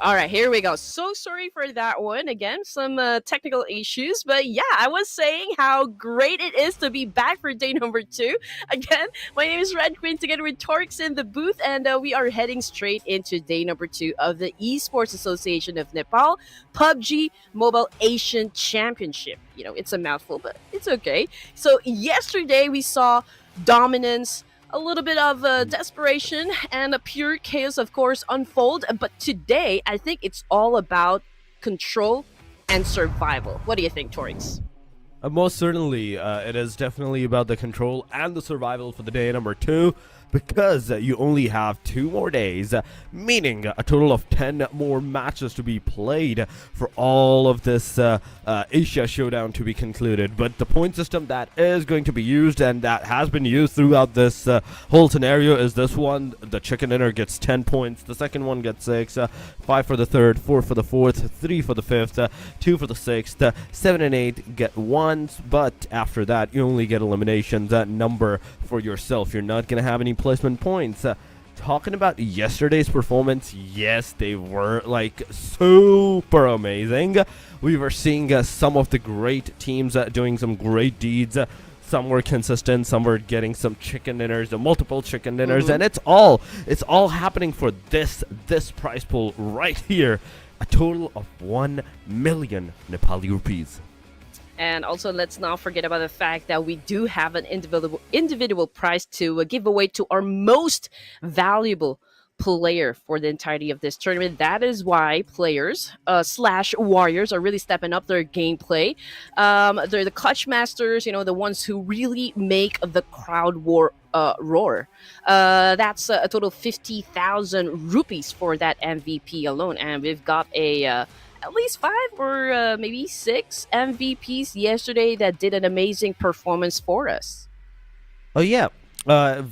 All right, here we go. So sorry for that one. Again, some technical issues. But yeah, I was saying how great it is to be back for day number 2. Again, my name is Red Queen together with Torx in the booth. And we are heading straight into day number 2 of the Esports Association of Nepal PUBG Mobile Asian Championship. You know, it's a mouthful, but it's okay. So yesterday we saw dominance, a little bit of desperation, and a pure chaos, of course, unfold. But today, I think it's all about control and survival. What do you think, Torix? Most certainly, it is definitely about the control and the survival for the day number 2, because you only have 2 more days, meaning a total of 10 more matches to be played for all of this Asia Showdown to be concluded. But the point system that is going to be used and that has been used throughout this whole scenario is this one. The chicken dinner gets 10 points, the second one gets 6, 5 for the third, 4 for the fourth, 3 for the fifth, 2 for the sixth, 7 and 8 get 1s, but after that you only get eliminations, that number for yourself. You're not going to have any placement points. Talking about yesterday's performance, yes, they were like super amazing. We were seeing some of the great teams doing some great deeds. Some were consistent, some were getting some chicken dinners, multiple chicken dinners, and it's all happening for this prize pool right here, a total of 1 million Nepali rupees. And also, let's not forget about the fact that we do have an individual prize to give away to our most valuable player for the entirety of this tournament. That is why players slash warriors are really stepping up their gameplay. They're the clutch masters, you know, the ones who really make the crowd roar. That's a total of 50,000 rupees for that MVP alone, and we've got at least 5 or maybe 6 MVPs yesterday that did an amazing performance for us. Oh yeah,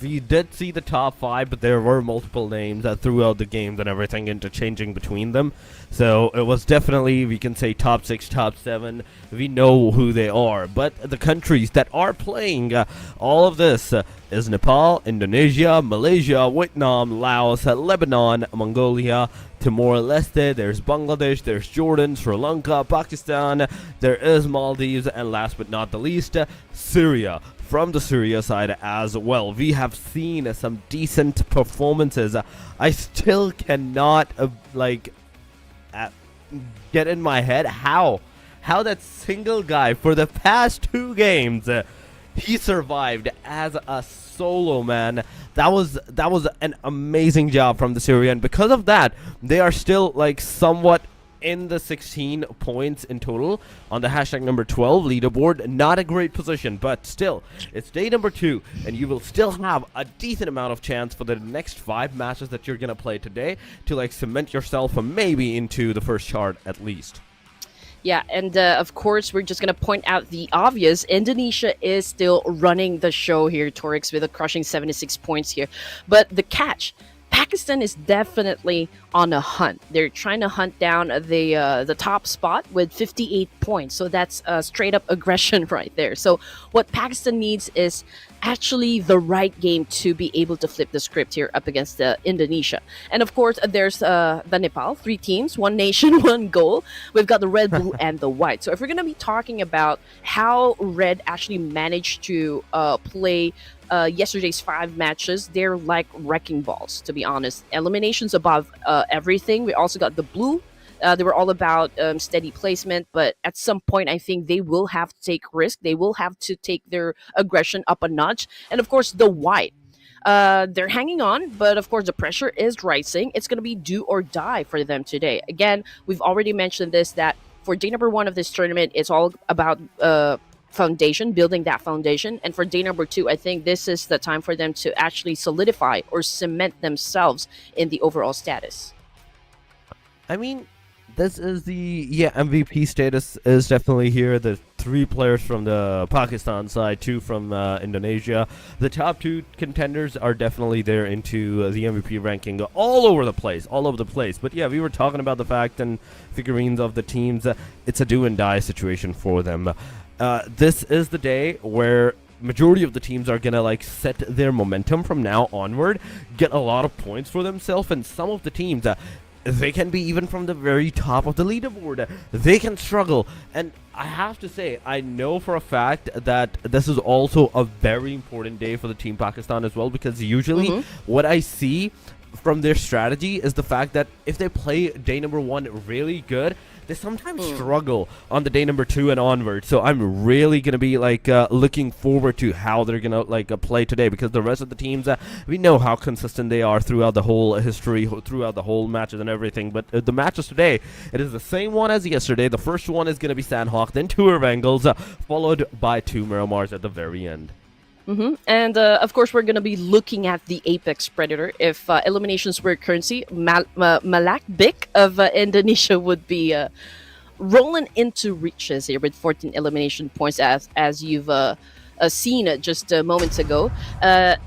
we did see the top 5, but there were multiple names throughout the games and everything interchanging between them. So it was definitely, we can say top 6, top 7. We know who they are. But the countries that are playing all of this is Nepal, Indonesia, Malaysia, Vietnam, Laos, Lebanon, Mongolia, Timor-Leste, there's Bangladesh, there's Jordan, Sri Lanka, Pakistan, there is Maldives, and last but not the least, Syria. From the Syria side as well, we have seen some decent performances. I still cannot get in my head how that single guy for the past 2 games he survived as a solo man. That was an amazing job from the Syrian. Because of that, they are still like somewhat in the 16 points in total on the hashtag number 12 leaderboard. Not a great position, but still, it's day number 2, and you will still have a decent amount of chance for the next 5 matches that you're gonna play today to like cement yourself maybe into the first chart at least. Yeah, and of course, we're just going to point out the obvious. Indonesia is still running the show here, Torix, with a crushing 76 points here. But the catch, Pakistan is definitely on a hunt. They're trying to hunt down the top spot with 58 points. So that's straight up aggression right there. So what Pakistan needs is actually the right game to be able to flip the script here up against Indonesia. And of course, there's the Nepal, 3 teams, 1 nation, 1 goal. We've got the red, blue, and the white. So if we're going to be talking about how red actually managed to play yesterday's 5 matches, they're like wrecking balls, to be honest. Eliminations above everything. We also got the blue. They were all about steady placement, but at some point, I think they will have to take risk. They will have to take their aggression up a notch. And of course, the white. They're hanging on, but of course, the pressure is rising. It's going to be do or die for them today. Again, we've already mentioned this, that for day number 1 of this tournament, it's all about foundation, building that foundation. And for day number 2, I think this is the time for them to actually solidify or cement themselves in the overall status. I mean, this is the MVP status is definitely here. The 3 players from the Pakistan side, 2 from Indonesia. The top 2 contenders are definitely there into the MVP ranking, all over the place. But yeah, we were talking about the fact and figurines of the teams. It's a do and die situation for them. This is the day where majority of the teams are gonna like set their momentum from now onward, get a lot of points for themselves, and some of the teams they can be even from the very top of the leaderboard. They can struggle, and I have to say, I know for a fact that this is also a very important day for the Team Pakistan as well, because usually what I see from their strategy is the fact that if they play day number 1 really good, they sometimes struggle on the day number 2 and onward. So I'm really gonna be like looking forward to how they're gonna like play today, because the rest of the teams, we know how consistent they are throughout the whole history, throughout the whole matches and everything. But the matches today, it is the same one as yesterday. The first one is gonna be Sanhok, then 2 Erangels, followed by 2 Miramars at the very end. And of course, we're going to be looking at the Apex Predator. If eliminations were currency, Malak Bik of Indonesia would be rolling into riches here with 14 elimination points, as you've seen just moments ago.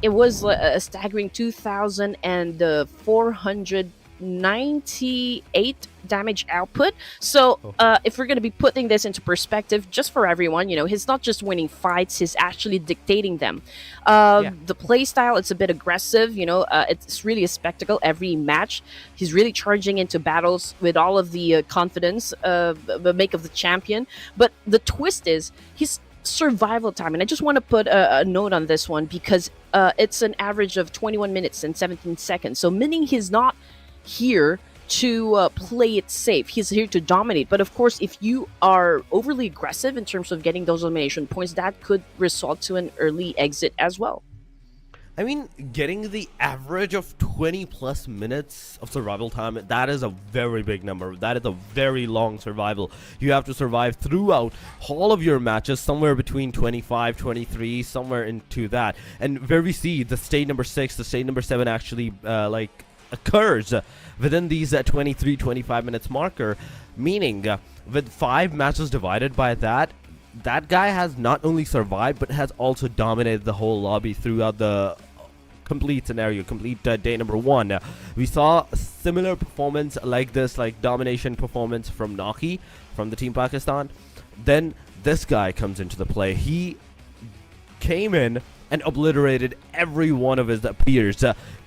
It was a staggering 2,498 damage output. So if we're going to be putting this into perspective just for everyone, he's not just winning fights, he's actually dictating them. The play style, it's a bit aggressive, it's really a spectacle every match. He's really charging into battles with all of the confidence the make of the champion. But the twist is his survival time, and I just want to put a note on this one, because it's an average of 21 minutes and 17 seconds, so meaning he's not here to play it safe. He's here to dominate. But of course, if you are overly aggressive in terms of getting those elimination points, that could result to an early exit as well. I mean, getting the average of 20 plus minutes of survival time, that is a very big number. That is a very long survival. You have to survive throughout all of your matches, somewhere between 25, 23, somewhere into that. And where we see the stage number 6, the stage number 7 actually occurs within these 23-25 minutes marker, meaning with 5 matches divided by that guy has not only survived but has also dominated the whole lobby throughout the complete scenario, complete day number 1. We saw a similar performance like this, like domination performance from Naki from the Team Pakistan. Then this guy comes into the play. He came in and obliterated every one of his peers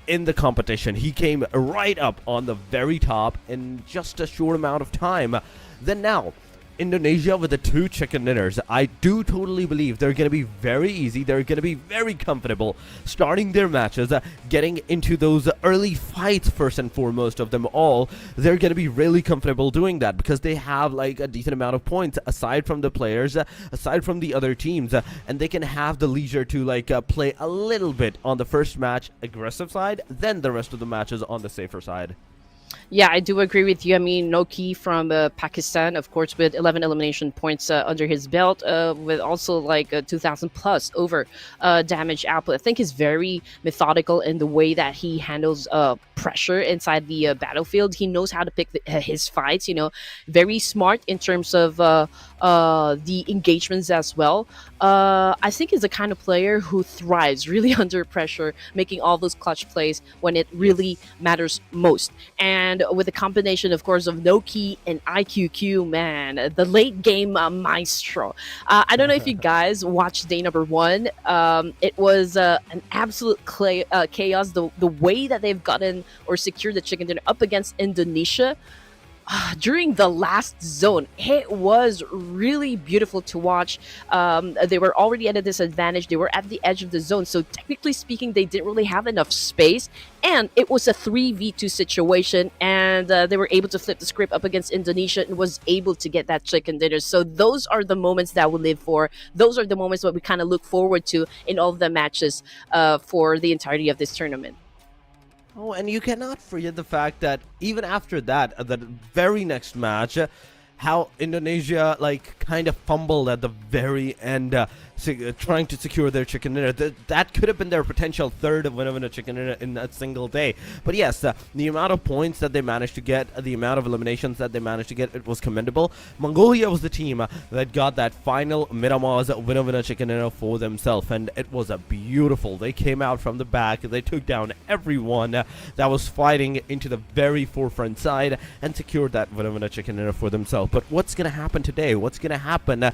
in the competition. He came right up on the very top in just a short amount of time. Then now, Indonesia with the 2 chicken dinners, I do totally believe they're going to be very easy. They're going to be very comfortable starting their matches, getting into those early fights first and foremost of them all. They're going to be really comfortable doing that because they have like a decent amount of points aside from the players, aside from the other teams, and they can have the leisure to like play a little bit on the first match aggressive side, then the rest of the matches on the safer side. Yeah, I do agree with you. I mean, Noki from Pakistan, of course, with 11 elimination points under his belt, with also like 2,000 plus over damage output. I think he's very methodical in the way that he handles pressure inside the battlefield. He knows how to pick his fights, very smart in terms of the engagements as well. I think he's the kind of player who thrives really under pressure, making all those clutch plays when it really matters most. And with a combination, of course, of Noki and IQQ, man, the late game maestro. I don't know if you guys watched day number 1. It was an absolute chaos. The way that they've gotten or secured the chicken dinner up against Indonesia during the last zone, it was really beautiful to watch. They were already at a disadvantage. They were at the edge of the zone, so technically speaking, they didn't really have enough space, and it was a 3v2 situation, and they were able to flip the script up against Indonesia and was able to get that chicken dinner. So those are the moments that we live for. Those are the moments that we kind of look forward to in all of the matches for the entirety of this tournament. Oh, and you cannot forget the fact that even after that, the very next match, how Indonesia like kind of fumbled at the very end, trying to secure their chicken dinner. That could have been their potential third win of a chicken dinner in a single day. But yes, the amount of points that they managed to get, the amount of eliminations that they managed to get, it was commendable. Mongolia was the team that got that final Miramar's win of a chicken dinner for themselves, and it was a beautiful. They came out from the back, they took down everyone that was fighting into the very forefront side and secured that win of a chicken dinner for themselves. But what's going to happen today? What's going to happen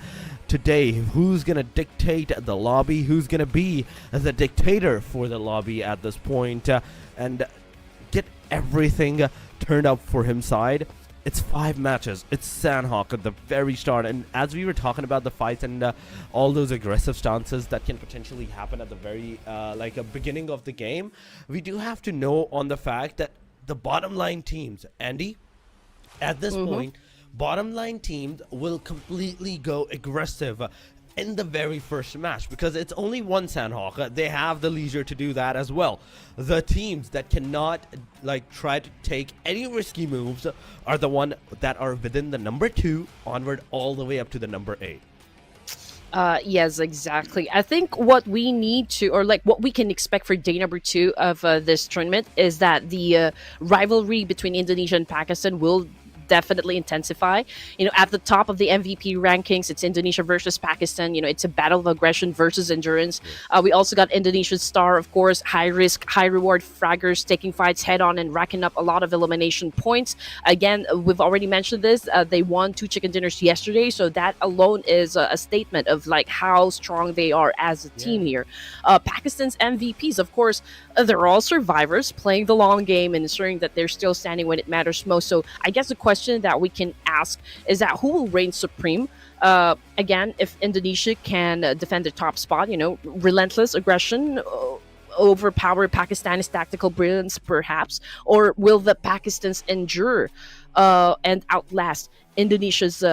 today who's gonna dictate the lobby, who's gonna be the dictator for the lobby at this point, and get everything turned up for him side. It's 5 matches. It's Sanhok at the very start, and as we were talking about the fights and all those aggressive stances that can potentially happen at the very like a beginning of the game, we do have to know on the fact that the bottom line teams, Andy, at this point, bottom line teams will completely go aggressive in the very first match, because it's only one Sanhok. They have the leisure to do that as well. The teams that cannot like try to take any risky moves are the one that are within the number 2 onward all the way up to the number 8. Yes, exactly. I think what we need to, or like what we can expect for day number 2 of this tournament is that the rivalry between Indonesia and Pakistan will definitely intensify. At the top of the MVP rankings, it's Indonesia versus Pakistan. It's a battle of aggression versus endurance. We also got Indonesia's star, of course, high risk, high reward fraggers taking fights head on and racking up a lot of elimination points. Again, we've already mentioned this. They won 2 chicken dinners yesterday, so that alone is a statement of like how strong they are as a team here. Pakistan's MVPs, of course, they're all survivors playing the long game and ensuring that they're still standing when it matters most. So I guess the question that we can ask is that who will reign supreme? Again, if Indonesia can defend the top spot, relentless aggression, overpower Pakistani's tactical brilliance, perhaps, or will the Pakistans endure and outlast Indonesia's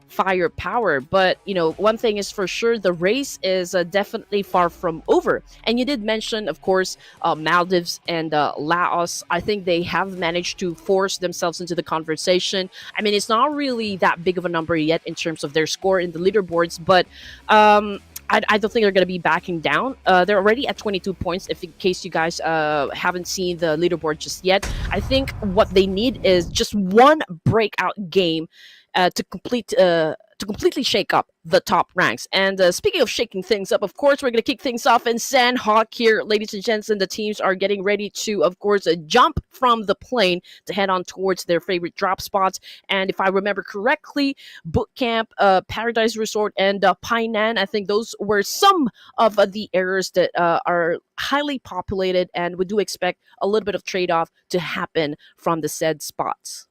firepower? But one thing is for sure, the race is definitely far from over. And you did mention, of course, Maldives and Laos. I think they have managed to force themselves into the conversation. I mean, it's not really that big of a number yet in terms of their score in the leaderboards, but I don't think they're going to be backing down. They're already at 22 points, if in case you guys haven't seen the leaderboard just yet. I think what they need is just one breakout game to completely shake up the top ranks. And speaking of shaking things up, of course, we're going to kick things off in Sanhok here, ladies and gents, and the teams are getting ready to, of course, jump from the plane to head on towards their favorite drop spots. And if I remember correctly, Boot Camp, Paradise Resort, and Painan, I think those were some of the areas that are highly populated, and we do expect a little bit of trade-off to happen from the said spots.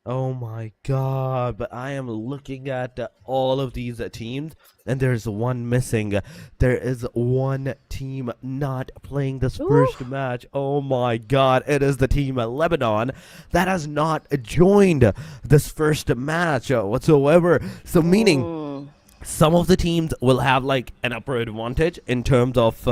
Oh my god, but I am looking at all of these teams, and there's one missing. There is one team not playing this first match. Oh my god, it is the team Lebanon that has not joined this first match whatsoever. So meaning some of the teams will have like an upper advantage in terms of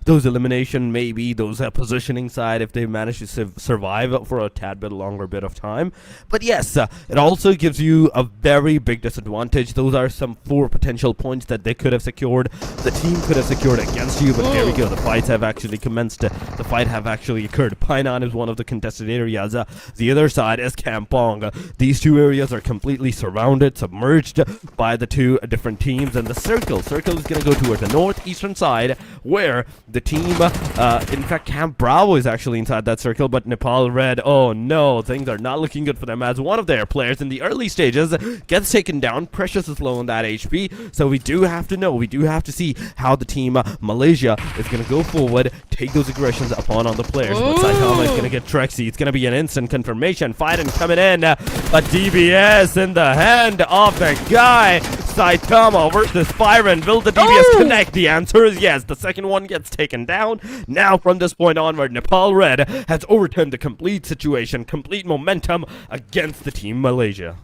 those elimination, maybe those positioning side if they manage to survive for a tad bit longer bit of time. But yes, it also gives you a very big disadvantage. Those are some 4 potential points that they could have secured, the team could have secured against you. But here we go, the fights have actually commenced. The fight have actually occurred. Painan is one of the contested areas. The other side is Kampong. These 2 areas are completely surrounded, submerged by the 2 different teams, and the circle is going to go towards the northeastern side, where the team in fact Camp Bravo is actually inside that circle, but Nepal Red, oh no, things are not looking good for them, as one of their players in the early stages gets taken down. Precious is low on that HP, so we do have to see how the team Malaysia is going to go forward, take those aggressions upon on the players. But Saitama is going to get Trexy. It's going to be an instant confirmation fight, and coming in a DBS in the hand of the guy Saitama versus Fyron. Will the DBS connect? The answer is yes. The second one gets taken down. Now from this point onward, Nepal Red has overturned the complete situation, complete momentum against the team Malaysia.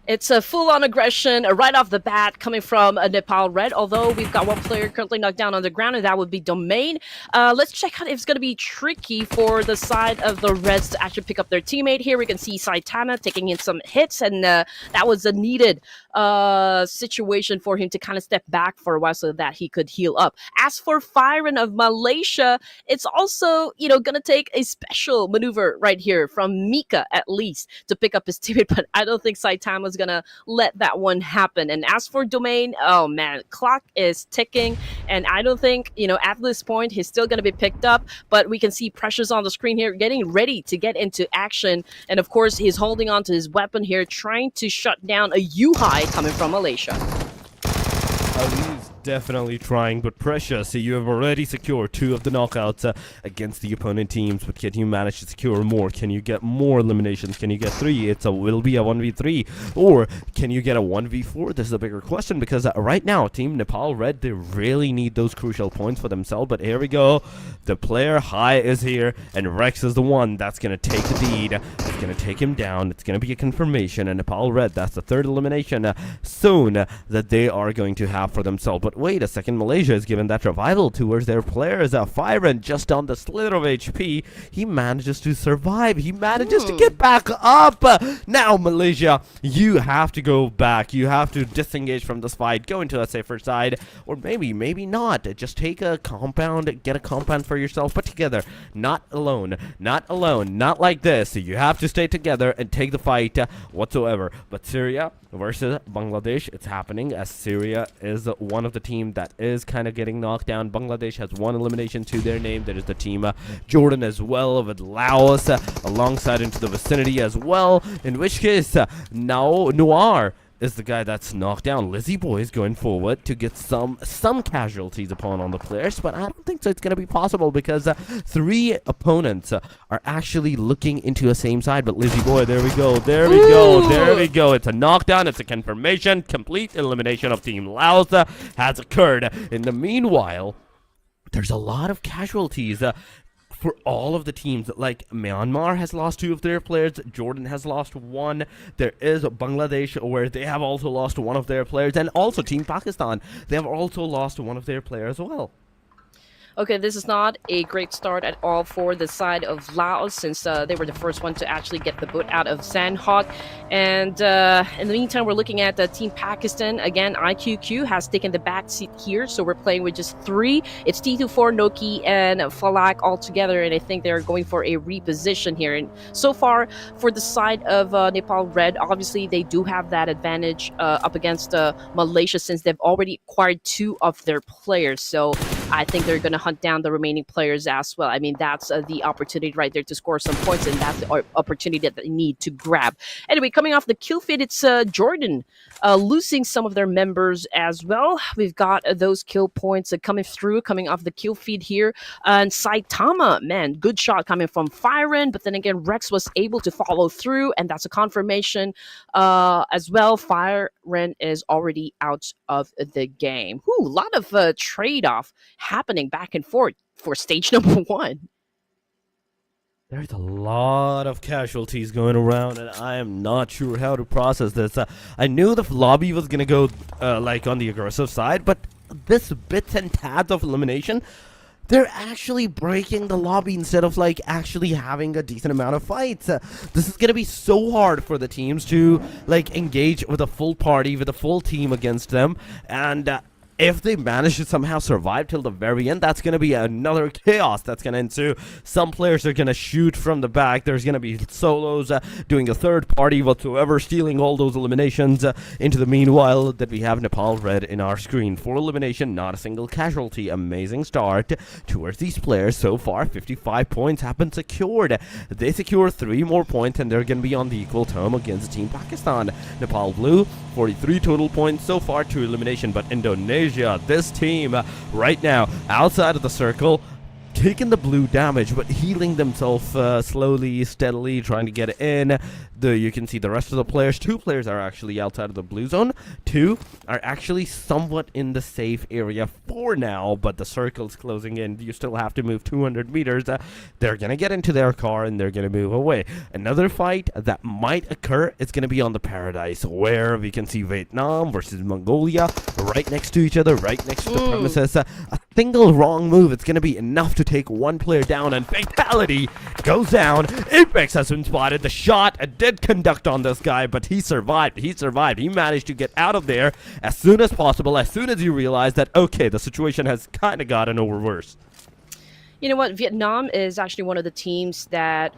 It's a full-on aggression right off the bat coming from Nepal Red, although we've got one player currently knocked down on the ground, and that would be Domain. Let's check out if it's going to be tricky for the side of the Reds to actually pick up their teammate. Here we can see Saitama taking in some hits, and that was a needed situation for him to kind of step back for a while so that he could heal up. As for Fyron of Malaysia, it's also, going to take a special maneuver right here from Mika, at least, to pick up his teammate, but I don't think Saitama's gonna let that one happen. And as for Domain, oh man, clock is ticking, and I don't think, at this point he's still gonna be picked up, but we can see Precious on the screen here getting ready to get into action, and of course he's holding on to his weapon here, trying to shut down a U-High coming from Malaysia. He's definitely trying, but Precious, you have already secured 2 of the knockouts against the opponent teams, but can you manage to secure more? Can you get more eliminations? Can you get 3? Will be a 1v3, or can you get a 1v4? This is a bigger question, because right now, Team Nepal Red, they really need those crucial points for themselves, but here we go. The player high is here, and Rex is the one that's going to take the lead. It's going to take him down. It's going to be a confirmation, and Nepal Red, that's the 3rd elimination soon that they are going to have for themselves. But wait a second, Malaysia is given that revival towards their players. Firen just on the slither of HP, he manages to survive. He manages to get back up. Now, Malaysia, you have to go back. You have to disengage from this fight, go into a safer side, or maybe not. Just take a compound, get a compound for yourself, put together. Not alone, not like this. You have to stay together and take the fight whatsoever. But Syria versus Bangladesh, it's happening, as Syria is one of the team that is kind of getting knocked down. Bangladesh has 1 elimination to their name. There is the team Jordan as well, with Laos alongside into the vicinity as well, in which case now Noir is the guy that's knocked down. Lizzie Boy is going forward to get some casualties upon on the players, but I don't think so it's going to be possible, because 3 opponents are actually looking into the same side. But Lizzie Boy, there we go. It's a knockdown. It's a confirmation. Complete elimination of Team Laos has occurred. In the meanwhile, there's a lot of casualties for all of the teams. Like Myanmar has lost 2 of their players, Jordan has lost 1, there is Bangladesh where they have also lost 1 of their players, and also Team Pakistan, they have also lost 1 of their players as well. Okay, this is not a great start at all for the side of Laos, since they were the first one to actually get the boot out of Sanhok. And in the meantime, we're looking at Team Pakistan. Again, IQQ has taken the back seat here, so we're playing with just 3. It's T24, Noki, and Falak all together, and I think they're going for a reposition here. And so far, for the side of Nepal Red, obviously they do have that advantage up against Malaysia, since they've already acquired 2 of their players. So I think they're going to hunt down the remaining players as well. I mean, that's the opportunity right there to score some points, and that's the opportunity that they need to grab. Anyway, coming off the kill feed, it's Jordan losing some of their members as well. We've got those kill points coming off the kill feed here. And Saitama, man, good shot coming from Firen, but then again, Rex was able to follow through, and that's a confirmation as well. Firen is already out of the game. Whew, a lot of trade-off happening back and forth for stage number 1. There's a lot of casualties going around, and I am not sure how to process this. I knew the lobby was going to go like on the aggressive side, but this bits and tabs of elimination, they're actually breaking the lobby instead of like actually having a decent amount of fights. This is going to be so hard for the teams to like engage with a full party, with a full team against them, and if they manage to somehow survive till the very end, that's going to be another chaos that's going to ensue. Some players are going to shoot from the back. There's going to be solos doing a third party whatsoever, stealing all those eliminations. Into the meanwhile that we have Nepal Red in our screen. 4 elimination, not a single casualty. Amazing start towards these players. So far, 55 points have been secured. They secure 3 more points, and they're going to be on the equal term against Team Pakistan. Nepal Blue, 43 total points so far, 2 elimination, but Indonesia, this team right now outside of the circle, taking the blue damage but healing themselves slowly, steadily, trying to get in. You can see the rest of the players, 2 players are actually outside of the blue zone, 2 are actually somewhat in the safe area for now, but the circle's closing in. You still have to move 200 meters. They're gonna get into their car and they're gonna move away. Another fight that might occur is gonna be on the Paradise, where we can see Vietnam versus Mongolia right next to each other, right next to the premises. A single wrong move, it's gonna be enough to take 1 player down, and fatality goes down. NEPX has been spotted. The shot did conduct on this guy, but he survived. He managed to get out of there as soon as possible, as soon as you realize that, okay, the situation has kind of gotten over worse. You know what? Vietnam is actually one of the teams that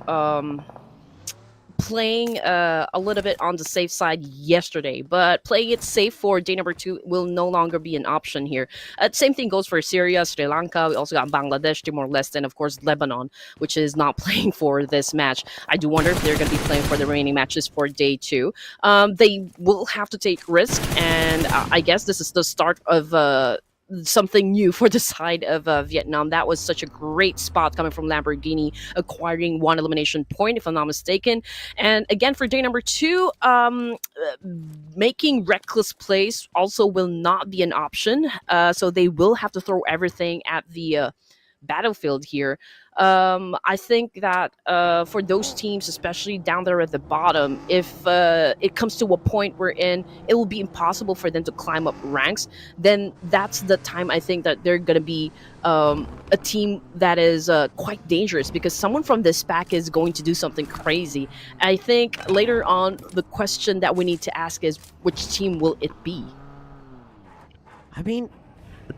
playing a little bit on the safe side yesterday, but playing it safe for day number 2 will no longer be an option here. Same thing goes for Syria, Sri Lanka. We also got Bangladesh, Timor-Leste, and of course Lebanon, which is not playing for this match. I do wonder if they're going to be playing for the remaining matches for day 2. They will have to take risk, and I guess this is the start of something new for the side of Vietnam. That was such a great spot coming from Lamborghini, acquiring 1 elimination point, if I'm not mistaken. And again, for day number 2, making reckless plays also will not be an option. So they will have to throw everything at the battlefield here. I think that for those teams, especially down there at the bottom, if it comes to a point wherein it will be impossible for them to climb up ranks, then that's the time I think that they're going to be a team that is quite dangerous, because someone from this pack is going to do something crazy. I think later on, the question that we need to ask is, which team will it be? I mean,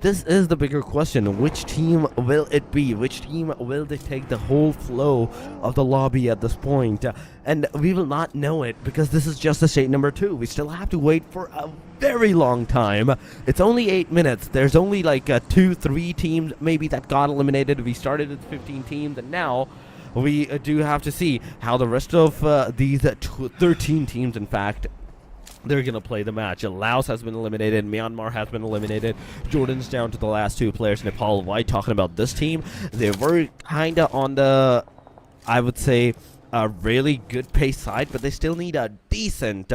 this is the bigger question. Which team will it be? Which team will dictate the whole flow of the lobby at this point? And we will not know it, because this is just the state number 2. We still have to wait for a very long time. It's only 8 minutes. There's only like 2-3 teams maybe that got eliminated. We started with 15 teams, and now we do have to see how the rest of these 13 teams, in fact, they're going to play the match. Laos has been eliminated. Myanmar has been eliminated. Jordan's down to the last 2 players. Nepal, White, talking about this team, they were kind of on the, I would say, a really good pace side, but they still need a decent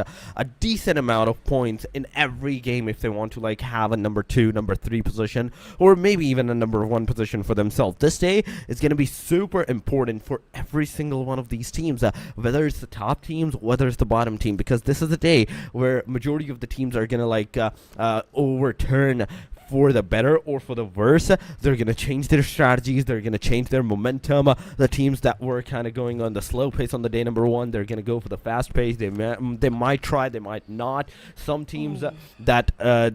amount of points in every game if they want to like have a number 2, number 3 position, or maybe even a number 1 position for themselves. This day is going to be super important for every single one of these teams, whether it's the top teams, whether it's the bottom team, because this is a day where majority of the teams are going to like overturn for the better or for the worse. They're going to change their strategies. They're going to change their momentum. The teams that were kind of going on the slow pace on the day number 1, they're going to go for the fast pace. They might try, they might not. Some teams that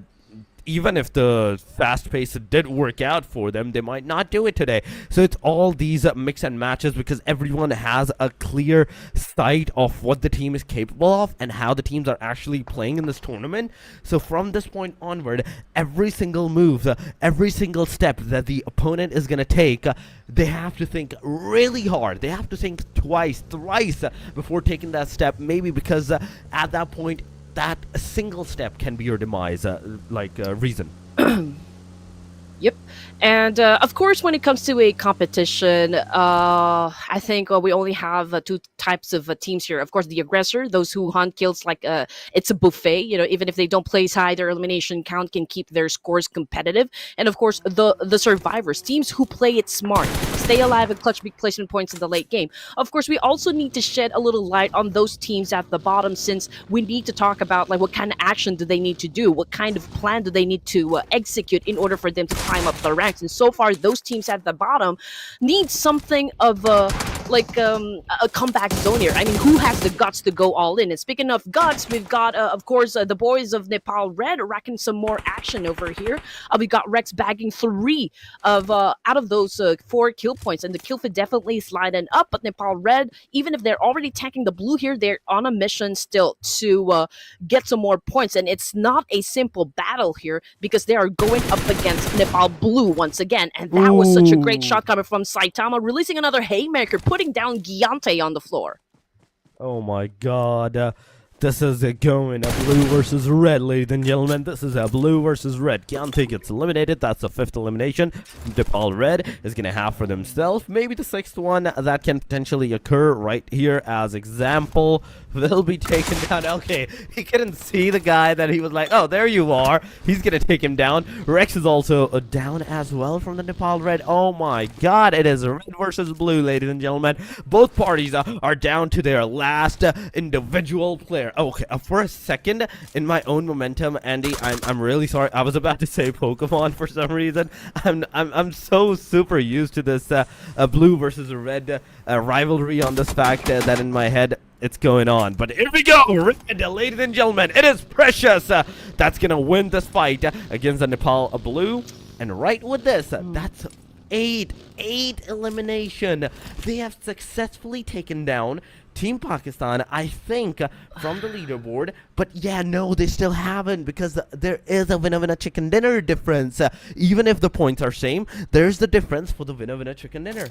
even if the fast pace did work out for them, they might not do it today. So it's all these mix and matches, because everyone has a clear sight of what the team is capable of and how the teams are actually playing in this tournament. So from this point onward, every single move, every single step that the opponent is going to take, they have to think really hard. They have to think twice, thrice before taking that step, maybe because at that point, that a single step can be your demise, reason. Yep. And of course, when it comes to a competition, I think we only have 2 types of teams here. Of course, the aggressor, those who hunt kills like it's a buffet. You know, even if they don't place high, their elimination count can keep their scores competitive. And of course, the survivors, teams who play it smart, stay alive and clutch big placement points in the late game. Of course, we also need to shed a little light on those teams at the bottom, since we need to talk about like what kind of action do they need to do, what kind of plan do they need to execute in order for them to climb up the ranks. And so far, those teams at the bottom need something of a comeback zone here. I mean, who has the guts to go all in? And speaking of guts, we've got of course the boys of Nepal Red racking some more action over here. We got Rex bagging 3 of out of those 4 kill points, and the kill feed definitely sliding up. But Nepal Red, even if they're already tanking the blue here, they're on a mission still to get some more points. And it's not a simple battle here, because they are going up against Nepal Blue once again. And that was such a great shot coming from Saitama, releasing another haymaker, putting down Giante on the floor. Oh my god. This is going a blue versus red, ladies and gentlemen. This is a blue versus red. Giante gets eliminated. That's the 5th elimination Nepal Red is going to have for themselves. Maybe the 6th one that can potentially occur right here as example will be taken down. Okay, he couldn't see the guy that he was like, oh, there you are. He's going to take him down. Rex is also down as well from the Nepal Red. Oh my god, it is red versus blue, ladies and gentlemen. Both parties are down to their last individual player. Okay, for a second, in my own momentum, Andy, I'm really sorry. I was about to say Pokemon for some reason. I'm so super used to this blue versus red rivalry on this fact that in my head it's going on. But here we go, red, ladies and gentlemen. It is Precious that's gonna win this fight against the Nepal Blue. And right with this, that's eight elimination. They have successfully taken down Team Pakistan, I think, from the leaderboard. But yeah, no, they still haven't, because there is a winner-winner chicken dinner difference. Even if the points are same, there's the difference for the winner-winner chicken dinner.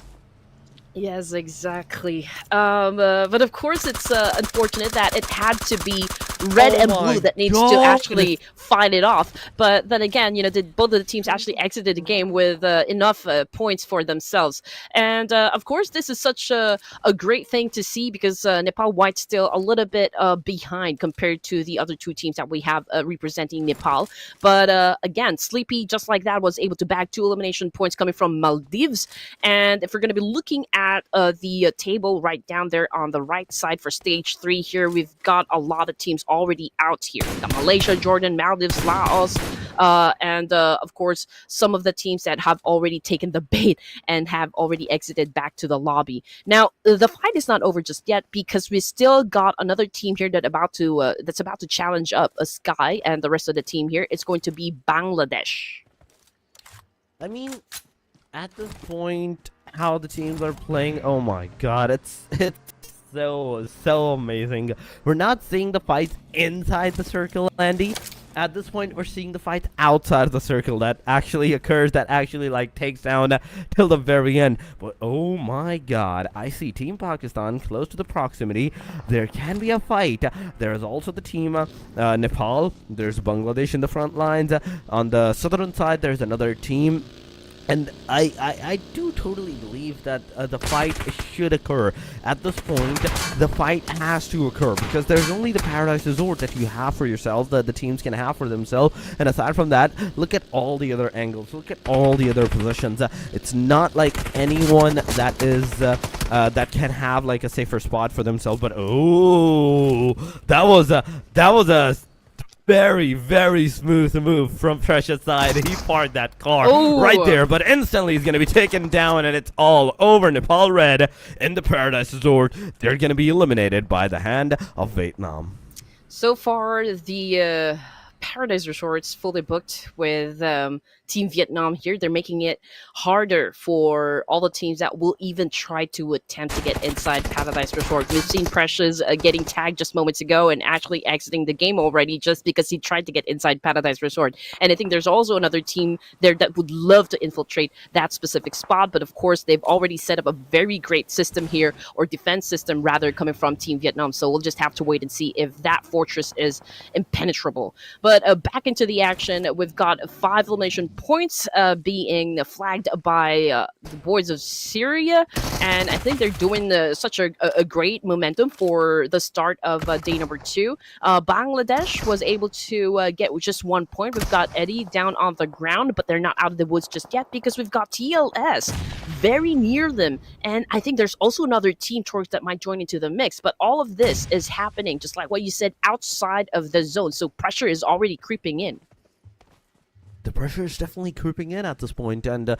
Yes, exactly. But of course, it's unfortunate that it had to be red Oh and my blue that needs to God. actually fight it off. But then again, both of the teams actually exited the game with enough points for themselves. And of course, this is such a great thing to see, because Nepal White's still a little bit behind compared to the other two teams that we have representing Nepal. But again, Sleepy, just like that, was able to bag 2 elimination points coming from Maldives. And if we're going to be looking at the table right down there on the right side for stage 3 here, we've got a lot of teams already out here. We've got Malaysia, Jordan, Maldives, Laos, and of course, some of the teams that have already taken the bait and have already exited back to the lobby. Now, the fight is not over just yet, because we still got another team here that's about to challenge up a Sky and the rest of the team here. It's going to be Bangladesh. I mean, at this point, how the teams are playing, oh my god, it's so amazing. We're not seeing the fights inside the circle, Andy. At this point, we're seeing the fight outside of the circle that actually occurs, that actually like takes down till the very end. But oh my god, I see Team Pakistan close to the proximity. There can be a fight. There is also the team Nepal. There's Bangladesh in the front lines. On the southern side, there's another team. And I do totally believe that the fight should occur. At this point, the fight has to occur, because there's only the Paradise Resort that you have for yourself, that the teams can have for themselves. And aside from that, look at all the other angles, look at all the other positions. It's not like anyone that is that can have like a safer spot for themselves. But oh, that was a very, very smooth move from Precious side. He parked that car right there, but instantly he's going to be taken down, and it's all over. Nepal Red in the Paradise Resort. They're going to be eliminated by the hand of Vietnam. So far, the Paradise Resort's fully booked with Team Vietnam here. They're making it harder for all the teams that will even try to attempt to get inside Paradise Resort. We've seen Precious getting tagged just moments ago and actually exiting the game already just because he tried to get inside Paradise Resort. And I think there's also another team there that would love to infiltrate that specific spot. But of course, they've already set up a very great system here, or defense system rather, coming from Team Vietnam. So we'll just have to wait and see if that fortress is impenetrable. But back into the action, we've got 5 elimination points being flagged by the boys of Syria, and I think they're doing such a great momentum for the start of day number 2. Bangladesh was able to get just 1 point. We've got Eddie down on the ground, but they're not out of the woods just yet, because we've got TLS very near them, and I think there's also another team, Torx, that might join into the mix. But all of this is happening, just like what you said, outside of the zone, so pressure is already creeping in. The pressure is definitely creeping in at this point, and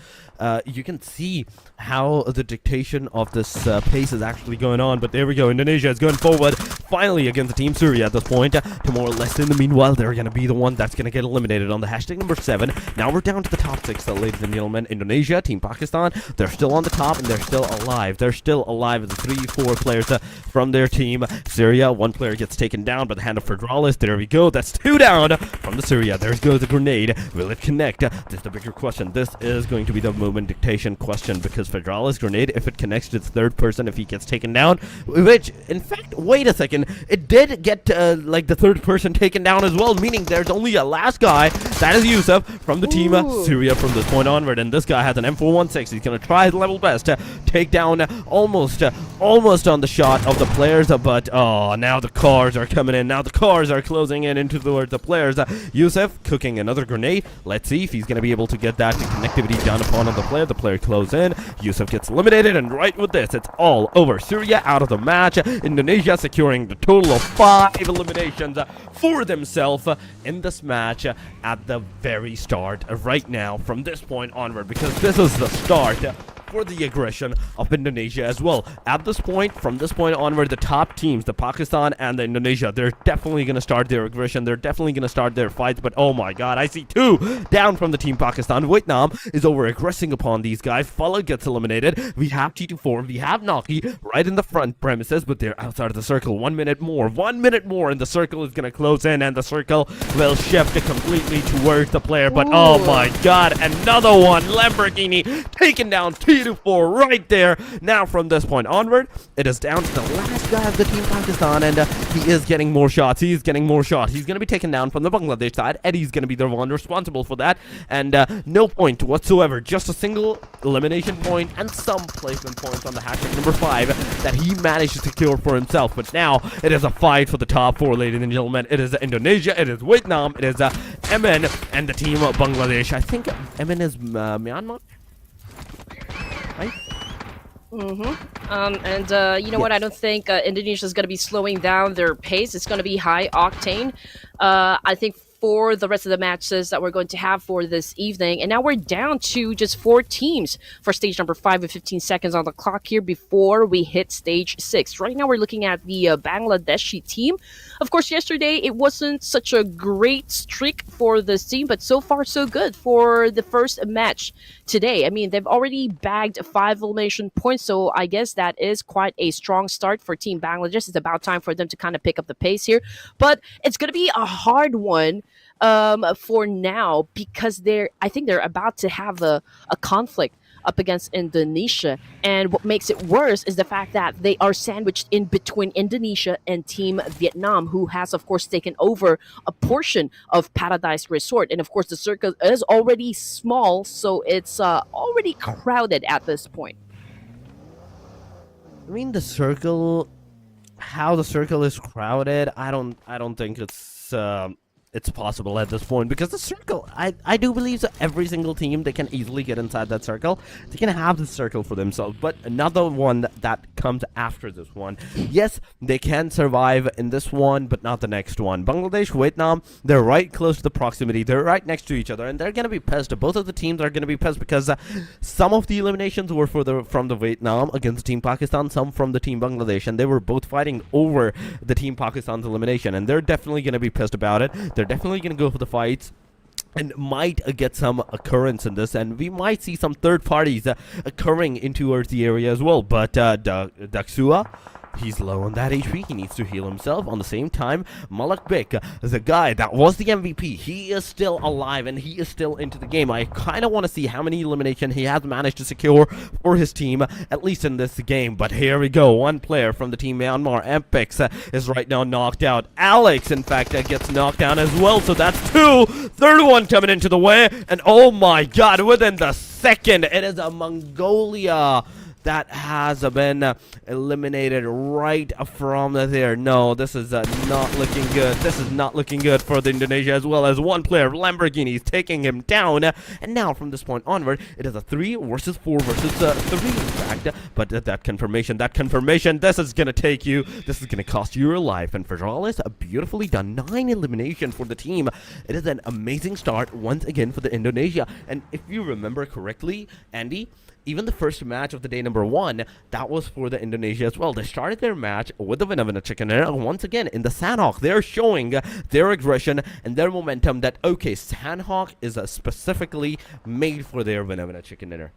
you can see how the dictation of this pace is actually going on. But there we go, Indonesia is going forward finally against the Team Syria at this point. Timor-Leste, in the meanwhile, they're going to be the one that's going to get eliminated on the hashtag number 7. Now we're down to the top 6, ladies and gentlemen. Indonesia, Team Pakistan, they're still on the top, and they're still alive. They're still alive with the 3-4 players from their team. Syria, 1 player gets taken down by the hand of Federalis. There we go, that's 2 down from the Syria. There goes the grenade. Will it connect? This is the bigger question. This is going to be the moment dictation question, because Federalis grenade, if it connects to the 3rd person, if he gets taken down, which, in fact, wait a second, it did get like the 3rd person taken down as well, meaning there's only a last guy. That is Yusuf from the team Syria from this point onward, and this guy has an M416. He's going to try his level best to take down almost on the shot of the players, but now the cars are coming in. Now the cars are closing in towards the players. Yusuf cooking another grenade. Let's see if he's going to be able to get that connectivity down upon the player. The player close in. Yusuf gets eliminated, and right with this, it's all over. Syria out of the match. Indonesia securing the total of 5 eliminations for themselves in this match at the very start right now from this point onward, because this is the start for the aggression of Indonesia as well. At this point, from this point onward, the top teams, the Pakistan and the Indonesia, they're definitely going to start their aggression. They're definitely going to start their fights. But oh my god, I see 2 down from the team Pakistan. Vietnam is over-aggressing upon these guys. Fuller gets eliminated. We have T24. We have Naki right in the front premises, but they're outside of the circle. 1 minute more. 1 minute more, and the circle is going to close in, and the circle will shift completely towards the player. But oh my god, another one. Lamborghini taking down T24 right there. Now from this point onward, it is down to the last guy of the team Pakistan, and he is getting more shots. He's getting more shots. He's going to be taken down from the Bangladesh side. Eddie's going to be the one responsible for that, and no point whatsoever. Just a single elimination point and some placement points on the hashtag number 5 that he managed to secure for himself. But now it is a fight for the top 4, ladies and gentlemen. It is Indonesia, it is Vietnam, it is MN, and the team of Bangladesh. I think MN is Myanmar, right? You know what? I don't think Indonesia is going to be slowing down their pace. It's going to be high octane. I think for the rest of the matches that we're going to have for this evening. And now we're down to just 4 teams for stage number 5 with 15 seconds on the clock here before we hit stage 6. Right now we're looking at the Bangladeshi team. Of course, yesterday it wasn't such a great streak for this team, but so far so good for the first match today. I mean, they've already bagged 5 elimination points, so I guess that is quite a strong start for Team Bangladesh. It's about time for them to kind of pick up the pace here, but it's going to be a hard one for now, because I think they're about to have a conflict up against Indonesia. And what makes it worse is the fact that they are sandwiched in between Indonesia and Team Vietnam, who has, of course, taken over a portion of Paradise Resort. And, of course, the circle is already small, so it's already crowded at this point. I mean, the circle, how the circle is crowded, I don't think it's possible at this point, because the circle, I do believe that every single team, they can easily get inside that circle. They can have the circle for themselves, but another one that comes after this one, yes, they can survive in this one, but not the next one. Bangladesh, Vietnam, they're right close to the proximity. They're right next to each other, and they're going to be pissed. Both of the teams are going to be pissed, because some of the eliminations were from the Vietnam against Team Pakistan, some from the Team Bangladesh, and they were both fighting over the Team Pakistan's elimination, and they're definitely going to be pissed about it. They're definitely going to go for the fights and might get some occurrence in this, and we might see some third parties occurring into the area as well. But Daksua, he's low on that HP. He needs to heal himself. On the same time, Malak Bek is a guy that was the MVP. He is still alive, and he is still into the game. I kind of want to see how many elimination he has managed to secure for his team, at least in this game. But here we go. One player from the team Myanmar, NEPX, is right now knocked out. Alex, in fact, gets knocked down as well. So that's 2. Third one coming into the way. And oh my god, within the second, it is a Mongolia that has been eliminated right from there. No, this is not looking good. This is not looking good for the Indonesia, as well as one player, Lamborghini, is taking him down. And now from this point onward, it is a 3 versus 4 versus 3, in fact. But that confirmation, this is going to take you, this is going to cost you your life. And Ferralis, beautifully done. 9 elimination for the team. It is an amazing start once again for the Indonesia. And if you remember correctly, Andy, even the first match of the day number 1, that was for the Indonesia as well. They started their match with the winner chicken dinner. Once again, in the Sanhok, they're showing their aggression and their momentum that, okay, Sanhok is specifically made for their winner chicken dinner.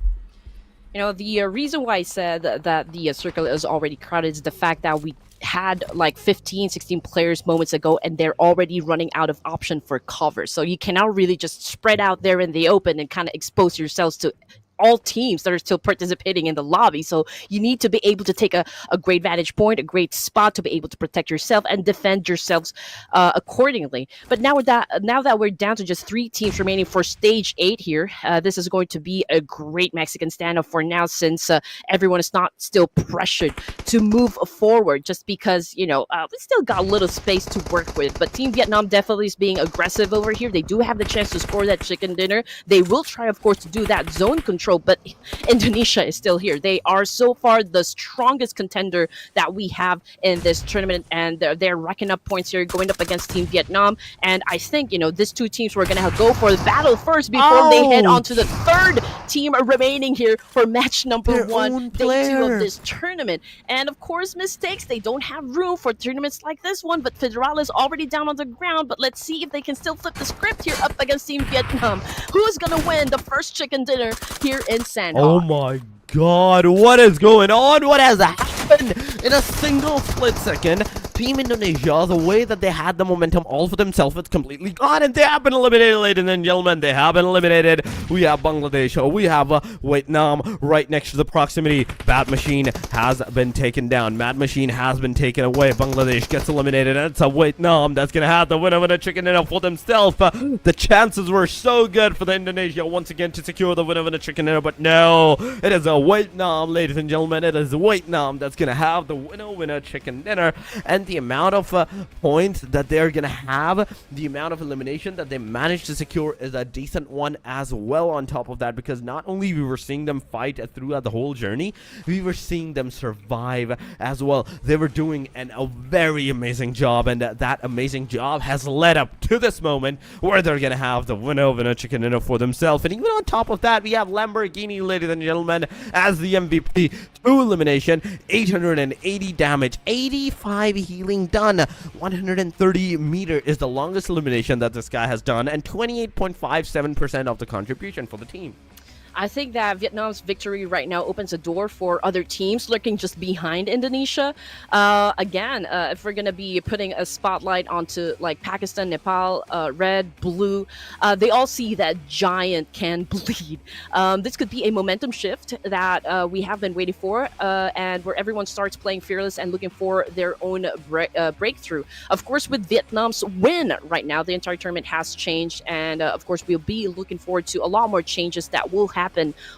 You know, the reason why I said that the circle is already crowded is the fact that we had like 15, 16 players moments ago, and they're already running out of option for cover. So you cannot really just spread out there in the open and kind of expose yourselves to all teams that are still participating in the lobby. So you need to be able to take a great vantage point, a great spot to be able to protect yourself and defend yourselves accordingly. But now that we're down to just 3 teams remaining for stage 8 here, this is going to be a great Mexican standoff for now, since everyone is not still pressured to move forward, just because, you know, we still got a little space to work with. But Team Vietnam definitely is being aggressive over here. They do have the chance to score that chicken dinner. They will try, of course, to do that zone control, but Indonesia is still here. They are so far the strongest contender that we have in this tournament, and they're racking up points here, going up against Team Vietnam. And I think, you know, these two teams were going to go for the battle first before they head on to the third team remaining here for match number one, day 2 of this tournament. And of course, mistakes. They don't have room for tournaments like this one, but Federal is already down on the ground. But let's see if they can still flip the script here up against Team Vietnam. Who's going to win the first chicken dinner here in Sanhok? Oh my god, what is going on? What has happened in a single split second? Team Indonesia, the way that they had the momentum all for themselves, it's completely gone, and they have been eliminated, ladies and gentlemen. They have been eliminated. We have Bangladesh, we have Vietnam right next to the proximity. Bat Machine has been taken down. Mad Machine has been taken away. Bangladesh gets eliminated, and it's a Vietnam that's gonna have the winner of the chicken dinner for themselves. The chances were so good for the Indonesia once again to secure the winner of the chicken dinner, but no, it is a Vietnam, ladies and gentlemen. It is Vietnam that's gonna have the winner chicken dinner. And the amount of points that they're gonna have, the amount of elimination that they managed to secure is a decent one as well on top of that, because not only we were seeing them fight throughout the whole journey, we were seeing them survive as well. They were doing a very amazing job, and that amazing job has led up to this moment where they're gonna have the winner chicken dinner for themselves. And even on top of that, we have Lamborghini, ladies and gentlemen, as the MVP. 2 elimination, 880 damage, 85 healing done, 130 meter is the longest elimination that this guy has done, and 28.57% of the contribution for the team. I think that Vietnam's victory right now opens a door for other teams lurking just behind Indonesia. Again, if we're going to be putting a spotlight onto like Pakistan, Nepal, red, blue, they all see that giant can bleed. This could be a momentum shift that we have been waiting for, and where everyone starts playing fearless and looking for their own breakthrough. Of course, with Vietnam's win right now, the entire tournament has changed, and of course, we'll be looking forward to a lot more changes that will happen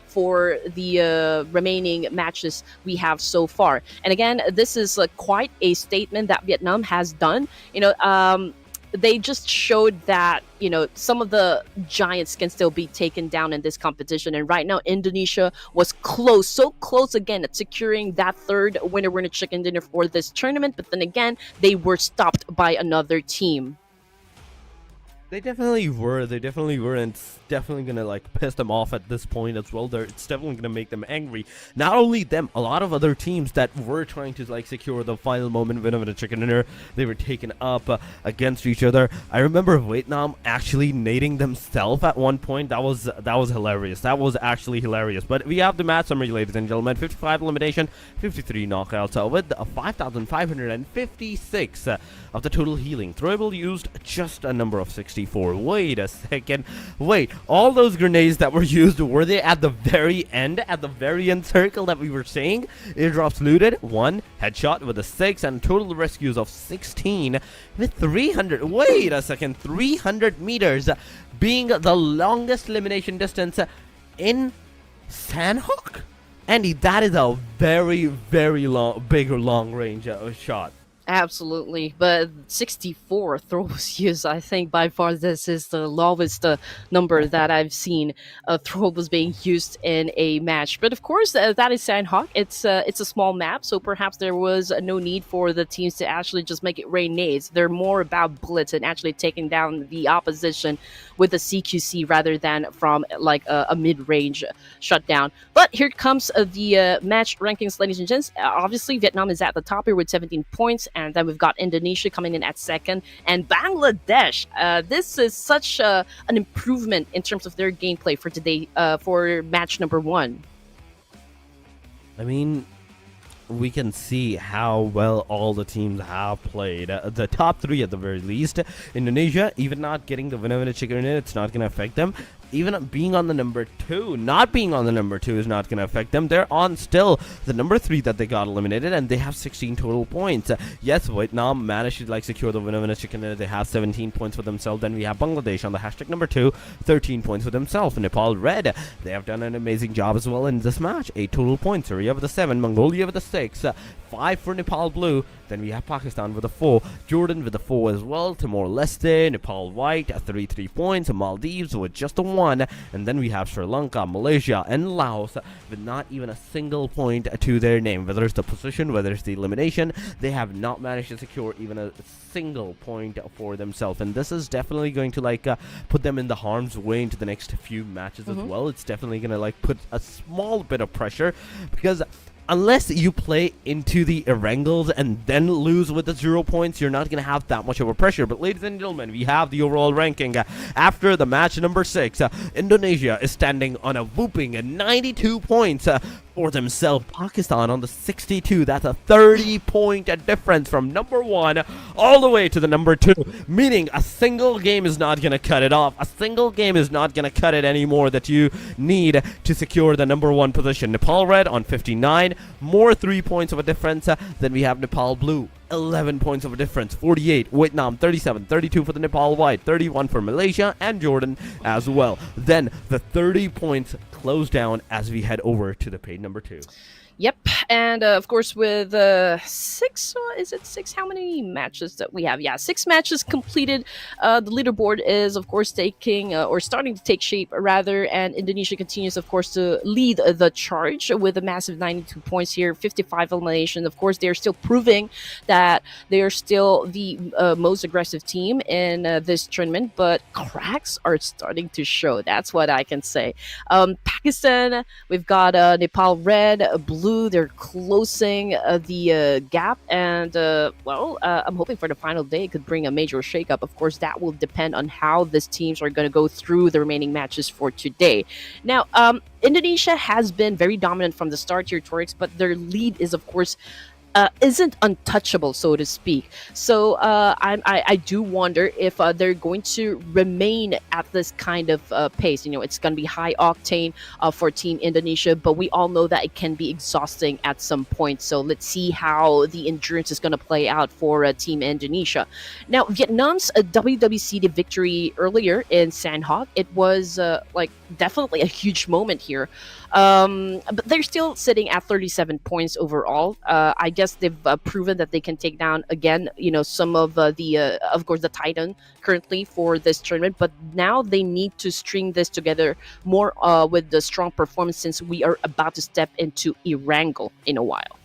for the remaining matches we have so far. And again, this is quite a statement that Vietnam has done. You know, they just showed that, you know, some of the giants can still be taken down in this competition. And right now, Indonesia was close, so close again at securing that third winner chicken dinner for this tournament. But then again, they were stopped by another team. They definitely were, and it's definitely gonna like piss them off at this point as well. It's definitely gonna make them angry. Not only them, a lot of other teams that were trying to like secure the final moment win of the chicken dinner, they were taken up against each other. I remember Vietnam actually nading themselves at one point. That was hilarious. That was actually hilarious. But we have the match summary, ladies and gentlemen. 55 elimination, 53 knockouts, with 5,556 of the total healing. Throwable used just a number of 64. Wait a second. Wait, all those grenades that were used, were they at the very end circle that we were saying? Airdrops looted, 1 headshot with a 6, and total rescues of 16 with 300. Wait a second, 300 meters being the longest elimination distance in Sanhok? Andy, that is a very, very long range shot. Absolutely, but 64 throwables used. I think by far this is the lowest number that I've seen throwables being used in a match. But of course, that is Sanhok. It's a small map, so perhaps there was no need for the teams to actually just make it rain nades. They're more about bullets and actually taking down the opposition with a CQC rather than from like a mid-range shutdown. But here comes the match rankings, ladies and gents. Obviously, Vietnam is at the top here with 17 points. And then we've got Indonesia coming in at second, and Bangladesh. This is such an improvement in terms of their gameplay for today, for match number 1. I mean, we can see how well all the teams have played. The top 3 at the very least. Indonesia, even not getting the winner chicken dinner, it's not going to affect them. even being on the number 2, not being on the number 2 is not going to affect them. They're on still the number 3 that they got eliminated, and they have 16 total points. Yes, Vietnam managed to like secure the winner chicken dinner. They have 17 points for themselves. Then we have Bangladesh on the hashtag number 2, 13 points for themselves. Nepal Red, they have done an amazing job as well in this match, 8 total points. Syria with a 7, Mongolia with a 6, 5 for Nepal Blue. Then we have Pakistan with a 4, Jordan with a 4 as well, Timor-Leste, Nepal White, 3 points, Maldives with just a 1, and then we have Sri Lanka, Malaysia, and Laos with not even a single point to their name. Whether it's the position, whether it's the elimination, they have not managed to secure even a single point for themselves, and this is definitely going to like put them in the harm's way into the next few matches as well. It's definitely going to like put a small bit of pressure, because unless you play into the Erangels and then lose with the 0 points, you're not going to have that much of a pressure. But ladies and gentlemen, we have the overall ranking. After the match number 6, Indonesia is standing on a whooping 92 points for themselves. Pakistan on the 62. That's a 30-point difference from number 1 all the way to the number 2, meaning a single game is not going to cut it off. A single game is not going to cut it anymore that you need to secure the number 1 position. Nepal Red on 59, more 3 points of a difference. Then we have Nepal Blue, 11 points of a difference, 48, Vietnam 37, 32 for the Nepal White, 31 for Malaysia and Jordan as well. Then the 30 points close down as we head over to the page number 2. Yep, and of course with 6, is it 6? How many matches that we have? Yeah, 6 matches completed. The leaderboard is of course taking or starting to take shape rather, and Indonesia continues of course to lead the charge with a massive 92 points here, 55 elimination. Of course, they're still proving that they are still the most aggressive team in this tournament, but cracks are starting to show. That's what I can say. Pakistan, we've got Nepal Red, Blue. They're closing the gap, and I'm hoping for the final day it could bring a major shakeup. Of course, that will depend on how these teams are going to go through the remaining matches for today. Now, Indonesia has been very dominant from the start here, Torix, but their lead is, of course, isn't untouchable, so to speak. So I do wonder if they're going to remain at this kind of pace. You know, it's going to be high octane for Team Indonesia, but we all know that it can be exhausting at some point. So let's see how the endurance is going to play out for Team Indonesia. Now, Vietnam's WWCD victory earlier in Sanhok, it was like definitely a huge moment here. But they're still sitting at 37 points overall. I guess they've proven that they can take down again, you know, some of of course, the Titan currently for this tournament. But now they need to string this together more with the strong performance, since we are about to step into Erangel in a while.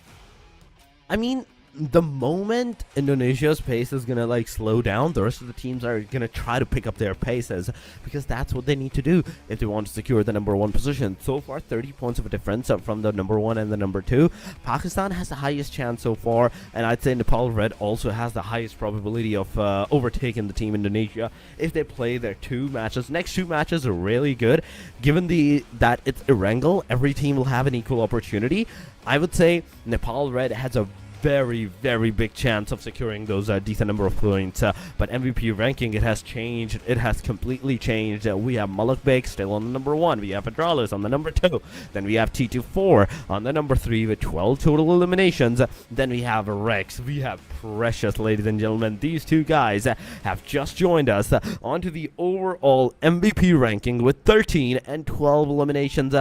I mean, the moment Indonesia's pace is gonna like slow down, the rest of the teams are gonna try to pick up their paces, because that's what they need to do if they want to secure the number 1 position. So far, 30 points of a difference from the number 1 and the number 2. Pakistan has the highest chance so far, and I'd say Nepal Red also has the highest probability of overtaking the team Indonesia if they play their 2 matches. Next 2 matches are really good, given that it's Erangel. Every team will have an equal opportunity. I would say Nepal Red has a very, very big chance of securing those decent number of points, but MVP ranking, it has changed. It has completely changed. We have Malakbek still on the number 1. We have Pedralis on the number 2. Then we have T24 on the number 3 with 12 total eliminations. Then we have Rex. We have Precious, ladies and gentlemen. These 2 guys have just joined us onto the overall MVP ranking with 13 and 12 eliminations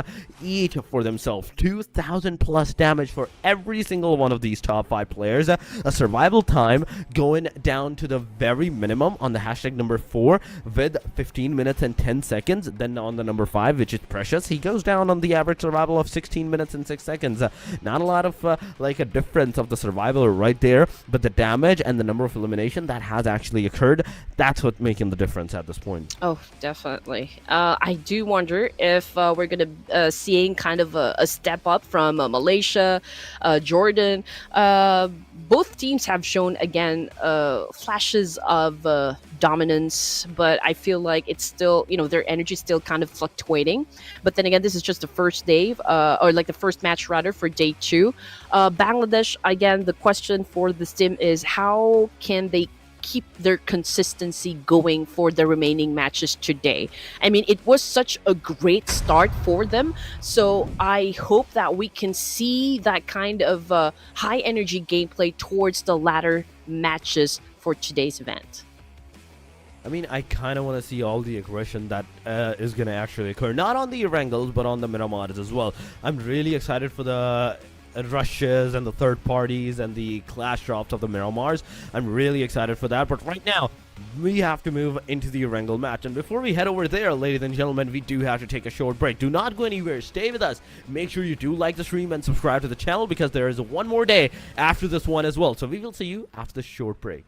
each for themselves. 2,000 plus damage for every single one of these top 5 players. A survival time going down to the very minimum on the hashtag number 4 with 15 minutes and 10 seconds. Then on the number 5, which is Precious, he goes down on the average survival of 16 minutes and 6 seconds. Not a lot of like a difference of the survival right there, but the damage and the number of elimination that has actually occurred, that's what making the difference at this point. Oh, definitely. I do wonder if we're going to seeing kind of a step up from Malaysia, Jordan. Both teams have shown again flashes of dominance, but I feel like it's still, you know, their energy is still kind of fluctuating. But then again, this is just the first day, or like the first match rather, for day 2. Bangladesh, again, the question for this team is how can they keep their consistency going for the remaining matches today. I mean, it was such a great start for them. So I hope that we can see that kind of high energy gameplay towards the latter matches for today's event. I mean, I kind of want to see all the aggression that is going to actually occur. Not on the Erangels, but on the Miramars as well. I'm really excited for the rushes and the third parties and the clash drops of the Miramars. I'm really excited for that. But right now, we have to move into the Erangel match. And before we head over there, ladies and gentlemen, we do have to take a short break. Do not go anywhere. Stay with us. Make sure you do like the stream and subscribe to the channel, because there is one more day after this one as well. So we will see you after this short break.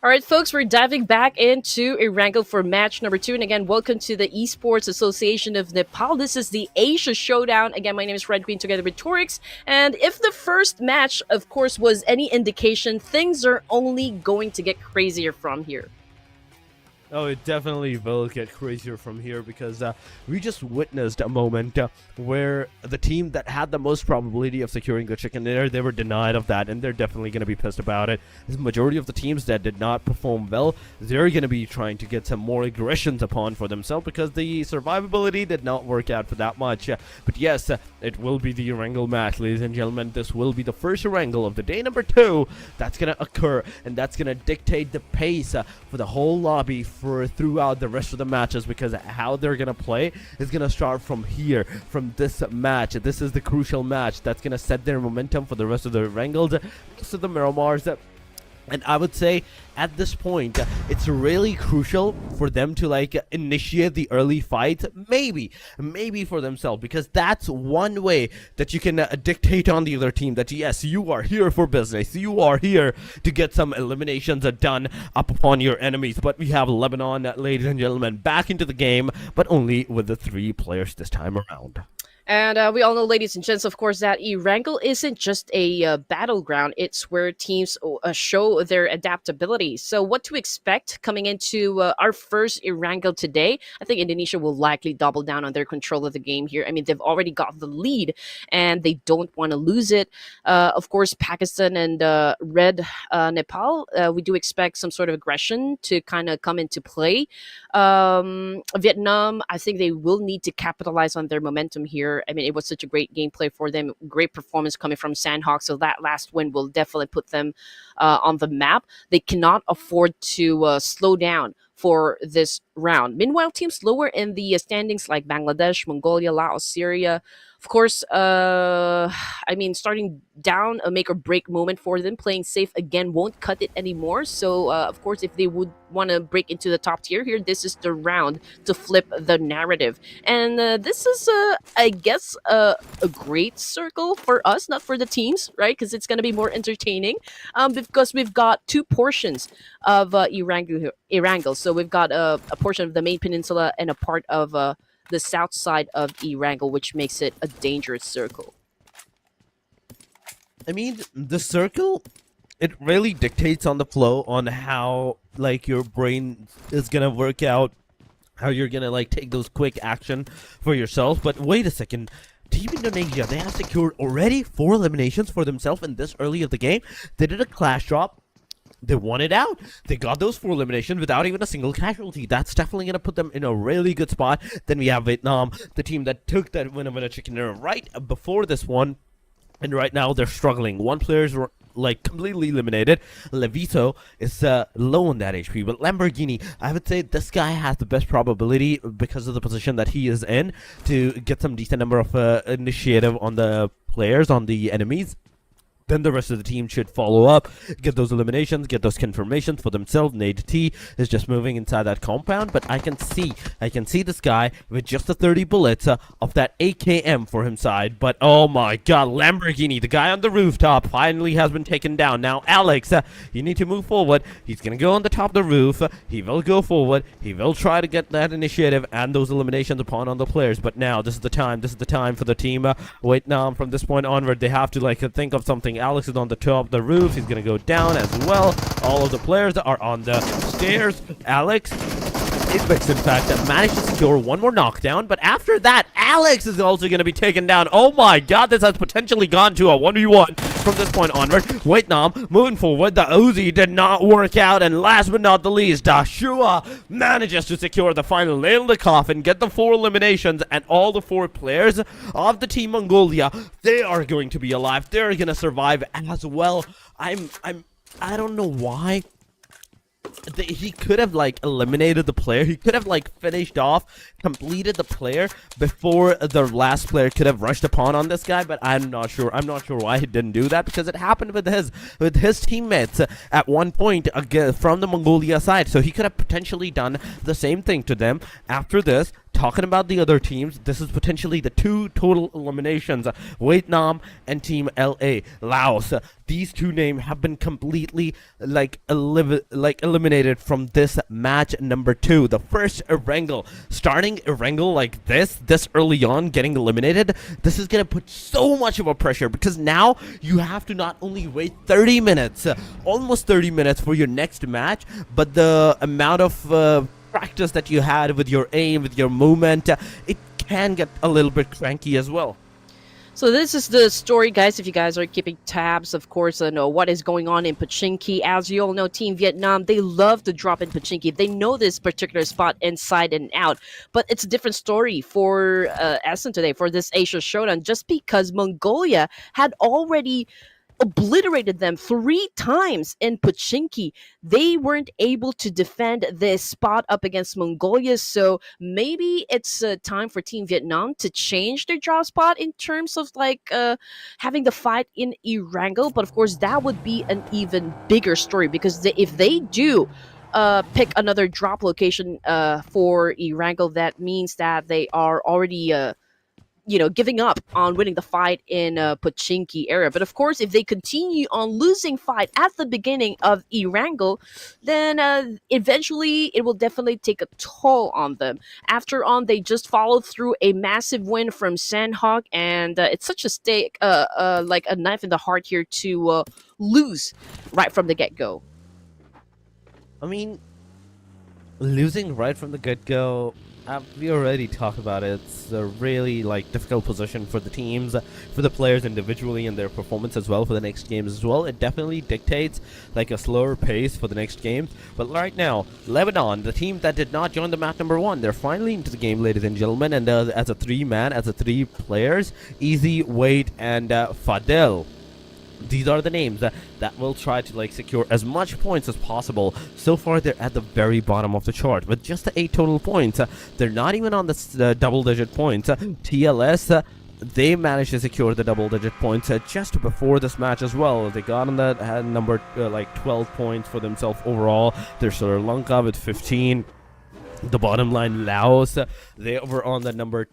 All right, folks, we're diving back into Erangel for match number 2. And again, welcome to the Esports Association of Nepal. This is the Asia Showdown. Again, my name is Red Queen together with Torix. And if the first match, of course, was any indication, things are only going to get crazier from here. Oh, it definitely will get crazier from here, because we just witnessed a moment where the team that had the most probability of securing the chicken dinner, they were denied of that, and they're definitely going to be pissed about it. The majority of the teams that did not perform well, they're going to be trying to get some more aggressions upon for themselves, because the survivability did not work out for that much. But yes, it will be the Erangel match, ladies and gentlemen. This will be the first Erangel of the day number 2 that's going to occur, and that's going to dictate the pace for the whole lobby for throughout the rest of the matches, because how they're gonna play is gonna start from here, from this match. This is the crucial match that's gonna set their momentum for the rest of the Erangels, rest of the Miramars. And I would say at this point, it's really crucial for them to initiate the early fight, maybe for themselves, because that's one way that you can dictate on the other team that yes, you are here for business, you are here to get some eliminations done up upon your enemies. But we have Lebanon, ladies and gentlemen, back into the game, but only with the 3 players this time around. And we all know, ladies and gents, of course, that Erangel isn't just a battleground. It's where teams show their adaptability. So, what to expect coming into our first Erangel today? I think Indonesia will likely double down on their control of the game here. I mean, they've already got the lead, and they don't want to lose it. Of course, Pakistan and Red Nepal, we do expect some sort of aggression to kind of come into play. Vietnam, I think they will need to capitalize on their momentum here. I mean, it was such a great gameplay for them, great performance coming from Sanhok. So that last win will definitely put them on the map. They cannot afford to slow down for this round. Meanwhile, teams lower in the standings like Bangladesh, Mongolia, Laos, Syria, of course, I mean, starting down a make or break moment for them. Playing safe again won't cut it anymore. So, of course, if they would want to break into the top tier here, this is the round to flip the narrative. And this is, I guess, a great circle for us, not for the teams, right? Because it's going to be more entertaining. Because we've got two portions of Erangel. So we've got a portion of the main peninsula and a part of the south side of Erangel, which makes it a dangerous circle. I mean, the circle, it really dictates on the flow on how like your brain is gonna work out, how you're gonna like take those quick action for yourself. But wait a second. Team Indonesia, they have secured already 4 eliminations for themselves in this early of the game. They did a clash drop. They won it out. They got those 4 eliminations without even a single casualty. That's definitely going to put them in a really good spot. Then we have Vietnam, the team that took that winner chicken dinner right before this one. And right now they're struggling. One player's like completely eliminated. Levito is low on that HP, but Lamborghini, I would say this guy has the best probability because of the position that he is in to get some decent number of initiative on the players, on the enemies. Then the rest of the team should follow up, get those eliminations, get those confirmations for themselves. Nade T is just moving inside that compound, but I can see this guy with just the 30 bullets of that AKM for his side. But oh my god, Lamborghini, the guy on the rooftop, finally has been taken down. Now Alex, you need to move forward. He's gonna go on the top of the roof. He will go forward. He will try to get that initiative and those eliminations upon on the players. But now this is the time for the team. Vietnam, from this point onward, they have to like think of something. Alex is on the top of the roof. He's gonna go down as well. All of the players are on the stairs. Alex, NEPX, in fact, managed to secure one more knockdown, but after that, Alex is also going to be taken down. Oh my god, this has potentially gone to a 1v1 from this point onward. Vietnam moving forward. The Uzi did not work out, and last but not the least, Dashua manages to secure the final nail in the coffin, get the 4 eliminations, and all the 4 players of the Team Mongolia, they are going to be alive. They're going to survive as well. I don't know why. He could have like eliminated the player. He could have like finished off, completed the player before the last player could have rushed upon on this guy. But I'm not sure why he didn't do that, because it happened with his teammates at one point from the Mongolia side. So he could have potentially done the same thing to them. After this, talking about the other teams, this is potentially the 2 total eliminations: Vietnam and Team LA. Laos. These 2 names have been completely eliminated from this match number 2. The first Erangel, starting Erangel like this early on, getting eliminated. This is gonna put so much of a pressure, because now you have to not only wait 30 minutes, almost 30 minutes for your next match, but the amount of practice that you had with your aim, with your movement, it can get a little bit cranky as well. So this is the story, guys. If you guys are keeping tabs, of course, know what is going on in Pochinki. As you all know, Team Vietnam, they love to drop in Pochinki. They know this particular spot inside and out. But it's a different story for ESAN today, for this Asia Showdown, just because Mongolia had already obliterated them 3 times in Pochinki. They weren't able to defend this spot up against Mongolia, so maybe it's time for Team Vietnam to change their drop spot in terms of like having the fight in Erangel. But of course, that would be an even bigger story, because if they do pick another drop location for Erangel, that means that they are already giving up on winning the fight in Pochinki area. But of course, if they continue on losing fight at the beginning of Erangel, then eventually it will definitely take a toll on them. After on, they just followed through a massive win from Sanhok, and it's such a stake, like a knife in the heart here to lose right from the get go. I mean, losing right from the get-go, we already talked about it. It's a really difficult position for the teams, for the players individually, and their performance as well for the next games as well. It definitely dictates a slower pace for the next games. But right now, Lebanon, the team that did not join the match number 1, they're finally into the game, ladies and gentlemen, and as a 3 players, Easy, Wade, and Fadel. These are the names that will try to secure as much points as possible. So far, they're at the very bottom of the chart with just the 8 total points. They're not even on the double-digit points. TLS, they managed to secure the double-digit points just before this match as well. They got on that number 12 points for themselves overall. There's Sri Lanka with 15. The bottom line, Laos, they were on the number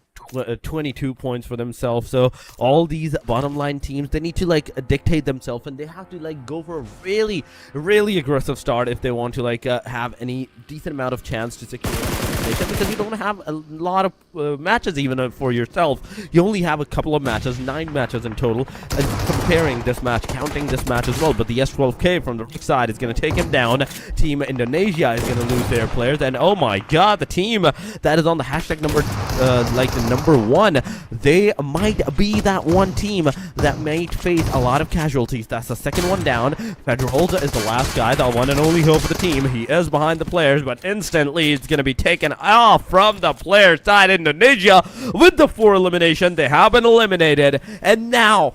22 points for themselves. So all these bottom line teams, they need to dictate themselves, and they have to go for a really, really aggressive start if they want to have any decent amount of chance to secure position, because you don't have a lot of matches even for yourself. You only have a couple of matches, 9 matches in total, and comparing this match, counting this match as well. But the S12K from the right side is going to take him down. Team Indonesia is going to lose their players, and oh my god, the team that is on the hashtag number the number 1, they might be that one team that might face a lot of casualties. That's the second one down. Federholza is the last guy, the one and only hope of the team. He is behind the players, but instantly it's going to be taken off from the player side. Indonesia with the 4 elimination. They have been eliminated, and now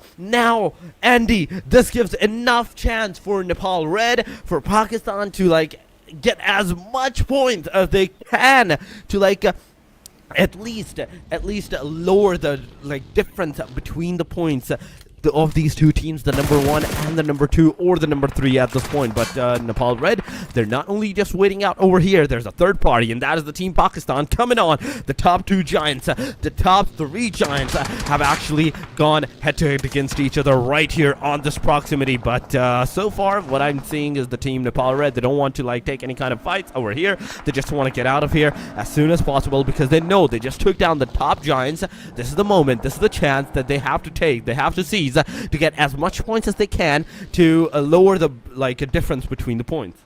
Andy, this gives enough chance for Nepal Red, for Pakistan to get as much points as they can to at least lower the difference between the points of these two teams, the number 1 and the number 2, or the number 3 at this point. But Nepal Red, they're not only just waiting out over here, there's a third party, and that is the Team Pakistan coming on. The top 2 giants, the top 3 giants have actually gone head-to-head against each other right here on this proximity. But so far, what I'm seeing is the Team Nepal Red, they don't want to take any kind of fights over here. They just want to get out of here as soon as possible, because they know they just took down the top giants. This is the moment, this is the chance that they have to take, they have to seize, to get as much points as they can to lower the difference between the points.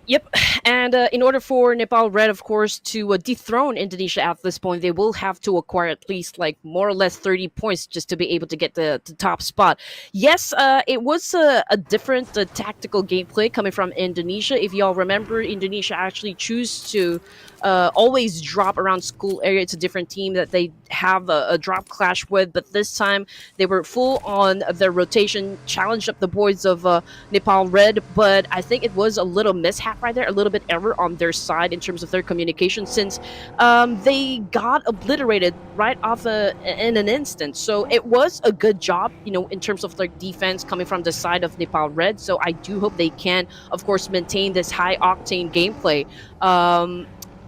Yep, and in order for Nepal Red, of course, to dethrone Indonesia at this point, they will have to acquire at least more or less 30 points just to be able to get the top spot. Yes, it was a different tactical gameplay coming from Indonesia. If y'all remember, Indonesia actually choose to always drop around school area. It's a different team that they have a drop clash with, but this time they were full on their rotation, challenged up the boys of Nepal Red, but I think it was a little mishap right there, a little bit error on their side in terms of their communication, since they got obliterated right off in an instant. So it was a good job, in terms of their defense coming from the side of Nepal Red. So I do hope they can, of course, maintain this high octane gameplay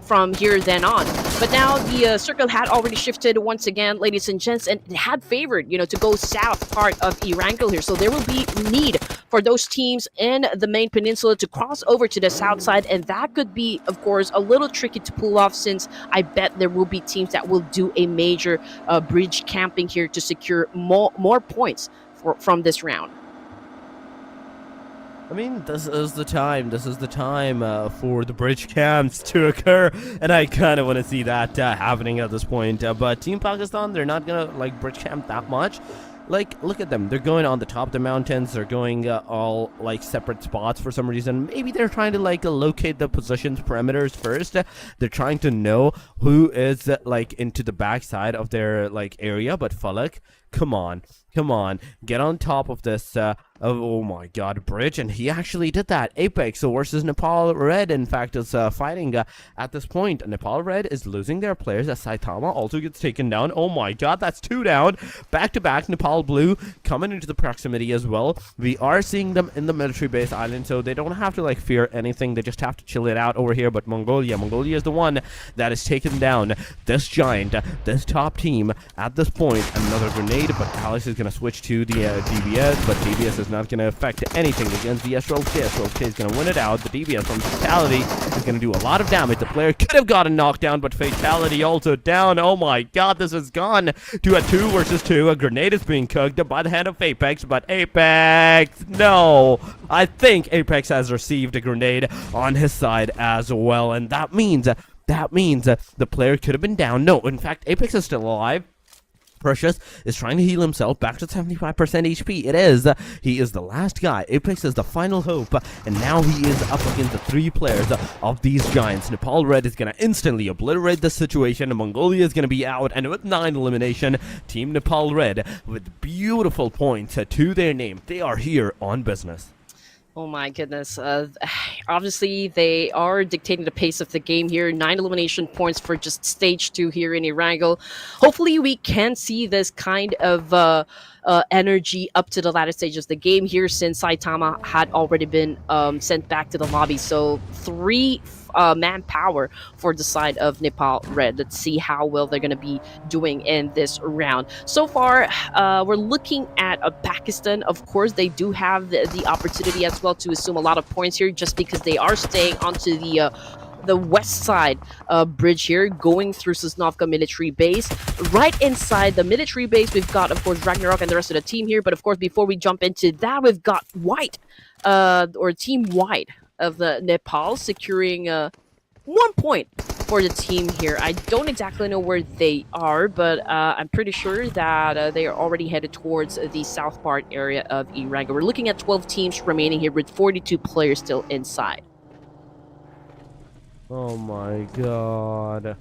from here then on. But now the circle had already shifted once again, ladies and gents, and it had favored, to go south part of Erangel here. So there will be need for those teams in the main peninsula to cross over to the south side, and that could be, of course, a little tricky to pull off, since I bet there will be teams that will do a major bridge camping here to secure more points from this round. I mean, this is the time for the bridge camps to occur, and I kind of want to see that happening at this point. But Team Pakistan, they're not gonna bridge camp that much. Look at them. They're going on the top of the mountains. They're going all separate spots for some reason. Maybe they're trying to locate the positions, perimeters first. They're trying to know who is into the backside of their area. But Falak, come on. Come on, get on top of this. Oh my god, bridge, and he actually did that. Apex versus Nepal Red, in fact, is fighting at this point. Nepal Red is losing their players as Saitama also gets taken down. Oh my god, that's 2 down. Back to back, Nepal Blue coming into the proximity as well. We are seeing them in the military base island, so they don't have to like fear anything. They just have to chill it out over here. But Mongolia is the one that is taken down. This giant, this top team at this point. Another grenade, but Alex is going to switch to the DBS, but DBS is not going to affect anything against the SRLK. SRLK is going to win it out. The DBS from Fatality is going to do a lot of damage. The player could have gotten knocked down, but Fatality also down. Oh my god, this has gone to a 2 versus 2. A grenade is being cooked by the hand of Apex, but Apex, no. I think Apex has received a grenade on his side as well, and that means the player could have been down. No, in fact, Apex is still alive. Precious is trying to heal himself back to 75% HP. It is. He is the last guy. Apex is the final hope. And now he is up against the 3 players of these giants. Nepal Red is going to instantly obliterate this situation. Mongolia is going to be out. And with 9 elimination, Team Nepal Red with beautiful points to their name. They are here on business. Oh my goodness. Obviously, they are dictating the pace of the game here. 9 elimination points for just stage 2 here in Erangel. Hopefully, we can see this kind of energy up to the latter stages of the game here, since Saitama had already been sent back to the lobby. So 3 manpower for the side of Nepal Red. Let's see how well they're going to be doing in this round. So far, we're looking at Pakistan. Of course, they do have the opportunity as well to assume a lot of points here, just because they are staying onto the west side bridge here, going through Sosnovka military base. Right inside the military base, we've got, of course, Ragnarok and the rest of the team here. But of course, before we jump into that, we've got White, or Team White of the Nepal, securing 1 point for the team here. I don't exactly know where they are, but I'm pretty sure that they are already headed towards the south part area of Erangel. We're looking at 12 teams remaining here with 42 players still inside. Oh my god.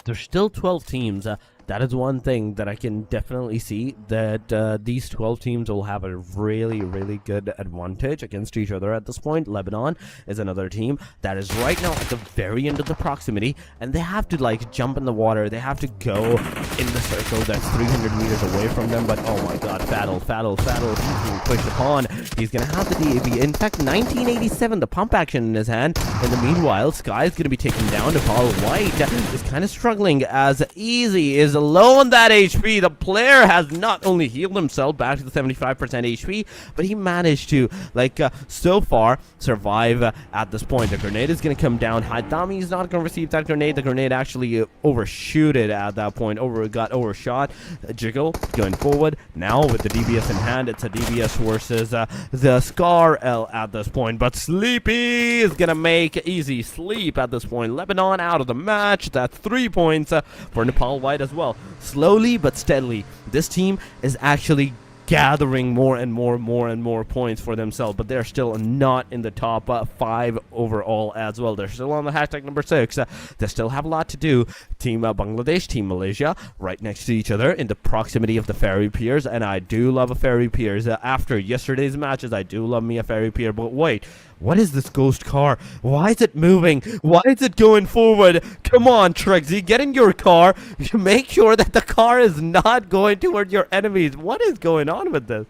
There's still 12 teams. That is one thing that I can definitely see, that these 12 teams will have a really, really good advantage against each other at this point. Lebanon is another team that is right now at the very end of the proximity, and they have to like jump in the water. They have to go in the circle that's 300 meters away from them. But oh my god, Fatal, he's being pushed upon. He's gonna have the DAB. In fact, 1987, the pump action in his hand. In the meanwhile, Sky is gonna be taken down. Nepal White is kind of struggling as Easy is low on that HP. The player has not only healed himself back to the 75% HP, but he managed to, like, so far survive at this point. The grenade is going to come down. Haitami is not going to receive that grenade. The grenade actually overshooted at that point. Got overshot. Jiggle going forward. Now with the DBS in hand, it's a DBS versus the Scar L at this point. But Sleepy is going to make Easy sleep at this point. Lebanon out of the match. That's 3 points for Nepal White as well. Slowly but steadily, this team is actually gathering more and more points for themselves, but they're still not in the top 5 overall as well. They're still on the hashtag number 6. They still have a lot to do. Team Bangladesh, Team Malaysia, right next to each other in the proximity of the ferry piers, and I do love a ferry piers. After yesterday's matches, I do love me a ferry pier, but wait, what is this ghost car? Why is it moving? Why is it going forward? Come on, Trixie, get in your car. Make sure that the car is not going toward your enemies. What is going on with this?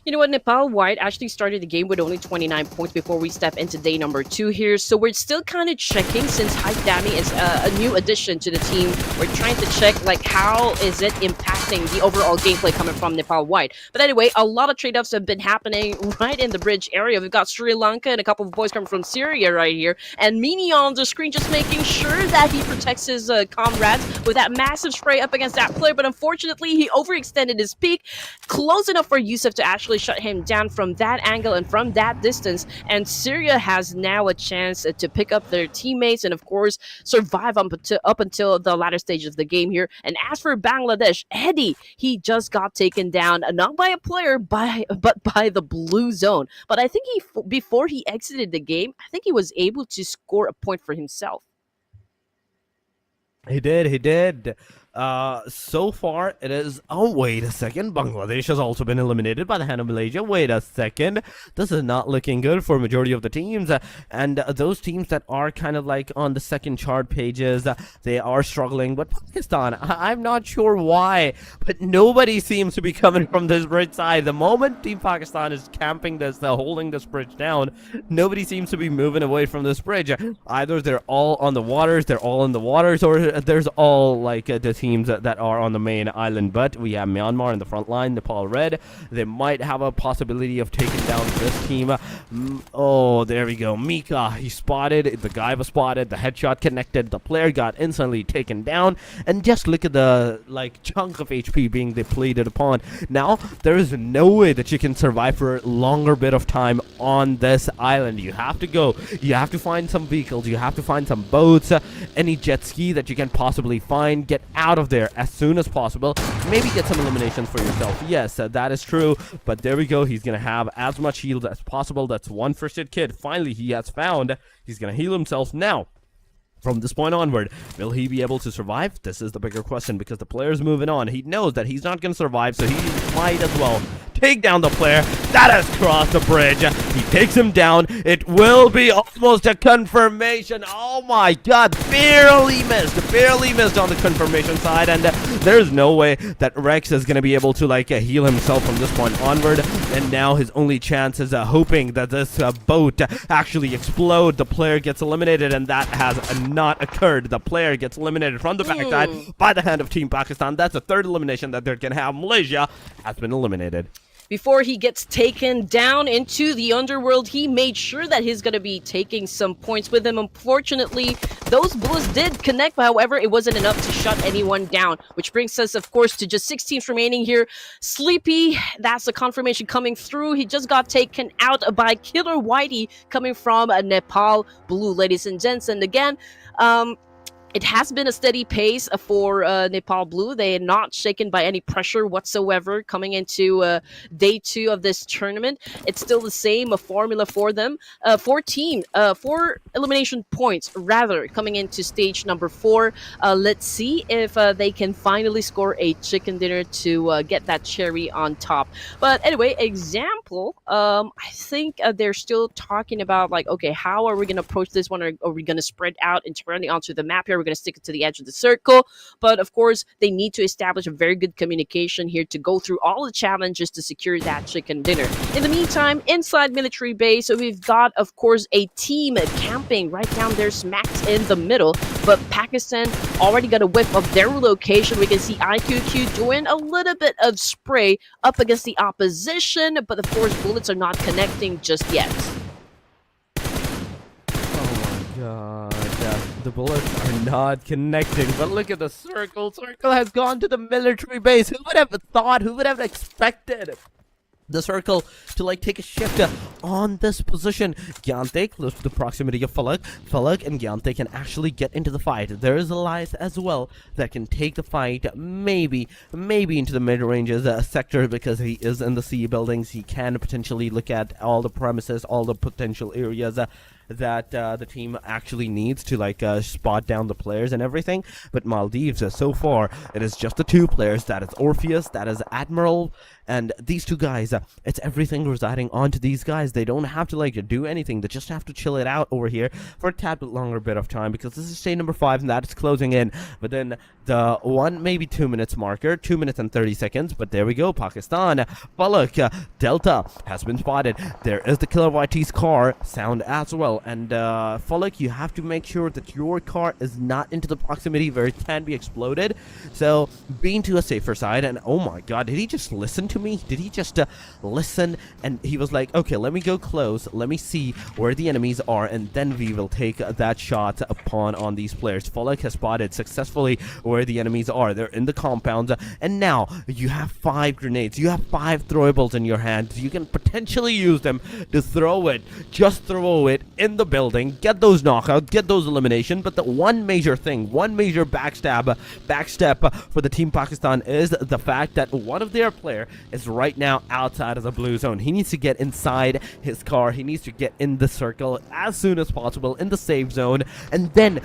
You know what, Nepal White actually started the game with only 29 points before we step into day number 2 here, so we're still kind of checking, since Haitami is a new addition to the team. We're trying to check, like, how is it impacting the overall gameplay coming from Nepal White. But anyway, a lot of trade-offs have been happening right in the bridge area. We've got Sri Lanka and a couple of boys coming from Syria right here, and Mini on the screen just making sure that he protects his comrades with that massive spray up against that player, but unfortunately he overextended his peak close enough for Yusuf to actually shut him down from that angle and from that distance. And Syria has now a chance to pick up their teammates and, of course, survive up until the latter stage of the game here. And as for Bangladesh, Eddie, he just got taken down, not by a player, but by the blue zone. But I think before he exited the game, I think he was able to score a point for himself. He did. So far it is. Oh, wait a second. Bangladesh has also been eliminated by the hand of Malaysia. Wait a second. This is not looking good for majority of the teams. And those teams that are kind of like on the second chart pages, they are struggling. But Pakistan, I'm not sure why, but nobody seems to be coming from this bridge side. The moment Team Pakistan is camping this, they're holding this bridge down, nobody seems to be moving away from this bridge. Either they're all on the waters, or there's all like the teams that are on the main island. But we have Myanmar in the front line, Nepal red. They might have a possibility of taking down this team. Oh, there we go. Mika, he spotted. The guy was spotted. The headshot connected. The player got instantly taken down. And just look at the like chunk of HP being depleted upon. Now, there is no way that you can survive for a longer bit of time on this island. You have to go. You have to find some vehicles. You have to find some boats. Any jet ski that you can possibly find. Get out of there as soon as possible. Maybe get some eliminations for yourself. Yes, that is true. But there we go. He's going to have as much heal as possible. That's one first aid kit. Finally, he has found. He's going to heal himself now. From this point onward, will he be able to survive? This is the bigger question, because the player's moving on. He knows that he's not going to survive, so he might as well take down the player that has crossed the bridge. He takes him down. It will be almost a confirmation. Oh my god, barely missed on the confirmation side, and there's no way that Rex is going to be able to like heal himself from this point onward. And now his only chance is hoping that this boat actually explode. The player gets eliminated, and that has not occurred. The player gets eliminated from the backside by the hand of Team Pakistan. That's the third elimination that they can have. Malaysia has been eliminated. Before he gets taken down into the underworld, he made sure that he's going to be taking some points with him. Unfortunately, those bullets did connect, but however, it wasn't enough to shut anyone down, which brings us, of course, to just 6 teams remaining here. Sleepy, that's the confirmation coming through. He just got taken out by Killer Whitey coming from Nepal Blue, ladies and gents. And again, it has been a steady pace for Nepal Blue. They are not shaken by any pressure whatsoever coming into day 2 of this tournament. It's still the same formula for them. 4 elimination points, rather, coming into stage number 4. Let's see if they can finally score a chicken dinner to get that cherry on top. But anyway, example, I think they're still talking about, like, okay, how are we going to approach this one? Are we going to spread out entirely onto the map here? We're going to stick it to the edge of the circle, but of course they need to establish a very good communication here to go through all the challenges to secure that chicken dinner. In the meantime, inside military base, we've got, of course, a team camping right down there smack in the middle, but Pakistan already got a whiff of their location. We can see IQQ doing a little bit of spray up against the opposition, but of course bullets are not connecting just yet. Oh my god. The bullets are not connecting, but look at the circle. Circle has gone to the military base. Who would have thought? Who would have expected the circle to like take a shift on this position? Gyante close to the proximity of Falak. Falak and Gyante can actually get into the fight. There is Elias as well that can take the fight, maybe into the mid-ranges sector, because he is in the C buildings. He can potentially look at all the premises, all the potential areas that the team actually needs to like spot down the players and everything. But Maldives, so far it is just the 2 players. That is Orpheus, that is Admiral, and these 2 guys, it's everything residing onto these guys. They don't have to like do anything. They just have to chill it out over here for a tad bit longer bit of time, because this is stage number 5 and that is closing in. But then the 1 maybe 2 minutes marker, 2 minutes and 30 seconds, but there we go. Pakistan, Falak, Delta has been spotted. There is the Killer YT's car sound as well. And Falak, you have to make sure that your car is not into the proximity where it can be exploded. So being to a safer side. And oh my god, did he just listen to me? Did he just listen? And he was like, okay, let me go close, let me see where the enemies are, and then we will take that shot upon on these players. Falak has spotted successfully where the enemies are. They're in the compounds, and now you have 5 grenades. You have 5 throwables in your hand. You can potentially use them to throw it. Just throw it in in the building, get those knockouts, get those elimination. But the one major thing, one major backstep for the Team Pakistan is the fact that one of their player is right now outside of the blue zone. He needs to get inside his car. He needs to get in the circle as soon as possible in the safe zone, and then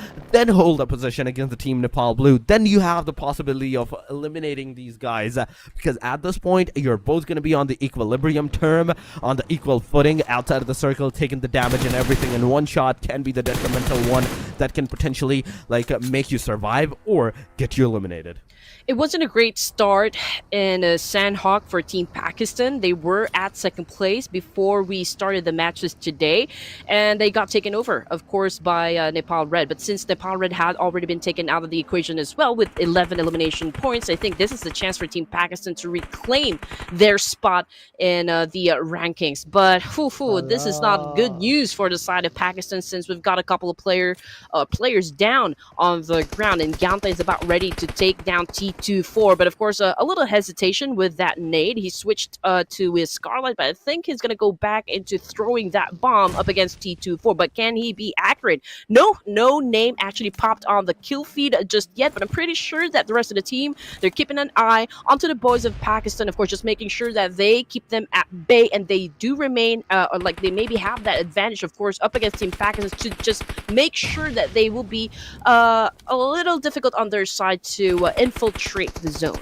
hold a position against the Team Nepal Blue. Then you have the possibility of eliminating these guys, because at this point you're both going to be on the equilibrium term, on the equal footing outside of the circle, taking the damage and everything, and one shot can be the detrimental one that can potentially make you survive or get you eliminated. It wasn't a great start in Sanhok for Team Pakistan. They were at second place before we started the matches today, and they got taken over, of course, by Nepal Red. But since Nepal Red had already been taken out of the equation as well with 11 elimination points, I think this is the chance for Team Pakistan to reclaim their spot in the rankings. But this is not good news for the side of Pakistan, since we've got a couple of players down on the ground, and Ganta is about ready to take down T24, but of course a little hesitation with that nade. He switched to his Scarlet, but I think he's gonna go back into throwing that bomb up against T24. But can he be accurate? No name actually popped on the kill feed just yet, but I'm pretty sure that the rest of the team, they're keeping an eye onto the boys of Pakistan, of course, just making sure that they keep them at bay, and they do remain or they maybe have that advantage, of course, up against Team Pakistan, to just make sure that they will be a little difficult on their side to infiltrate the zone.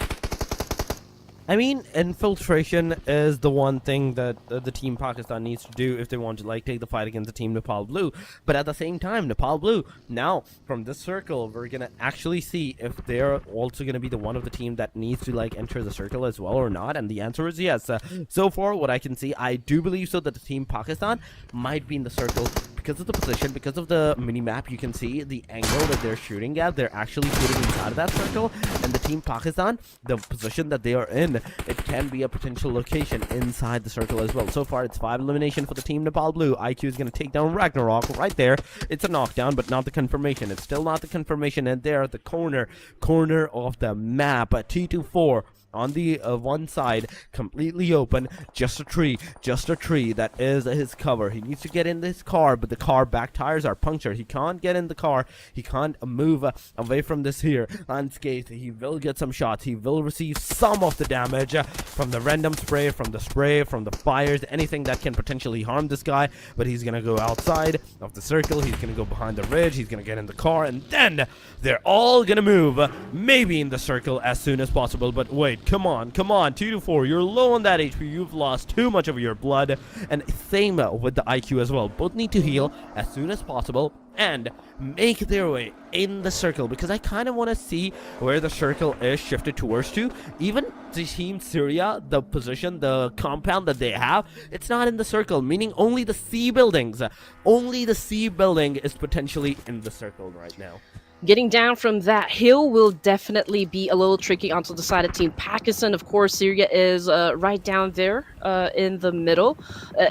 I mean, infiltration is the one thing that the Team Pakistan needs to do if they want to take the fight against the Team Nepal Blue. But at the same time, Nepal Blue, now from this circle, we're gonna actually see if they're also gonna be the one of the team that needs to enter the circle as well or not. And the answer is yes. So far, what I can see, I do believe so that the Team Pakistan might be in the circle because of the position, because of the mini map. You can see the angle that they're shooting at. They're actually shooting inside of that circle, and the Team Pakistan, the position that they are in, it can be a potential location inside the circle as well. So far, it's 5 elimination for the Team Nepal Blue. IQ is going to take down Ragnarok right there. It's a knockdown, but not the confirmation. It's still not the confirmation, and there at the corner of the map, T24 on the one side, completely open, just a tree that is his cover. He needs to get in this car, but the car back tires are punctured. He can't get in the car. He can't move away from this here unscathed. He will get some shots. He will receive some of the damage from the random spray, from the fires, anything that can potentially harm this guy. But he's gonna go outside of the circle. He's gonna go behind the ridge. He's gonna get in the car, and then they're all gonna move maybe in the circle as soon as possible. But wait, come on, 2-4, you're low on that HP, you've lost too much of your blood, and same with the IQ as well. Both need to heal as soon as possible and make their way in the circle, because I kind of want to see where the circle is shifted towards to. Even the Team Syria, the position, the compound that they have, it's not in the circle, meaning only the C buildings. Only the C building is potentially in the circle right now. Getting down from that hill will definitely be a little tricky onto the side of Team Pakistan. Of course, Syria is right down there in the middle.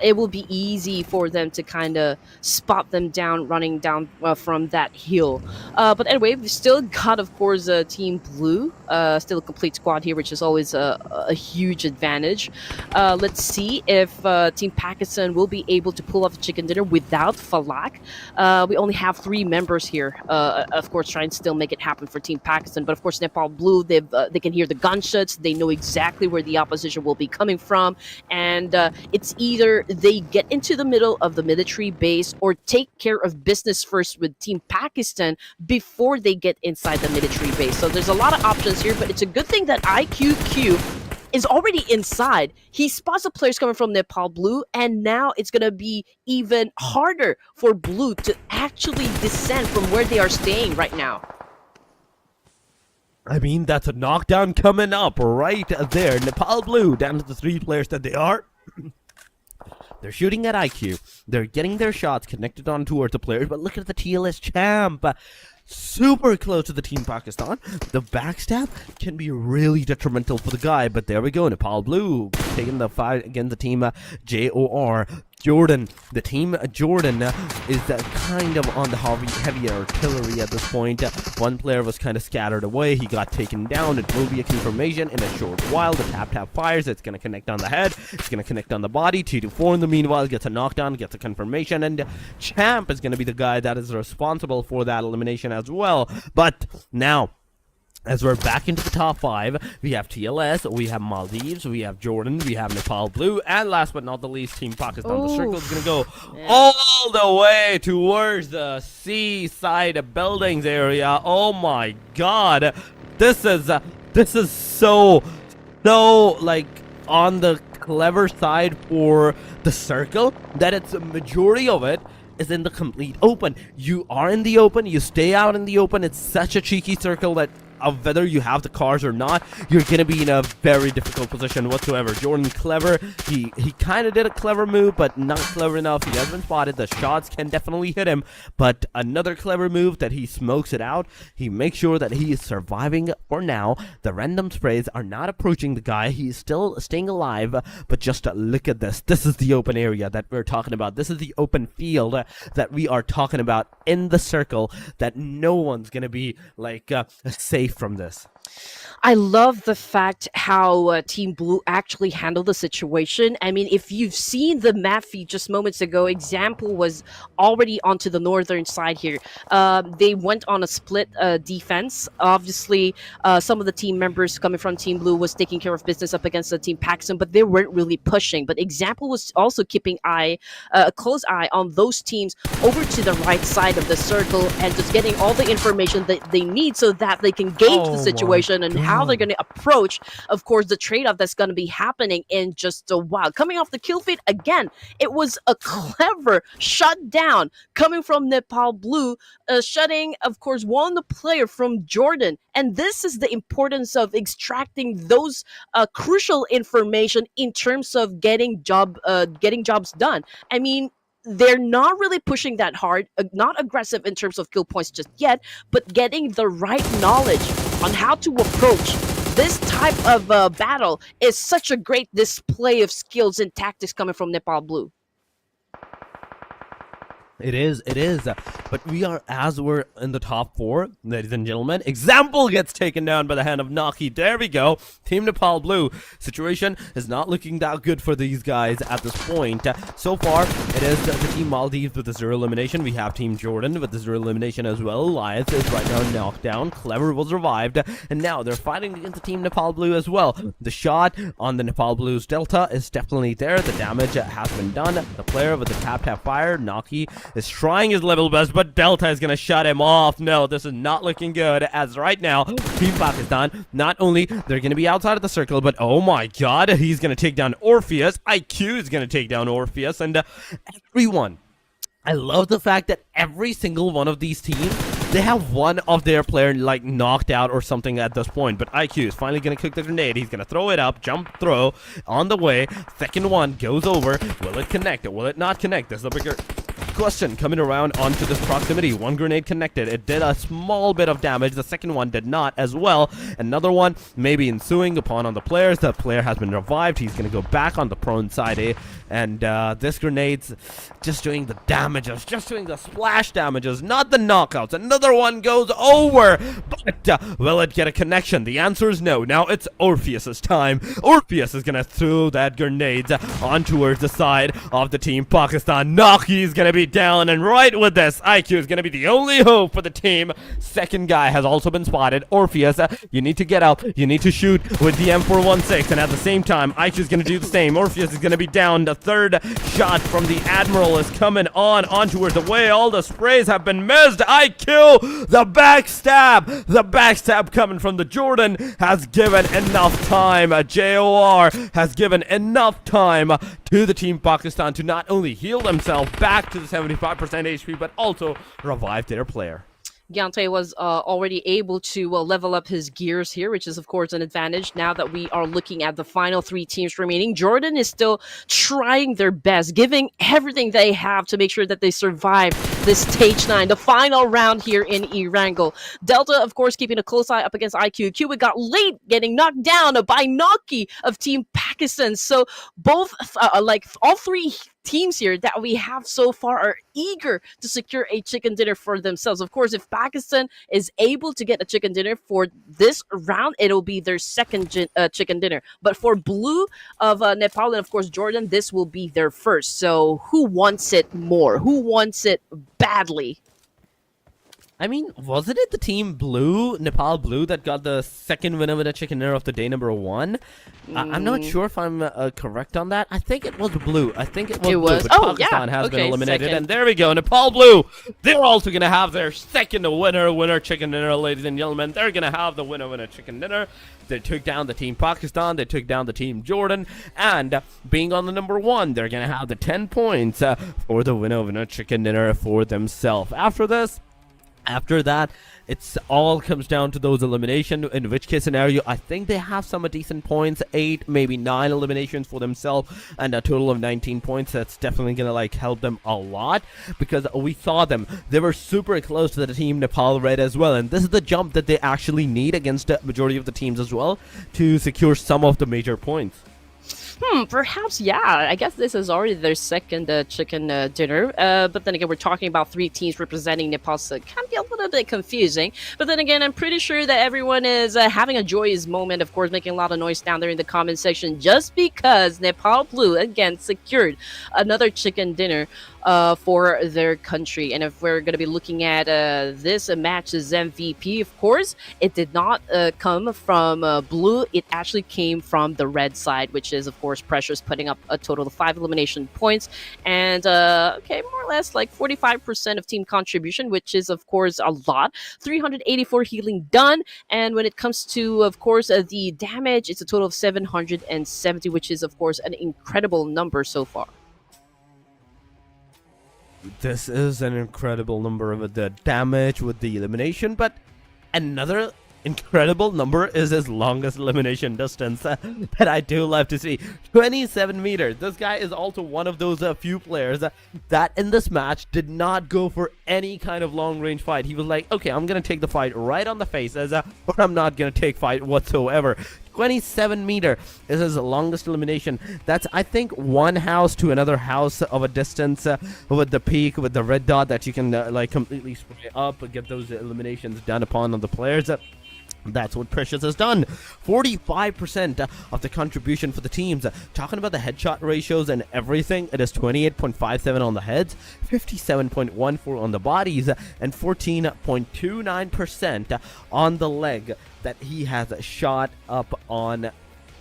It will be easy for them to kind of spot them down, running down from that hill. But anyway, we still got, of course, Team Blue. Still a complete squad here, which is always a huge advantage. Let's see if Team Pakistan will be able to pull off the chicken dinner without Falak. We only have 3 members here, of course, try and still make it happen for Team Pakistan. But of course, Nepal Blue, they can hear the gunshots. They know exactly where the opposition will be coming from, and it's either they get into the middle of the military base or take care of business first with Team Pakistan before they get inside the military base. So there's a lot of options here, but it's a good thing that IQQ is already inside. He spots the players coming from Nepal Blue, and now it's going to be even harder for Blue to actually descend from where they are staying right now. I mean, that's a knockdown coming up right there. Nepal Blue, down to the 3 players that they are. They're shooting at IQ. They're getting their shots connected on towards the players, but look at the TLS champ. Super close to the Team Pakistan. The backstab can be really detrimental for the guy, but there we go. Nepal Blue taking the fight against the Team JOR. Jordan. The team Jordan is kind of on the heavier artillery at this point. One player was kind of scattered away. He got taken down. It will be a confirmation in a short while. The tap fires. It's going to connect on the head. It's going to connect on the body. 2-4 in the meanwhile gets a knockdown, gets a confirmation, and Champ is going to be the guy that is responsible for that elimination as well. But now, as we're back into the top 5, we have TLS, we have Maldives, we have Jordan, we have Nepal Blue, and last but not the least, Team Pakistan. Ooh. The circle is going to go all the way towards the seaside buildings area. Oh my god. This is so like on the clever side for the circle that it's a majority of it is in the complete open. You are in the open, you stay out in the open. It's such a cheeky circle that whether you have the cars or not, you're gonna be in a very difficult position whatsoever. Jordan clever, he kind of did a clever move, but not clever enough. He has been spotted. The shots can definitely hit him, but another clever move that he smokes it out. He makes sure that he is surviving for now. The random sprays are not approaching the guy. He's still staying alive, but just look at this. This is the open area that we're talking about. This is the open field that we are talking about in the circle, that no one's gonna be like safe from this. I love the fact how Team Blue actually handled the situation. I mean, if you've seen the map feed just moments ago, Example was already onto the northern side here. They went on a split defense. Obviously, some of the team members coming from Team Blue was taking care of business up against the Team Pakistan, but they weren't really pushing. But Example was also keeping a close eye on those teams over to the right side of the circle and just getting all the information that they need so that they can gauge the situation and how they're going to approach, of course, the trade-off that's going to be happening in just a while. Coming off the kill feed, again, it was a clever shutdown coming from Nepal Blue, shutting, of course, one player from Jordan. And this is the importance of extracting those crucial information in terms of getting jobs done. I mean, they're not really pushing that hard, not aggressive in terms of kill points just yet, but getting the right knowledge on how to approach this type of battle is such a great display of skills and tactics coming from Nepal Blue. It is. But we're in the top 4, ladies and gentlemen. Example gets taken down by the hand of Naki. There we go. Team Nepal Blue. Situation is not looking that good for these guys at this point. So far, it is the Team Maldives with the 0 elimination. We have Team Jordan with the 0 elimination as well. Alliance is right now knocked down. Clever was revived. And now they're fighting against the Team Nepal Blue as well. The shot on the Nepal Blue's Delta is definitely there. The damage has been done. The player with the tap fire, Naki, is trying his level best, but Delta is going to shut him off. No, this is not looking good, as right now, Team Pakistan, not only they're going to be outside of the circle, but oh my god, he's going to take down Orpheus. IQ is going to take down Orpheus, and everyone. I love the fact that every single one of these teams, they have one of their player like knocked out or something at this point. But IQ is finally going to cook the grenade. He's going to throw it up, jump, throw, on the way. Second one goes over. Will it connect? Will it not connect? There's the bigger question coming around onto this proximity. One grenade connected. It did a small bit of damage. The second one did not as well. Another one maybe ensuing upon on the players. The player has been revived. He's going to go back on the prone side A. And this grenade's just doing the damages, just doing the splash damages, not the knockouts. Another one goes over, but will it get a connection? The answer is no. Now it's Orpheus's time. Orpheus is gonna throw that grenades on towards the side of the Team Pakistan. Naki is gonna be down, and right with this, IQ is gonna be the only hope for the team. Second guy has also been spotted. Orpheus, you need to get up. You need to shoot with the M416, and at the same time, IQ is gonna do the same. Orpheus is gonna be down. The third shot from the Admiral is coming on towards the way. All the sprays have been missed. IQ, the backstab coming from the Jordan has given enough time. JOR has given enough time to the Team Pakistan to not only heal themselves back to the 75% HP, but also revive their player. Gyante was already able to level up his gears here, which is, of course, an advantage now that we are looking at the final 3 teams remaining. Jordan is still trying their best, giving everything they have to make sure that they survive this stage 9, the final round here in Erangel. Delta, of course, keeping a close eye up against IQ. Cuba got late, getting knocked down by Naki of Team Pakistan. Pakistan. So both, like all three teams here that we have so far are eager to secure a chicken dinner for themselves. Of course, if Pakistan is able to get a chicken dinner for this round, it'll be their second chicken dinner. But for Blue of Nepal and of course Jordan, this will be their first. So who wants it more? Who wants it badly? I mean, wasn't it the team Blue, Nepal Blue, that got the second winner with a chicken dinner of the day number 1? I'm not sure if I'm correct on that. I think it was Blue. I think it was Blue. But Pakistan has been eliminated. Second. And there we go. Nepal Blue. They're also going to have their second winner chicken dinner, ladies and gentlemen. They're going to have the winner chicken dinner. They took down the team Pakistan. They took down the team Jordan. And being on the number 1, they're going to have the 10 points for the winner chicken dinner for themselves. After that, it's all comes down to those elimination, in which case scenario I think they have some decent points, 8 maybe 9 eliminations for themselves and a total of 19 points. That's definitely gonna like help them a lot, because we saw them, they were super close to the team Nepal Red as well, and this is the jump that they actually need against the majority of the teams as well to secure some of the major points. Perhaps, yeah. I guess this is already their second chicken dinner. But then again, we're talking about 3 teams representing Nepal, so it can be a little bit confusing. But then again, I'm pretty sure that everyone is having a joyous moment, of course, making a lot of noise down there in the comment section, just because Nepal Blue, again, secured another chicken dinner for their country. And if we're going to be looking at this match's MVP, of course, it did not come from Blue. It actually came from the red side, which is, of course, Precious, putting up a total of 5 elimination points. And, okay, more or less like 45% of team contribution, which is, of course, a lot. 384 healing done. And when it comes to, of course, the damage, it's a total of 770, which is, of course, an incredible number so far. This is an incredible number with the damage, with the elimination, but another incredible number is his longest elimination distance that I do love to see. 27 meters. This guy is also one of those few players that in this match did not go for any kind of long range fight. He was like, okay, I'm gonna take the fight right on the face, or I'm not gonna take fight whatsoever. 27 meter is his longest elimination. That's, I think, one house to another house of a distance with the peak, with the red dot that you can like completely spray up and get those eliminations done upon on the players. That's what Precious has done. 45% of the contribution for the teams. Talking about the headshot ratios and everything, it is 28.57 on the heads, 57.14 on the bodies, and 14.29% on the leg that he has shot up on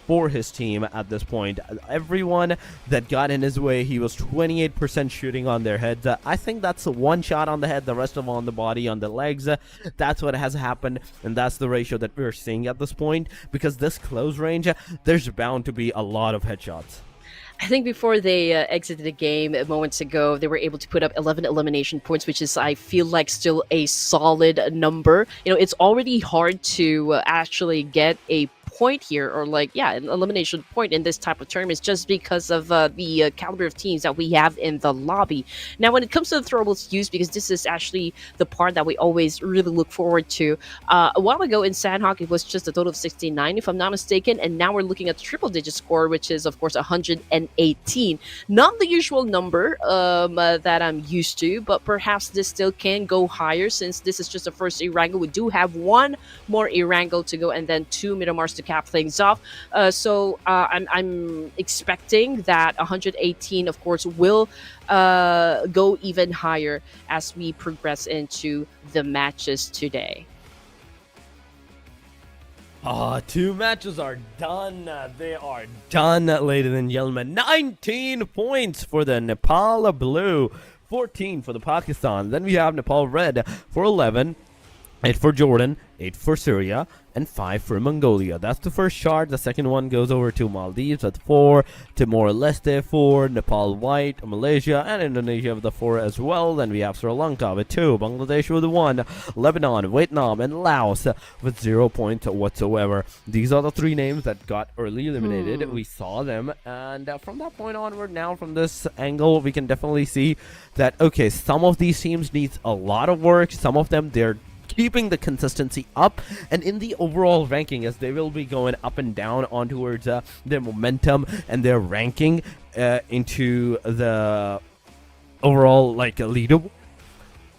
for his team at this point. Everyone that got in his way, he was 28% shooting on their heads. I think that's one shot on the head, the rest of them on the body, on the legs. That's what has happened, and that's the ratio that we're seeing at this point, because this close range, there's bound to be a lot of headshots. I think before they exited the game moments ago, they were able to put up 11 elimination points, which is, I feel like, still a solid number. You know, it's already hard to actually get a point here, or like, yeah, an elimination point in this type of tournament, just because of the caliber of teams that we have in the lobby. Now, when it comes to the throwables use, because this is actually the part that we always really look forward to. A while ago in Sanhok, it was just a total of 69, if I'm not mistaken, and now we're looking at the triple-digit score, which is, of course, 118. Not the usual number that I'm used to, but perhaps this still can go higher, since this is just the first Erangel. We do have one more Erangel to go, and then 2 Miramars to cap things off. So I'm expecting that 118, of course, will go even higher as we progress into the matches today. 2 matches are done. They are done, ladies and gentlemen. 19 points for the Nepal Blue, 14 for the Pakistan. Then we have Nepal Red for 11, 8 for Jordan, 8 for Syria, and 5 for Mongolia. That's the first chart. The second one goes over to Maldives with 4, Timor-Leste 4, Nepal White, Malaysia, and Indonesia with the 4 as well. Then we have Sri Lanka with 2, Bangladesh with 1, Lebanon, Vietnam, and Laos with 0 points whatsoever. These are the 3 names that got early eliminated. We saw them, and from that point onward, now from this angle, we can definitely see that, okay, some of these teams need a lot of work. Some of them, they're keeping the consistency up, and in the overall ranking, as they will be going up and down on towards their momentum and their ranking into the overall leaderboard.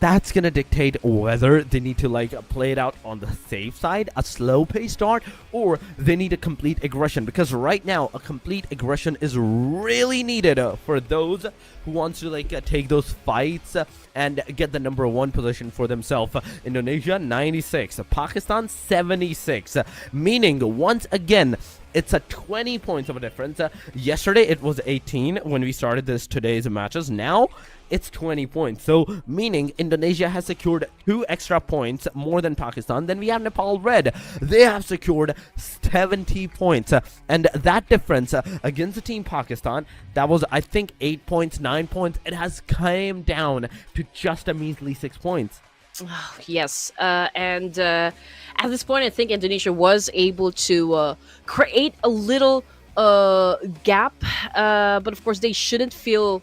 That's gonna dictate whether they need to play it out on the safe side, a slow pace start, or they need a complete aggression, because right now a complete aggression is really needed for those who wants to take those fights and get the number 1 position for themselves. Indonesia 96, Pakistan 76, meaning once again it's a 20 points of a difference. Yesterday it was 18 when we started today's matches. Now it's 20 points. So meaning Indonesia has secured 2 extra points more than Pakistan. Then we have Nepal Red. They have secured 70 points. And that difference against the team Pakistan, that was I think 8 points, 9 points. It has come down to just a measly 6 points. Oh, yes, and at this point, I think Indonesia was able to create a little gap, but of course, they shouldn't feel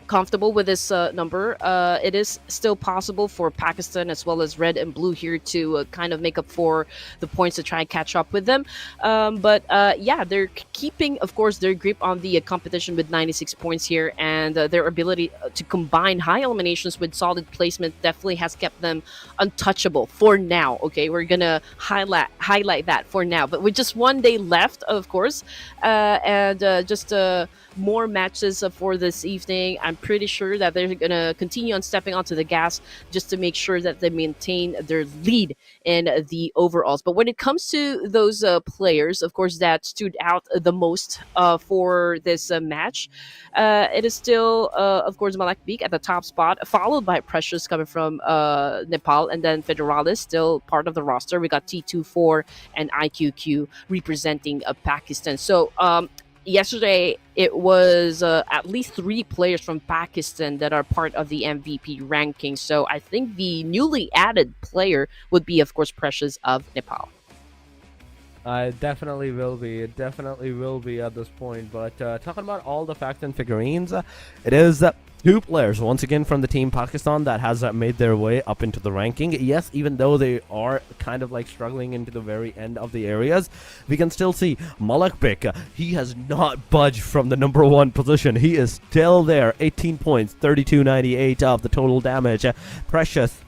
comfortable with this number. It is still possible for Pakistan as well as red and blue here to kind of make up for the points to try and catch up with them. But yeah, they're keeping, of course, their grip on the competition with 96 points here, and their ability to combine high eliminations with solid placement definitely has kept them untouchable for now. Okay, we're gonna highlight that for now. But with just 1 day left, of course, and just more matches for this evening, I'm pretty sure that they're going to continue on stepping onto the gas just to make sure that they maintain their lead in the overalls. But when it comes to those players, of course, that stood out the most for this match, it is still, of course, Malak Beek at the top spot, followed by Precious coming from Nepal, and then Federalis still part of the roster. We got T24 and IQQ representing Pakistan. So, yesterday, it was at least 3 players from Pakistan that are part of the MVP ranking. So I think the newly added player would be, of course, Precious of Nepal. It definitely will be. It definitely will be at this point. But talking about all the facts and figurines, it is 2 players, once again, from the team Pakistan that has made their way up into the ranking. Yes, even though they are kind of struggling into the very end of the areas, we can still see Malak Beek. He has not budged from the number 1 position. He is still there. 18 points, 32.98 of the total damage. Precious,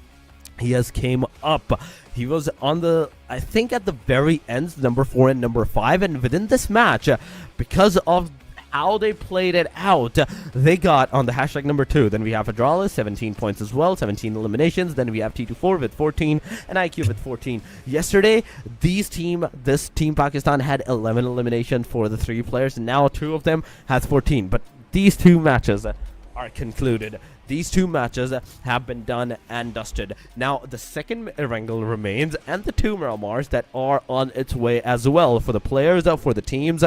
he has came up. He was on the, I think at the very ends, number 4 and number 5. And within this match, because of how they played it out, they got on the hashtag number 2. Then we have Adralis, 17 points as well, 17 eliminations. Then we have T24 with 14 and IQ with 14. Yesterday, this team Pakistan had 11 eliminations for the 3 players, and now 2 of them has 14. But these 2 matches are concluded. These 2 matches have been done and dusted. Now, the second Erangel remains, and the 2 Miramars that are on its way as well for the players, for the teams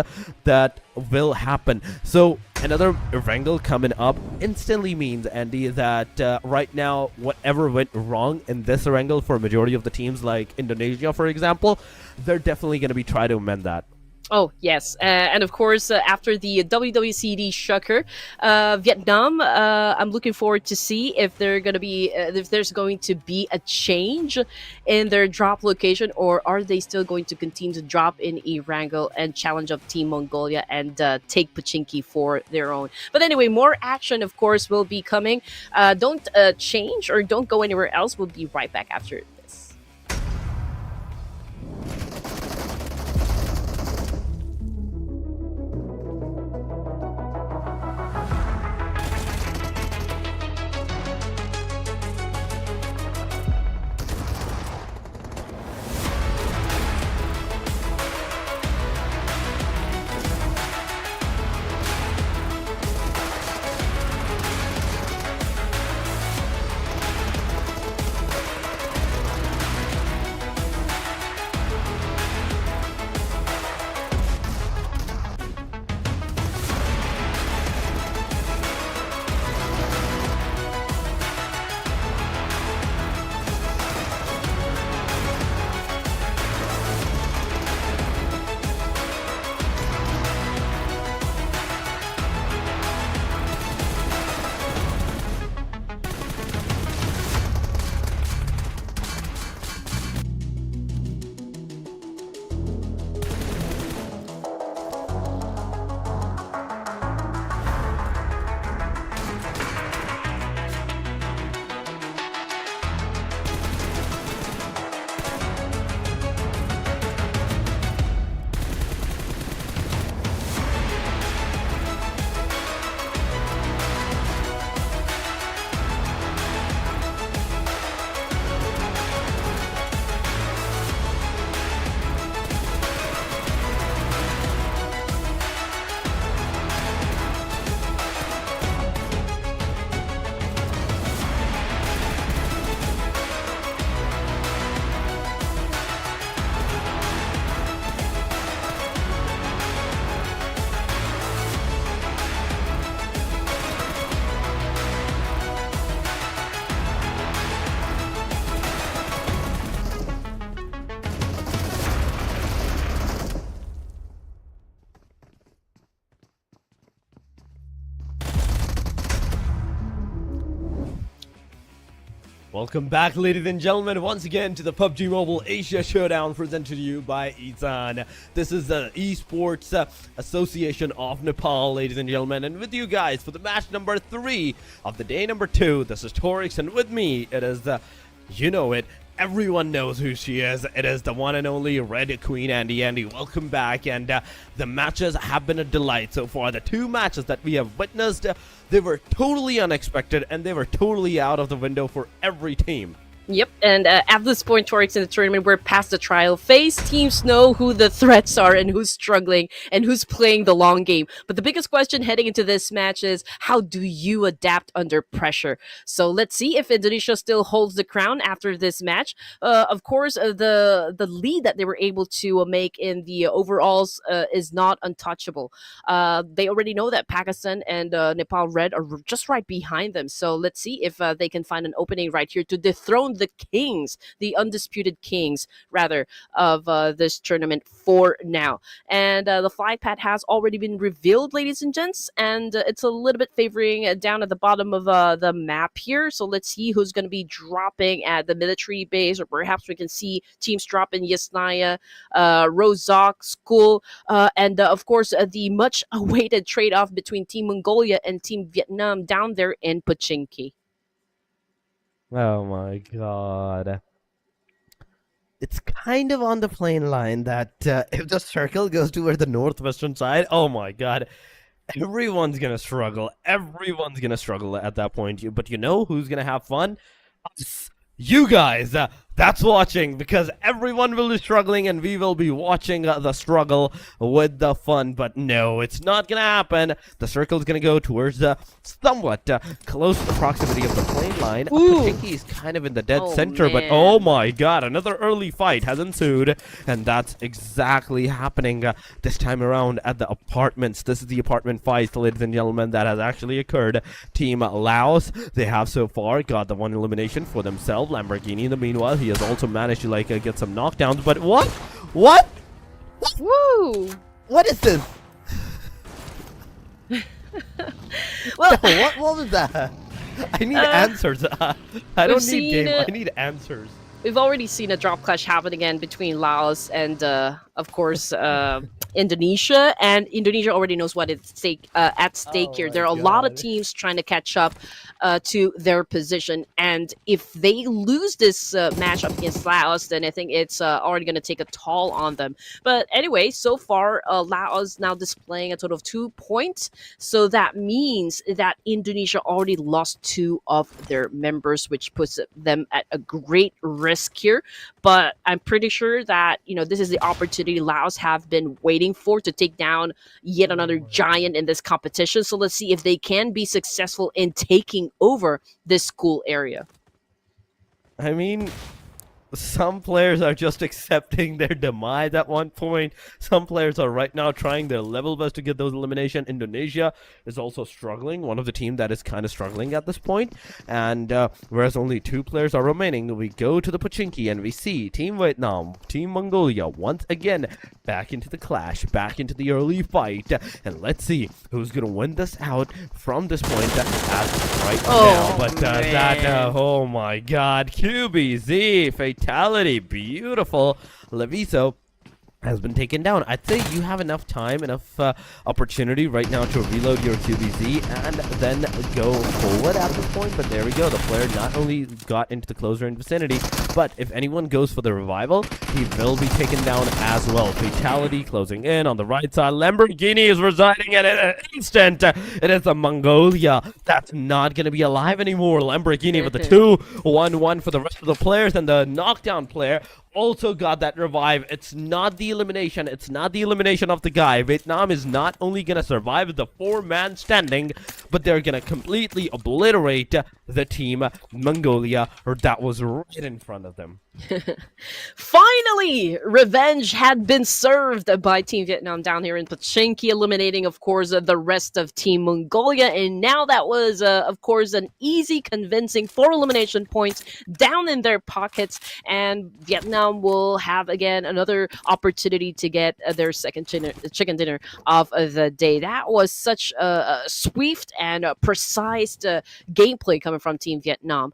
that will happen. So, another Erangel coming up instantly means, Andy, that right now, whatever went wrong in this Erangel for a majority of the teams, like Indonesia, for example, they're definitely going to be trying to amend that. Oh, yes. And of course, after the WWCD Shocker, Vietnam, I'm looking forward to see if there's going to be a change in their drop location, or are they still going to continue to drop in Erangel and challenge up Team Mongolia and take Pachinki for their own. But anyway, more action, of course, will be coming. Don't change or don't go anywhere else. We'll be right back after this. Welcome back, ladies and gentlemen, once again to the PUBG Mobile Asia Showdown presented to you by ESAN. This is the Esports Association of Nepal, ladies and gentlemen, and with you guys for the match number 3 of the day number 2. This is Torix, and with me, it is the, you know it, everyone knows who she is. It is the one and only Red Queen Andy. Andy, welcome back, and the matches have been a delight so far. The 2 matches that we have witnessed, they were totally unexpected, and they were totally out of the window for every team. Yep, and at this point, Torix, in the tournament, we're past the trial phase. Teams know who the threats are and who's struggling and who's playing the long game. But the biggest question heading into this match is, how do you adapt under pressure? So let's see if Indonesia still holds the crown after this match. Of course, the lead that they were able to make in the overalls is not untouchable. They already know that Pakistan and Nepal Red are just right behind them. So let's see if they can find an opening right here to dethrone the kings, the undisputed kings, rather, of this tournament for now. And the flag pad has already been revealed, ladies and gents, and it's a little bit favoring down at the bottom of the map here. So let's see who's going to be dropping at the military base, or perhaps we can see teams drop in Yasnaya, Rozok, School, and of course the much awaited trade-off between Team Mongolia and Team Vietnam down there in Pochinki. Oh my god. It's kind of on the plain line that if the circle goes toward the northwestern side, oh my god, everyone's gonna struggle. Everyone's gonna struggle at that point. But you know who's gonna have fun? Us. You guys. That's watching, because everyone will be struggling and we will be watching the struggle with the fun. But no, it's not gonna happen. The circle is gonna go towards the somewhat close proximity of the plane line. Pochinki is kind of in the dead center, but oh my god, another early fight has ensued, and that's exactly happening this time around at the apartments. This is the apartment fight, ladies and gentlemen, that has actually occurred. Team Laos, they have so far got the 1 elimination for themselves. Lamborghini, in the meanwhile, he has also managed to get some knockdowns. But what? Woo! What is this? Well, what was that? I need answers. I don't need game. I need answers. We've already seen a drop clash happen again between Laos and, of course, Indonesia. And Indonesia already knows what is at stake here. There are a lot of teams trying to catch up to their position. And if they lose this matchup against Laos, then I think it's already going to take a toll on them. But anyway, so far, Laos now displaying a total of 2 points. So that means that Indonesia already lost 2 of their members, which puts them at a great risk here. But I'm pretty sure that, you know, this is the opportunity Laos have been waiting for to take down yet another giant in this competition. So let's see if they can be successful in taking over this school area. I mean, some players are just accepting their demise at one point. Some players are right now trying their level best to get those elimination. Indonesia is also struggling, one of the team that is kind of struggling at this point. And whereas only 2 players are remaining, we go to the Pochinki and we see Team Vietnam, Team Mongolia once again back into the clash, back into the early fight. And let's see who's gonna win this out from this point as right now. But oh my god, QBZ fatality, beautiful. Leviso has been taken down. I'd say you have enough time, enough opportunity right now to reload your QBZ and then go forward at this point. But there we go. The player not only got into the closer in vicinity, but if anyone goes for the revival, he will be taken down as well. Fatality closing in on the right side. Lamborghini is residing at an instant. It is a Mongolia that's not going to be alive anymore. Lamborghini with the 2-1-1 for the rest of the players, and the knockdown player also got that revive. It's not the elimination. It's not the elimination of the guy. Vietnam is not only going to survive the 4-man standing, but they're going to completely obliterate the team Mongolia, or that was right in front of them. Finally, revenge had been served by Team Vietnam down here in Pochinki, eliminating, of course, the rest of Team Mongolia. And now that was, of course, an easy, convincing 4 elimination points down in their pockets. And Vietnam Vietnam will have again another opportunity to get their second chicken dinner of the day. That was such a swift and precise gameplay coming from Team Vietnam,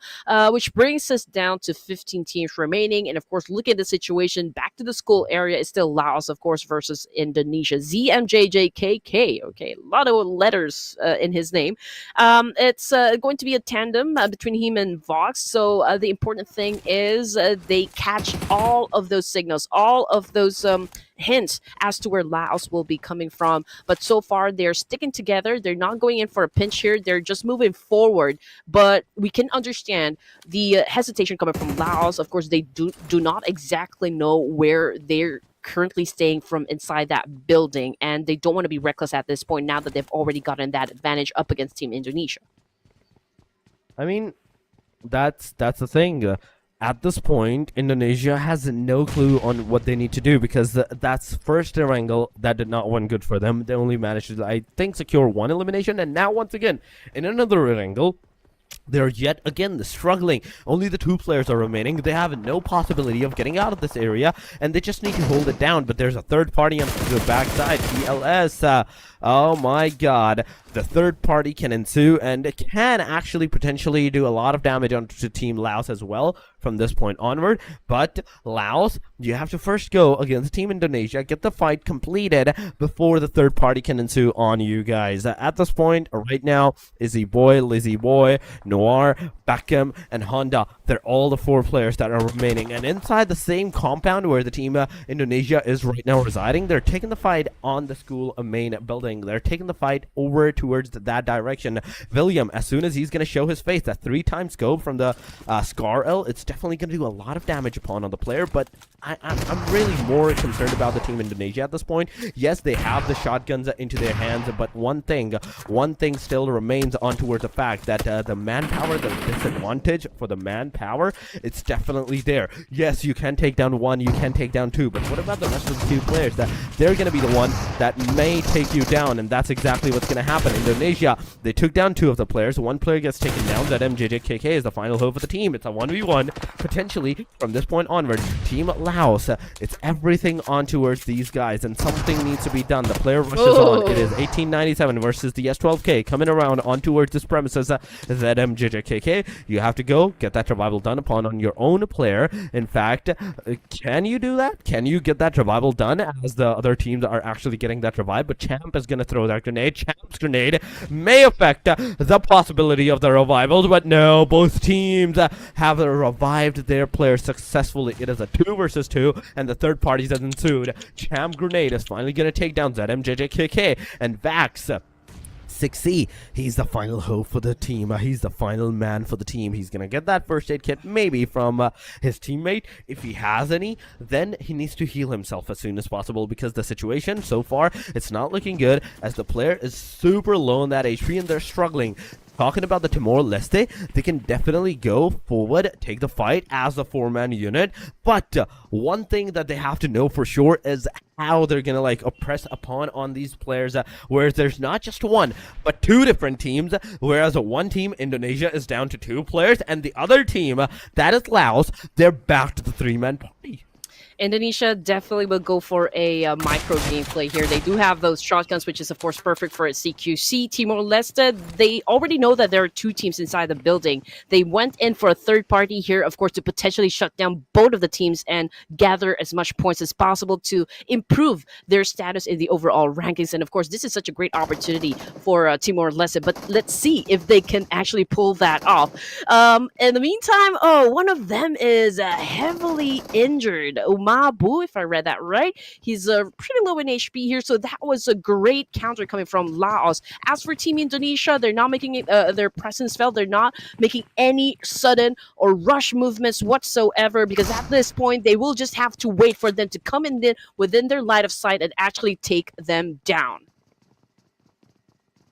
which brings us down to 15 teams remaining. And of course, look at the situation. Back to the school area is still Laos, of course, versus Indonesia. ZMJJKK. Okay, a lot of letters in his name. It's going to be a tandem between him and Vox. So the important thing is they catch all of those signals, all of those hints as to where Laos will be coming from. But so far, they're sticking together. They're not going in for a pinch here. They're just moving forward. But we can understand the hesitation coming from Laos. Of course, they do not exactly know where they're currently staying from inside that building, and they don't want to be reckless at this point now that they've already gotten that advantage up against Team Indonesia. I mean, that's the thing. At this point, Indonesia has no clue on what they need to do, because that's first Erangel that did not win good for them. They only managed to, I think, secure one elimination, and now once again in another Erangel, they're yet again struggling. Only the 2 players are remaining. They have no possibility of getting out of this area, and they just need to hold it down. But there's a third party on the backside, TLS. Oh my god. The third party can ensue, and it can actually potentially do a lot of damage onto Team Laos as well from this point onward. But Laos, you have to first go against Team Indonesia, get the fight completed before the third party can ensue on you guys. At this point, right now, Izzy Boy, Lizzie Boy, Noir, Beckham, and Honda, they're all the 4 players that are remaining. And inside the same compound where the Team Indonesia is right now residing, they're taking the fight on the school main building. They're taking the fight over towards that direction. William, as soon as he's going to show his face, that 3-time scope from the Scar L, it's definitely going to do a lot of damage upon on the player. But I'm really more concerned about the Team Indonesia at this point. Yes, they have the shotguns into their hands, but one thing still remains on towards the fact that the manpower, the disadvantage for the manpower, it's definitely there. Yes, you can take down 1, you can take down 2, but what about the rest of the 2 players? That they're going to be the one that may take you down, and that's exactly what's going to happen. Indonesia, they took down 2 of the players. 1 player gets taken down. That MJJKK is the final hope of the team. It's a 1v1 potentially from this point onward. Team Laos, it's everything on towards these guys, and something needs to be done. The player rushes on. It is 1897 versus the S12K coming around on towards this premises. ZMJJKK, you have to go get that revival done on your own player. In fact, can you do that? Can you get that revival done as the other teams are actually getting that revive? But Champ is going to throw that grenade. Champ's grenade may affect the possibility of the revival, but no, both teams have revived their players successfully. It is a 2 versus 2, and the third party has ensued. Champ grenade is finally going to take down ZMJJKK, and Vax 6C, he's the final hope for the team. He's the final man for the team. He's going to get that first aid kit maybe from his teammate. If he has any, then he needs to heal himself as soon as possible, because the situation so far, it's not looking good, as the player is super low on that HP and they're struggling. Talking about the Timor-Leste, they can definitely go forward, take the fight as a 4-man unit, but one thing that they have to know for sure is how they're gonna oppress upon on these players, whereas there's not just 1 but 2 different teams, whereas one team, Indonesia, is down to 2 players, and the other team, that is Laos, they're back to the 3-man party. Indonesia definitely will go for a micro gameplay here. They do have those shotguns, which is, of course, perfect for its CQC. Timor-Leste, they already know that there are 2 teams inside the building. They went in for a third party here, of course, to potentially shut down both of the teams and gather as much points as possible to improve their status in the overall rankings. And, of course, this is such a great opportunity for Timor-Leste. But let's see if they can actually pull that off. In the meantime, one of them is heavily injured. Mabu, if I read that right. He's pretty low in HP here, so that was a great counter coming from Laos. As for Team Indonesia, they're not making their presence felt. They're not making any sudden or rush movements whatsoever, because at this point, they will just have to wait for them to come in within their line of sight and actually take them down.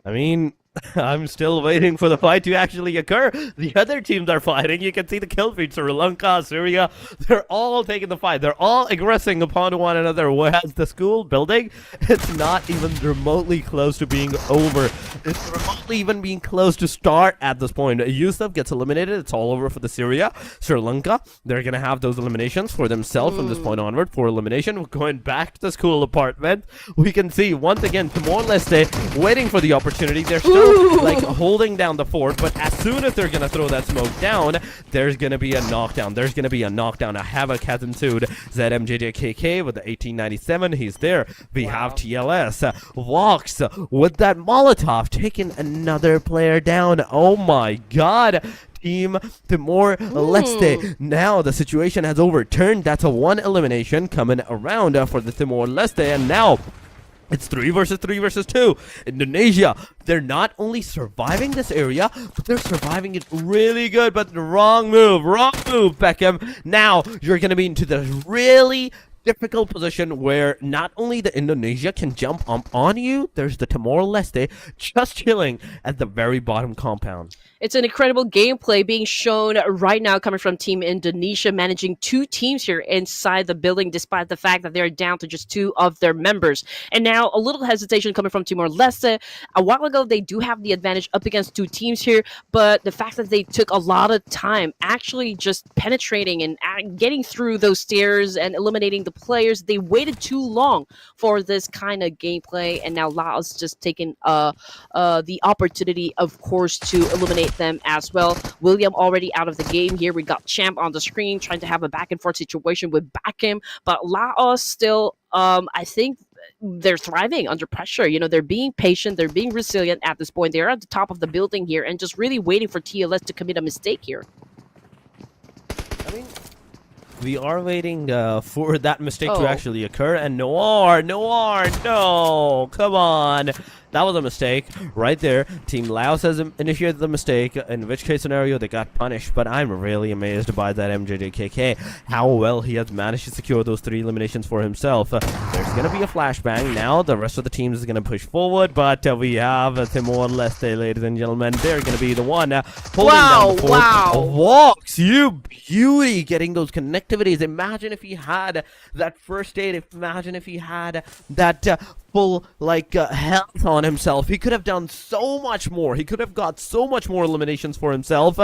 I mean, I'm still waiting for the fight to actually occur. The other teams are fighting. You can see the kill feed. Sri Lanka, Syria, they're all taking the fight. They're all aggressing upon one another. Whereas the school building, it's not even remotely close to being over. It's remotely even being close to start at this point. Yusuf gets eliminated. It's all over for the Syria. Sri Lanka, they're going to have those eliminations for themselves from this point onward. For elimination, we're going back to the school apartment. We can see once again Timor-Leste waiting for the opportunity. They're still like holding down the fort, but as soon as they're gonna throw that smoke down, there's gonna be a knockdown. There's gonna be a knockdown. A havoc has ensued. ZMJJKK with the 1897, he's there. We have TLS walks with that Molotov taking another player down. Oh my god. Team Timor-Leste. Now the situation has overturned. That's a one elimination coming around for the Timor-Leste, and now it's 3 versus 3 versus 2. Indonesia, they're not only surviving this area, but they're surviving it really good. But the wrong move, Beckham. Now you're going to be into the really difficult position where not only the Indonesia can jump up on you, there's the Timor-Leste just chilling at the very bottom compound. It's an incredible gameplay being shown right now coming from Team Indonesia, managing 2 teams here inside the building despite the fact that they're down to just 2 of their members. And now a little hesitation coming from Timor-Leste. A while ago, they do have the advantage up against 2 teams here, but the fact that they took a lot of time actually just penetrating and getting through those stairs and eliminating the players, they waited too long for this kind of gameplay, and now Laos just taking the opportunity, of course, to eliminate them as well. William already out of the game here. We got Champ on the screen trying to have a back and forth situation with Backham, but Laos still, I think they're thriving under pressure. You know, they're being patient, they're being resilient at this point. They're at the top of the building here and just really waiting for TLS to commit a mistake here. I mean, we are waiting for that mistake to actually occur, and Noir, no, come on. That was a mistake right there. Team Laos has initiated the mistake, in which case scenario they got punished, but I'm really amazed by that MJJKK, how well he has managed to secure those 3 eliminations for himself. There's going to be a flashbang now. The rest of the teams is going to push forward, but we have Timor-Leste, ladies and gentlemen. They're going to be the one holding down the fort. Walks, you beauty, getting those connectivities. Imagine if he had that first aid. Imagine if he had that full health on himself. He could have done so much more. He could have got so much more eliminations for himself,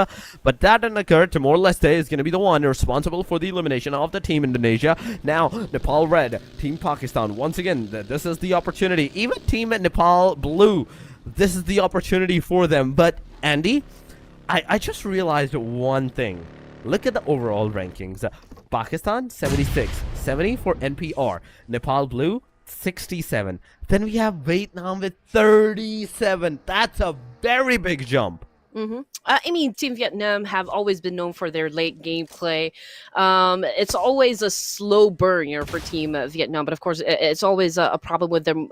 but that didn't occur. Timor-Leste is going to be the one responsible for the elimination of the Team Indonesia. Now Nepal Red, Team Pakistan, once again, this is the opportunity. Even Team Nepal Blue, this is the opportunity for them. But Andy, I just realized one thing. Look at the overall rankings. Pakistan 76, 70 for NPR. Nepal Blue 67. Then we have Vietnam with 37. That's a very big jump. I mean, Team Vietnam have always been known for their late gameplay. It's always a slow burn, you know, for Team Vietnam. But of course, it's always a problem with them,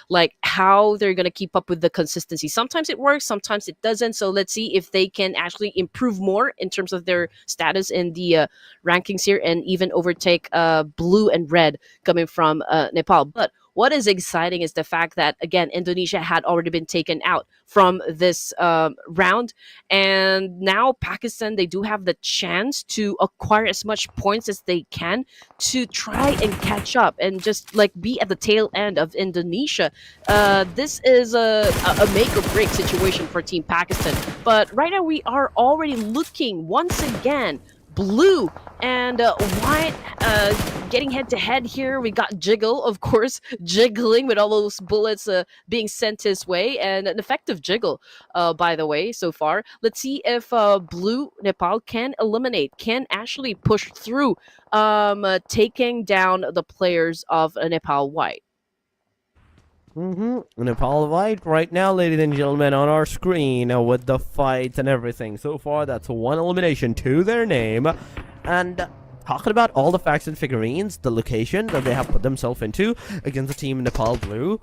like how they're going to keep up with the consistency. Sometimes it works, sometimes it doesn't. So let's see if they can actually improve more in terms of their status in the rankings here and even overtake blue and red coming from Nepal. But what is exciting is the fact that, again, Indonesia had already been taken out from this round. And now Pakistan, they do have the chance to acquire as much points as they can to try and catch up and just like be at the tail end of Indonesia. This is a make or break situation for Team Pakistan. But right now we are already looking once again blue and white getting head to head here. We got Jiggle, of course, jiggling with all those bullets being sent his way, and an effective Jiggle, by the way, so far. Let's see if blue Nepal can actually push through, taking down the players of Nepal white. Nepal White right now, ladies and gentlemen, on our screen with the fights and everything. So far, that's 1 elimination to their name. And talking about all the facts and figurines, the location that they have put themselves into against the Team Nepal Blue.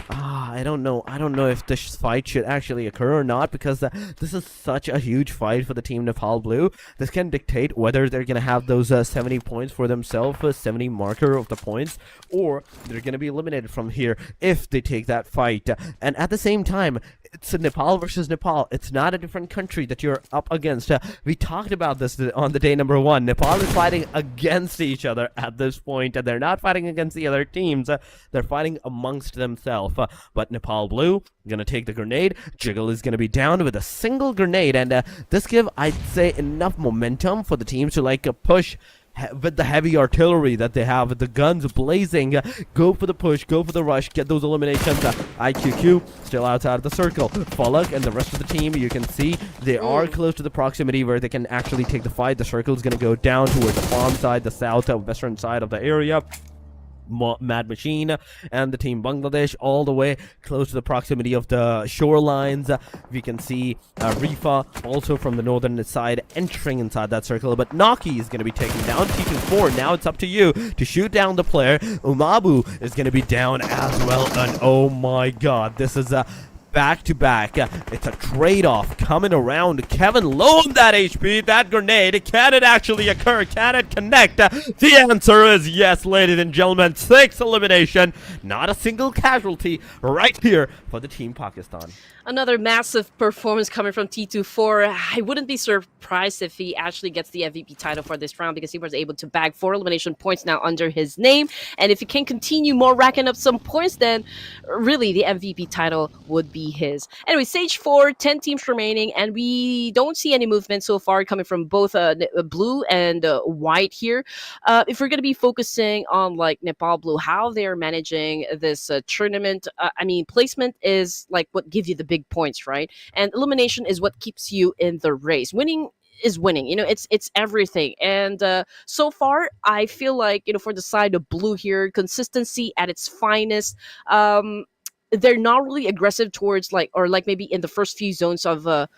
I don't know if this fight should actually occur or not, because this is such a huge fight for the Team Nepal Blue. This can dictate whether they're going to have those 70 points for themselves, 70 marker of the points, or they're going to be eliminated from here if they take that fight. And at the same time, it's a Nepal versus Nepal. It's not a different country that you're up against. We talked about this on the day number 1. Nepal is fighting against each other at this point, and they're not fighting against the other teams. They're fighting amongst themselves. But Nepal Blue gonna take the grenade. Jiggle is gonna be down with a single grenade, and this give, I'd say, enough momentum for the teams to like push with the heavy artillery that they have, with the guns blazing. Go for the push, go for the rush, get those eliminations. IQQ still outside of the circle. Falak and the rest of the team, you can see they are close to the proximity where they can actually take the fight. The circle is going to go down towards the farm side, the south western side of the area. Mad Machine and the team Bangladesh all the way close to the proximity of the shorelines. We can see Rifa also from the northern side entering inside that circle, but Naki is going to be taken down. T24, now it's up to you to shoot down the player. Umabu is going to be down as well, and oh my god, this is a back-to-back. It's a trade-off coming around. Kevin low on that HP. That grenade, can it actually occur? Can it connect? The answer is yes, ladies and gentlemen. 6 elimination. Not a single casualty right here for the Team Pakistan. Another massive performance coming from T24. I wouldn't be surprised if he actually gets the MVP title for this round, because he was able to bag 4 elimination points now under his name. And if he can continue more racking up some points, then really the MVP title would be his. Anyway, stage 4, 10 teams remaining, and we don't see any movement so far coming from both blue and white here. If we're going to be focusing on like Nepal Blue, how they're managing this tournament, I mean, placement is like what gives you the big points, right? And elimination is what keeps you in the race. Winning is winning, you know, it's everything. And so far I feel like, you know, for the side of blue here, consistency at its finest. They're not really aggressive towards like, or like maybe in the first few zones of the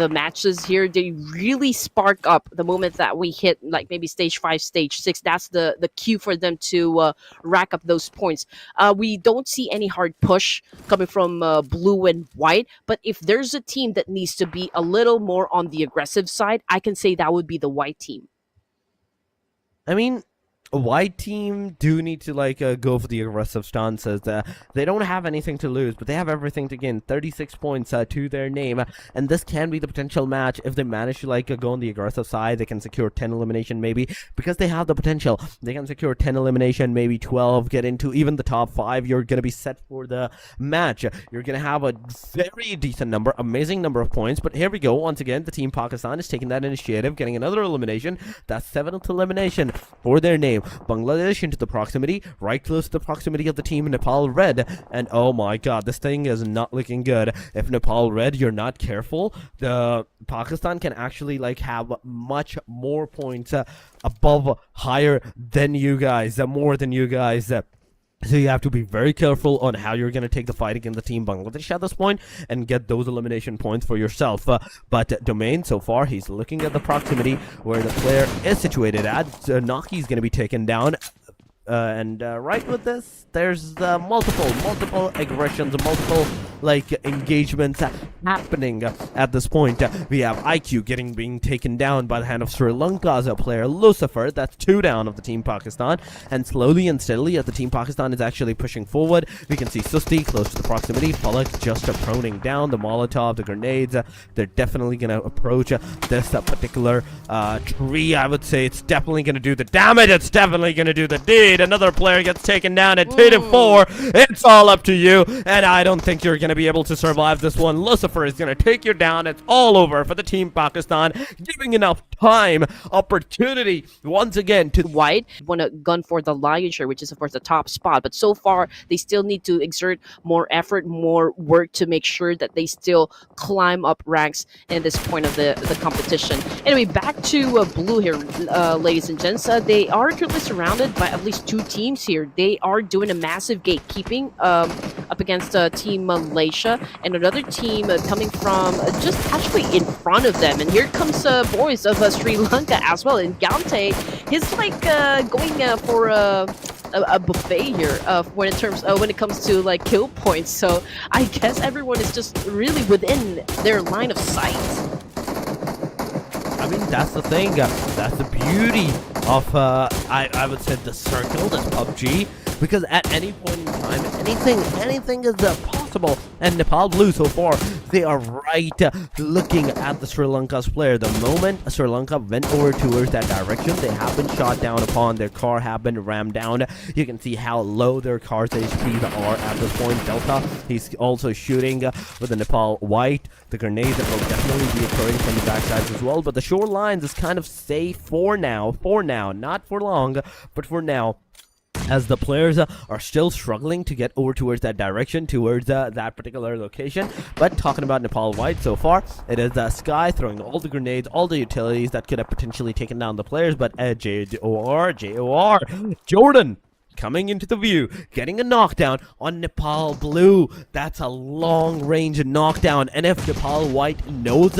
matches here, they really spark up the moment that we hit like maybe stage 5, stage 6. That's the cue for them to rack up those points. We don't see any hard push coming from blue and white, but if there's a team that needs to be a little more on the aggressive side, I can say that would be the white team. I mean, a white team do need to like go for the aggressive stances. They don't have anything to lose, but they have everything to gain. 36 points to their name, and this can be the potential match. If they manage to like go on the aggressive side, they can secure 10 elimination maybe, because they have the potential. They can secure 10 elimination, maybe 12, get into even the top 5. You're gonna be set for the match. You're gonna have a very decent number, amazing number of points. But here we go, once again the Team Pakistan is taking that initiative, getting another elimination. That's 7th elimination for their name. Bangladesh into the proximity, right close to the proximity of the team Nepal Red, and oh my god, this thing is not looking good. If Nepal Red, you're not careful, the Pakistan can actually like have much more points above, higher than you guys, more than you guys. So you have to be very careful on how you're going to take the fight against the team Bangladesh at this point and get those elimination points for yourself. But Domain, so far, he's looking at the proximity where the player is situated at. Naki is going to be taken down. And right with this, there's multiple aggressions, multiple like engagements happening at this point. We have IQ being taken down by the hand of Sri Lanka's player Lucifer. That's 2 down of the Team Pakistan, and slowly and steadily as the Team Pakistan is actually pushing forward, we can see Susti close to the proximity. Falak just proning down the Molotov, the grenades. They're definitely going to approach this particular tree. I would say it's definitely going to do the damage. It's definitely going to do the deed. Another player gets taken down at 2-4. It's all up to you, and I don't think you're going to be able to survive this one. Lucifer is going to take you down. It's all over for the Team Pakistan, giving enough time, opportunity once again to white. Want to gun for the lion's share, which is of course the top spot, but so far they still need to exert more effort, more work to make sure that they still climb up ranks in this point of the competition. Anyway, back to blue here, ladies and gents. They are currently surrounded by at least 2 teams here. They are doing a massive gatekeeping up against Team Malaysia, and another team coming from just actually in front of them. And here comes boys of Sri Lanka as well. And Gante, he's like going for a buffet here when it comes to like kill points. So I guess everyone is just really within their line of sight. I mean, that's the thing. That's the beauty of, I would say, the circle, this PUBG, because at any point in time, anything is possible. And Nepal Blue, so far, They are right looking at the Sri Lanka's player. The moment Sri Lanka went over towards that direction, they have been shot down upon. Their car have been rammed down. You can see how low their car's HPs are at this point. Delta, he's also shooting with the Nepal white. The grenades that will definitely be occurring from the backsides as well. But the shorelines is kind of safe for now. Not for long, but for now, as the players are still struggling to get over towards that direction, towards that particular location. But talking about Nepal white so far, it is Sky throwing all the grenades, all the utilities that could have potentially taken down the players. But Jordan coming into the view, getting a knockdown on Nepal blue. That's a long-range knockdown. And if Nepal white knows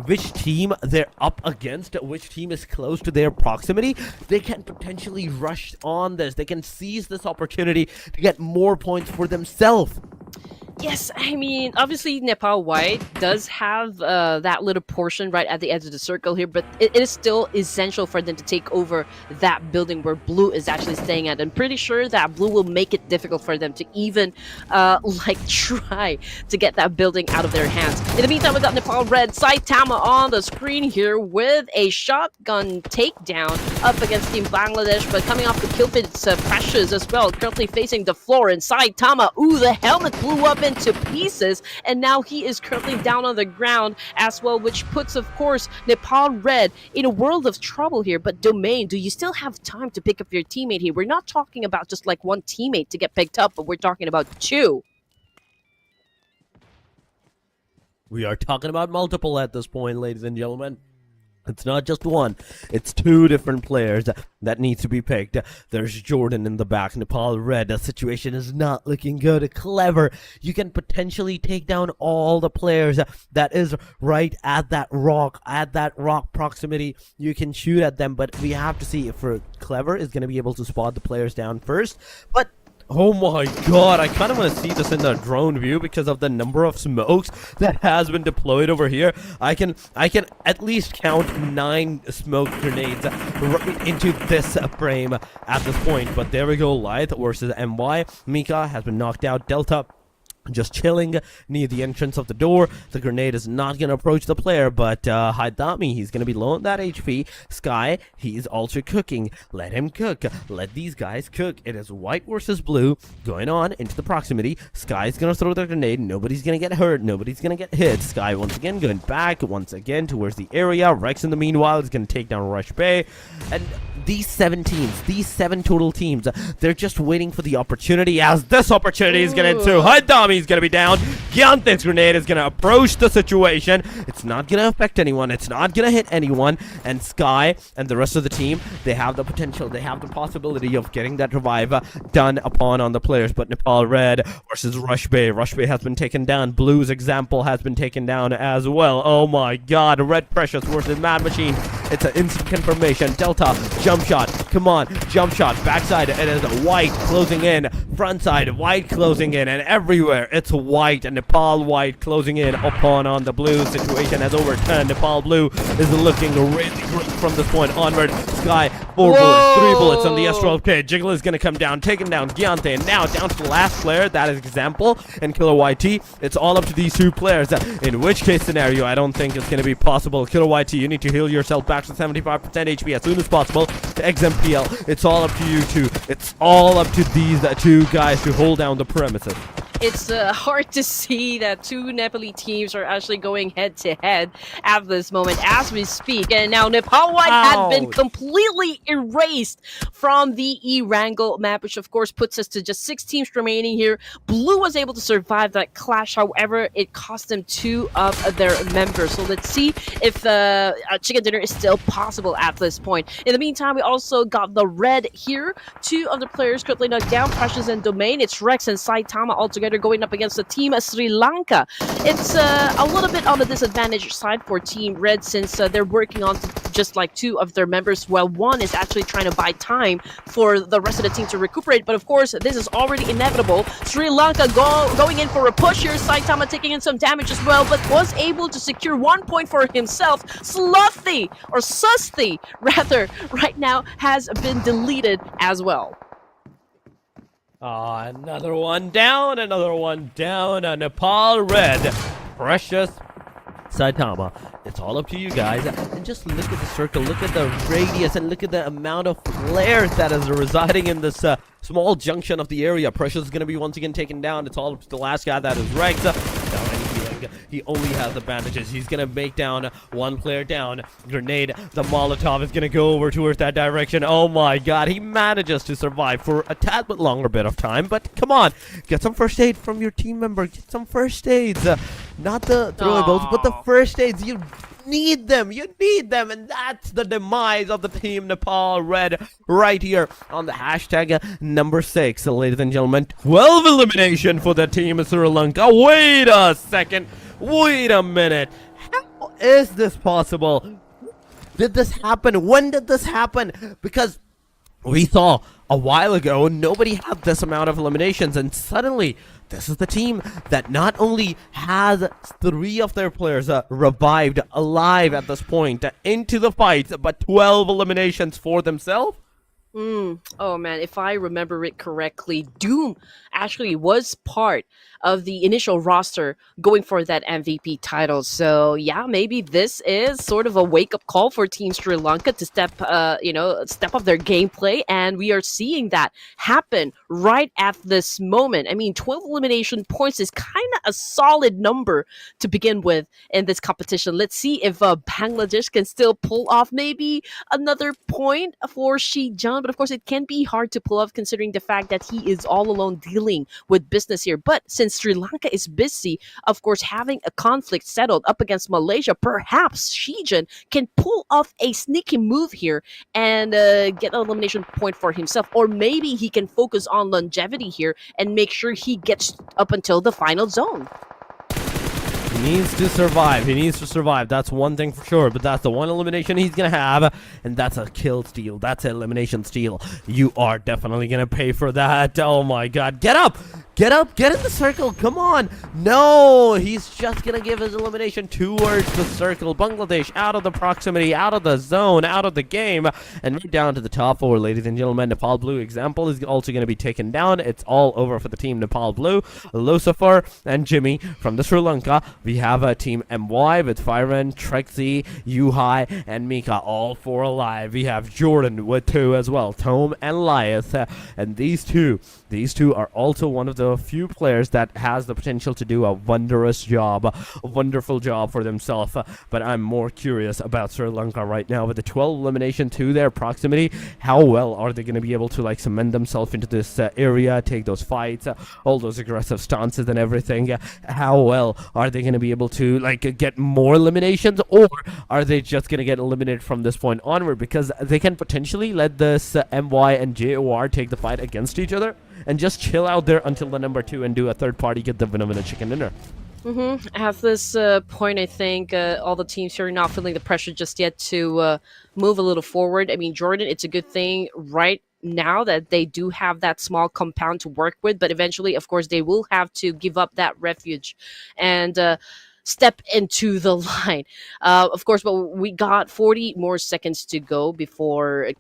which team they're up against, which team is close to their proximity, they can potentially rush on this. They can seize this opportunity to get more points for themselves. Yes, I mean, obviously Nepal white does have that little portion right at the edge of the circle here, but it is still essential for them to take over that building where blue is actually staying at. I'm pretty sure that blue will make it difficult for them to even try to get that building out of their hands. In the meantime, we got Nepal red, Saitama on the screen here with a shotgun takedown up against Team Bangladesh, but coming off the kill feed, it's Precious as well, currently facing the floor, and Saitama, ooh, the helmet blew up into pieces, and now he is currently down on the ground as well, which puts, of course, Nepal red in a world of trouble here. But Domain, do you still have time to pick up your teammate here? We're not talking about just like one teammate to get picked up, but we're talking about two. We are talking about multiple at this point, ladies and gentlemen. It's not just one, it's two different players that needs to be picked. There's Jordan in the back, Nepal red. The situation is not looking good. Clever, you can potentially take down all the players that is right at that rock proximity. You can shoot at them, but we have to see if Clever is going to be able to spot the players down first. But oh my god, I kind of want to see this in the drone view because of the number of smokes that has been deployed over here. I can at least count 9 smoke grenades right into this frame at this point. But there we go, Lyth versus MY. Mika has been knocked out. Delta just chilling near the entrance of the door. The grenade is not going to approach the player, but Haidami, he's going to be low on that HP. Sky, he's also cooking. Let him cook. Let these guys cook. It is white versus blue going on into the proximity. Sky's going to throw the grenade. Nobody's going to get hurt. Nobody's going to get hit. Sky once again going back once again towards the area. Rex in the meanwhile is going to take down Rush Bay. And these 7 teams, these 7 total teams, they're just waiting for the opportunity, as this opportunity is going to ensue. Haidami is going to be down. Gyante's grenade is going to approach the situation. It's not going to affect anyone. It's not going to hit anyone. And Sky and the rest of the team, they have the potential, they have the possibility of getting that revive done upon on the players. But Nepal red versus Rush Bay. Rush Bay has been taken down. Blue's example has been taken down as well. Oh my god. Red Precious versus Mad Machine. It's an instant confirmation. Delta, jump shot. Come on, jump shot. Backside, it is white closing in. Front side, white closing in. And everywhere, it's white. And Nepal white closing in upon on the blue. Situation has overturned. Nepal blue is looking really great from this point onward. Sky, 4 bullets, 3 bullets on the S12K. Jiggle is going to come down, taking down Gyante. And now down to the last player. That is Example and Killer YT. It's all up to these 2 players. In which case scenario, I don't think it's going to be possible. Killer YT, you need to heal yourself back to 75% HP as soon as possible. To XMPL, it's all up to you 2. It's all up to these 2 guys to hold down the premises. It's hard to see that 2 Nepali teams are actually going head-to-head at this moment as we speak. And now Nepal White had been completely erased from the Erangel map, which of course puts us to just 6 teams remaining here. Blue was able to survive that clash. However, it cost them 2 of their members. So let's see if chicken dinner is still possible at this point. In the meantime, we also got the red here. 2 of the players currently knocked down, Precious and Domain. It's Rex and Saitama altogether going up against the team Sri Lanka. It's a little bit on the disadvantaged side for Team Red, since they're working on just like 2 of their members, while 1 is actually trying to buy time for the rest of the team to recuperate. But of course, this is already inevitable. Sri Lanka going in for a push here. Saitama taking in some damage as well, but was able to secure 1 point for himself. Sluthy, or Susty rather, right now has been deleted as well. Another one down, Nepal red Precious, Saitama. It's all up to you guys. And just look at the circle, look at the radius, and look at the amount of players that is residing in this small junction of the area. Precious is going to be once again taken down. It's all up to the last guy that is Rex. He only has advantages. He's going to make down one player down. Grenade, the Molotov is going to go over towards that direction. Oh my god, he manages to survive for a tad bit longer bit of time. But come on, get some first aid from your team member. Get some first aids. Not the throwables, but the first aids. You need them. You need them. And that's the demise of the team Nepal Red right here on the hashtag number 6. Ladies and gentlemen, 12 elimination for the team of Sri Lanka. Wait a second. Wait a minute. How is this possible? Did this happen? When did this happen? Because we saw a while ago nobody had this amount of eliminations, and suddenly this is the team that not only has 3 of their players revived alive at this point into the fight, but 12 eliminations for themselves. Oh man, if I remember it correctly, Doom actually was part of the initial roster going for that MVP title. So yeah, maybe this is sort of a wake-up call for Team Sri Lanka to step up their gameplay, and we are seeing that happen right at this moment. I mean, 12 elimination points is kind of a solid number to begin with in this competition. Let's see if Bangladesh can still pull off maybe another point for Shijan, but of course it can be hard to pull off considering the fact that he is all alone dealing with business here. But since Sri Lanka is busy, of course, having a conflict settled up against Malaysia, perhaps Shijan can pull off a sneaky move here and get an elimination point for himself. Or maybe he can focus on longevity here and make sure he gets up until the final zone. He needs to survive. He needs to survive. That's one thing for sure. But that's the one elimination he's going to have. And that's a kill steal. That's an elimination steal. You are definitely going to pay for that. Oh my god. Get up. Get up. Get in the circle. Come on. No. He's just going to give his elimination towards the circle. Bangladesh out of the proximity, out of the zone, out of the game. And right down to the top 4, ladies and gentlemen. Nepal Blue example is also going to be taken down. It's all over for the team Nepal Blue. Lucifer and Jimmy from the Sri Lanka. We have a team MY with Firen, Trexie, Yuhai, and Mika, all 4 alive. We have Jordan with 2 as well, Tome and Lias, and these two are also one of the few players that has the potential to do a wondrous job, a wonderful job for themselves. But I'm more curious about Sri Lanka right now with the 12 elimination to their proximity. How well are they going to be able to like cement themselves into this area, take those fights, all those aggressive stances and everything? How well are they going to be able to like get more eliminations, or are they just going to get eliminated from this point onward? Because they can potentially let this MY and JOR take the fight against each other and just chill out there until the number 2 and do a third party, get the winner chicken dinner. At this point, I think all the teams here are not feeling the pressure just yet to move a little forward. I mean, Jordan, it's a good thing right now that they do have that small compound to work with, but eventually, of course, they will have to give up that refuge and step into the line. Of course, but we got 40 more seconds to go before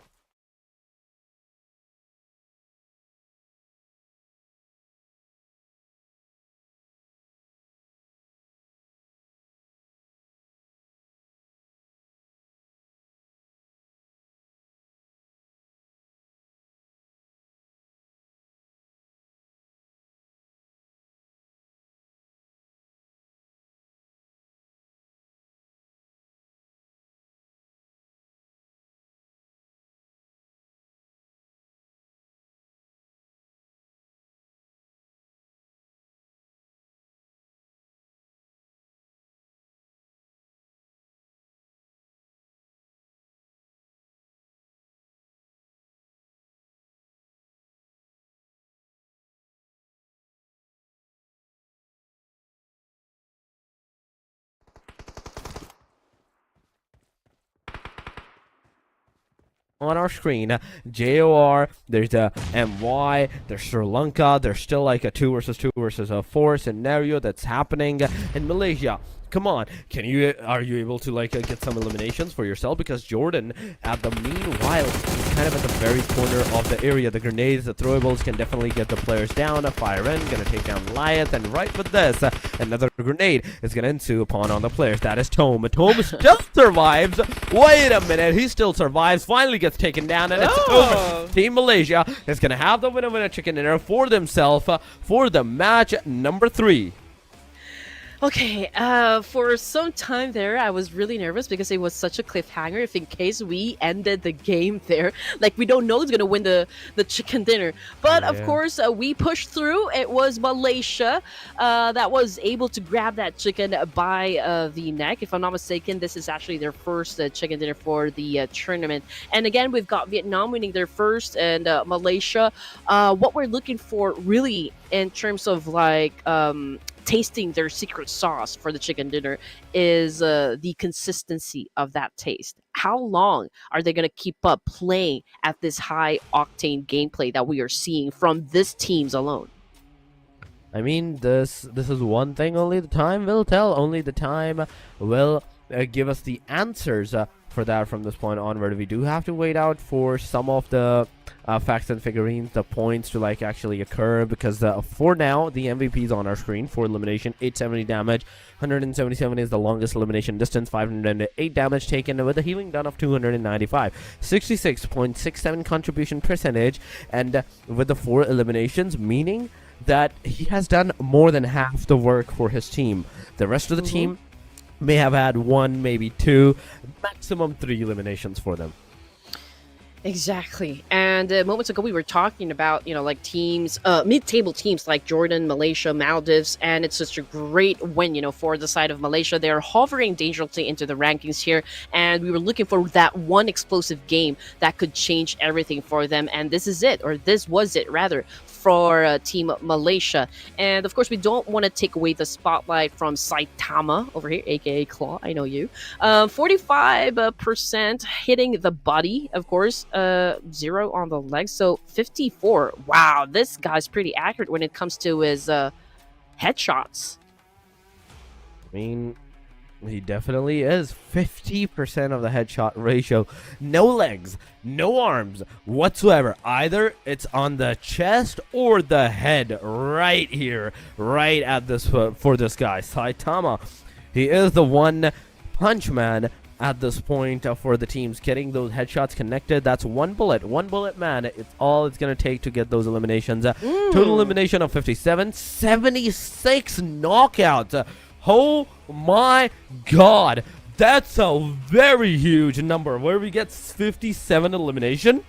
on our screen, JOR, there's a MY, there's Sri Lanka, there's still like a 2 versus 2 versus a 4 scenario that's happening in Malaysia. Come on, are you able to like get some eliminations for yourself? Because Jordan, at the meanwhile, is kind of at the very corner of the area. The grenades, the throwables can definitely get the players down. A fire in, gonna take down Lyeth, and right with this, another grenade is gonna ensue upon on the players. That is Tome. Tome still survives. Wait a minute, he still survives. Finally gets taken down, and it's over. Team Malaysia is gonna have the winner chicken dinner for themselves for the match number 3. Okay, for some time there, I was really nervous because it was such a cliffhanger. If in case we ended the game there, like we don't know who's gonna win the chicken dinner. But of course, we pushed through. It was Malaysia that was able to grab that chicken by the neck. If I'm not mistaken, this is actually their first chicken dinner for the tournament. And again, we've got Vietnam winning their first, and Malaysia. What we're looking for really in terms of like tasting their secret sauce for the chicken dinner is the consistency of that taste. How long are they going to keep up playing at this high octane gameplay that we are seeing from these teams alone? I mean, this is one thing only the time will tell. Only the time will give us the answers for that from this point onward. We do have to wait out for some of the facts and figurines, the points to like actually occur, because for now the MVP is on our screen for elimination. 870 damage, 177 is the longest elimination distance, 508 damage taken with a healing done of 295, 66.67 contribution percentage, and with the 4 eliminations, meaning that he has done more than half the work for his team. The rest of the team may have had 1, maybe 2, maximum 3 eliminations for them. Exactly. And moments ago we were talking about, you know, like teams, mid-table teams like Jordan, Malaysia, Maldives, and it's such a great win, you know, for the side of Malaysia. They're hovering dangerously into the rankings here, and we were looking for that one explosive game that could change everything for them, and this is it, or this was it rather, for Team Malaysia. And of course, we don't want to take away the spotlight from Saitama over here, aka Claw. I know you. 45% hitting the body, of course. 0 on the legs, so 54. Wow, this guy's pretty accurate when it comes to his headshots. I mean, he definitely is. 50% of the headshot ratio. No legs, no arms whatsoever. Either it's on the chest or the head, right here, right at this for this guy, Saitama. He is the one punch man at this point for the teams, getting those headshots connected. That's one bullet, man. It's all it's gonna take to get those eliminations. Total elimination of 57, 76 knockouts. Oh my god, that's a very huge number, where we get 57 elimination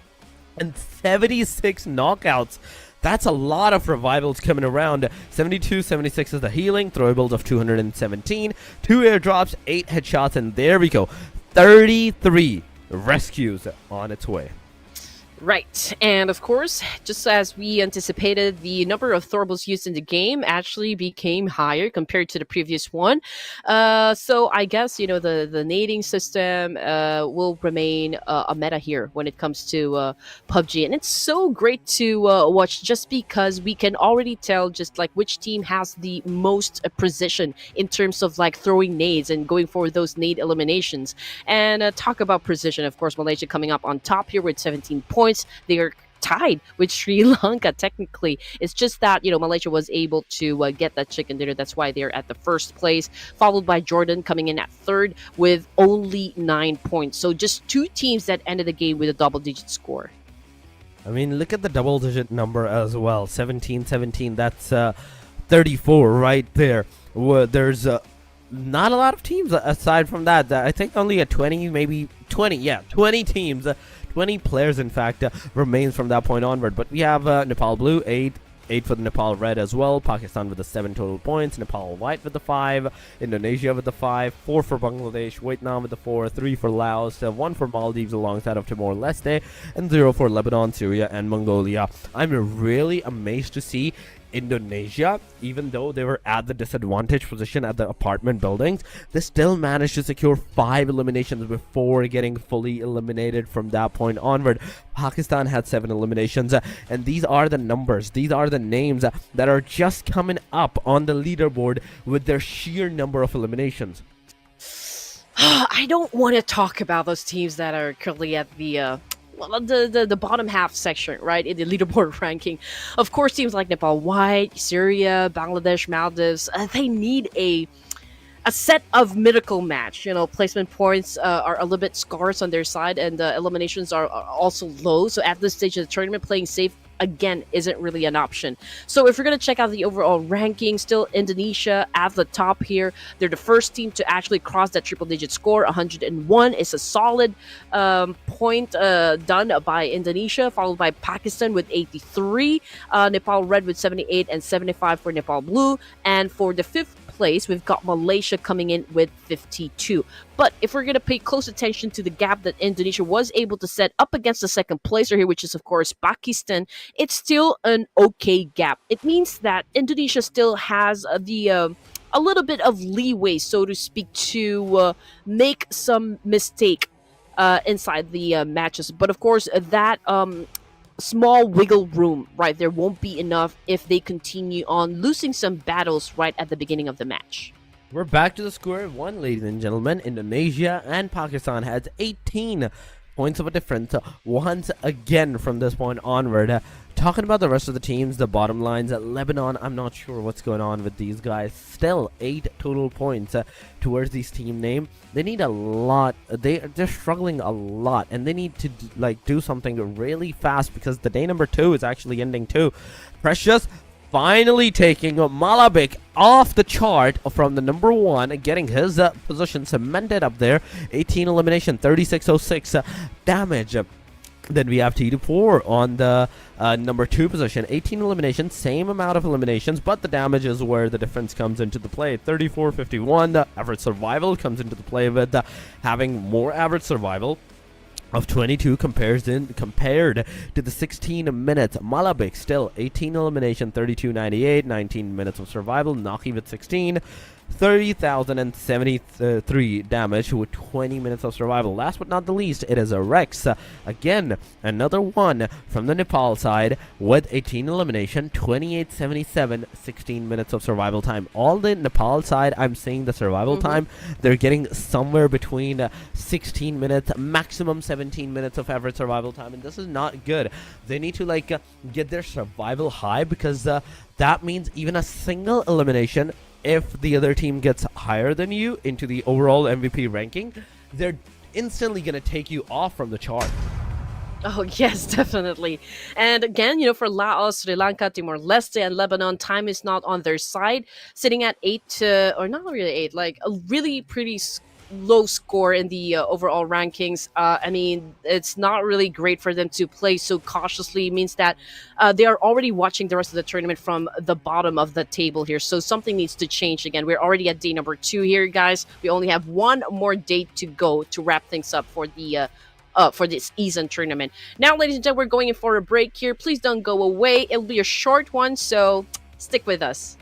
and 76 knockouts. That's a lot of revivals coming around. 72, 76 is the healing, throwables of 217, 2 airdrops, 8 headshots, and there we go. 33 rescues on its way. Right, and of course, just as we anticipated, the number of throwables used in the game actually became higher compared to the previous one. So I guess, you know, the nading system will remain a meta here when it comes to PUBG, and it's so great to watch, just because we can already tell just like which team has the most precision in terms of like throwing nades and going for those nade eliminations. And talk about precision, of course, Malaysia coming up on top here with 17 points. They are tied with Sri Lanka technically. It's just that, you know, Malaysia was able to get that chicken dinner. That's why they're at the first place, followed by Jordan coming in at third with only 9 points. So just 2 teams that ended the game with a double-digit score. I mean, look at the double-digit number as well. 17-17, that's 34 right there. There's not a lot of teams aside from that. I think only a 20, maybe 20, yeah, 20 teams, 20 players, in fact, remains from that point onward. But we have Nepal Blue, 8 for the Nepal Red as well. Pakistan with the 7 total points. Nepal White with the 5. Indonesia with the 5. 4 for Bangladesh. Vietnam with the 4. 3 for Laos. 1 for Maldives alongside of Timor-Leste. And 0 for Lebanon, Syria, and Mongolia. I'm really amazed to see Indonesia, even though they were at the disadvantaged position at the apartment buildings, they still managed to secure 5 eliminations before getting fully eliminated from that point onward. Pakistan had 7 eliminations, and these are the numbers, these are the names that are just coming up on the leaderboard with their sheer number of eliminations. I don't want to talk about those teams that are currently at the bottom half section, right, in the leaderboard ranking. Of course, teams like Nepal, White, Syria, Bangladesh, Maldives, they need a set of miracle match. Placement points are a little bit scarce on their side, and the eliminations are also low. So at this stage of the tournament, playing safe again isn't really an option. So if you're going to check out the overall ranking, still Indonesia at the top here. They're the first team to actually cross that triple digit score. 101 is a solid point done by Indonesia, followed by Pakistan with 83, Nepal Red with 78, and 75 for Nepal Blue. And for the 5th place, we've got Malaysia coming in with 52. But if we're going to pay close attention to the gap that Indonesia was able to set up against the 2nd placer here, which is of course Pakistan, it's still an okay gap. It means that Indonesia still has a little bit of leeway, so to speak, to make some mistake inside the matches. But of course, that small wiggle room right there won't be enough if they continue on losing some battles right at the beginning of the match. We're back to the square one, ladies and gentlemen. Indonesia and Pakistan has 18 points of a difference once again from this point onward. Talking about the rest of the teams, the bottom lines, Lebanon, I'm not sure what's going on with these guys. Still 8 total points towards this team name. They need a lot. They're struggling a lot, and they need to do something really fast, because the day number 2 is actually ending too. Precious finally taking Malabik off the chart from the number 1, getting his position cemented up there. 18 elimination, 3606 damage. Then we have T4 on the number 2 position. 18 eliminations, same amount of eliminations, but the damage is where the difference comes into the play. 3451, the average survival comes into the play with having more average survival of 22 compared to the 16 minutes. Malabik still 18 elimination, 3298, 19 minutes of survival. Naki with 16, 30,073 damage with 20 minutes of survival. Last but not the least, it is a Rex. Again, another one from the Nepal side with 18 elimination, 2877, 16 minutes of survival time. All the Nepal side, I'm seeing the survival time, they're getting somewhere between 16 minutes, maximum 17 minutes of average survival time, and this is not good. They need to get their survival high, because that means even a single elimination, if the other team gets higher than you into the overall MVP ranking, they're instantly going to take you off from the chart. Oh, yes, definitely. And again, for Laos, Sri Lanka, Timor-Leste, and Lebanon, time is not on their side, sitting at 8 or not really 8, like a really pretty low score in the overall rankings. I mean, it's not really great for them to play so cautiously. It means that they are already watching the rest of the tournament from the bottom of the table here. So something needs to change again. We're already at day number 2 here, guys. We only have one more day to go to wrap things up for the for this ESAN tournament. Now, ladies and gentlemen, we're going in for a break here. Please don't go away. It'll be a short one, so stick with us.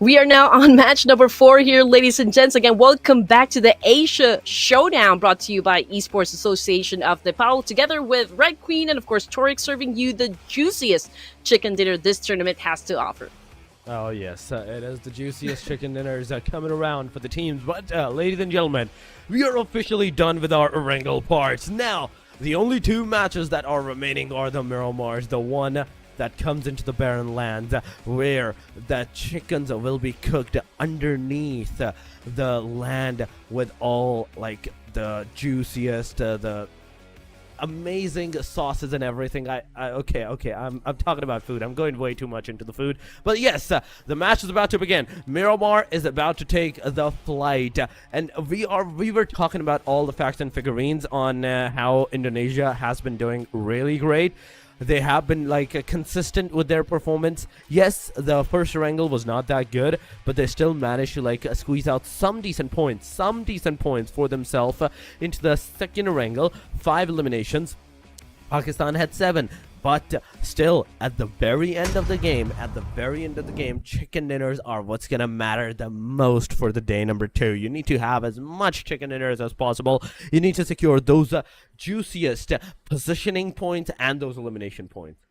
We are now on match number 4 here, ladies and gents. Again, welcome back to the Asia Showdown, brought to you by Esports Association of Nepal, together with Red Queen and, of course, Torik, serving you the juiciest chicken dinner this tournament has to offer. Oh, yes, it is the juiciest chicken dinners coming around for the teams. But, ladies and gentlemen, we are officially done with our Erangel parts. Now, the only two matches that are remaining are the Miramars, the one that comes into the barren lands where the chickens will be cooked underneath the land with all like the juiciest, the amazing sauces and everything. Okay, I'm talking about food. I'm going way too much into the food. But yes, the match is about to begin. Miramar is about to take the flight, and we were talking about all the facts and figurines on how Indonesia has been doing really great. They have been like consistent with their performance. Yes, the first Erangel was not that good, but they still managed to like squeeze out some decent points for themselves into the second Erangel. 5 eliminations. Pakistan had 7. But still, at the very end of the game, chicken dinners are what's going to matter the most for the day number 2. You need to have as much chicken dinners as possible. You need to secure those juiciest positioning points and those elimination points.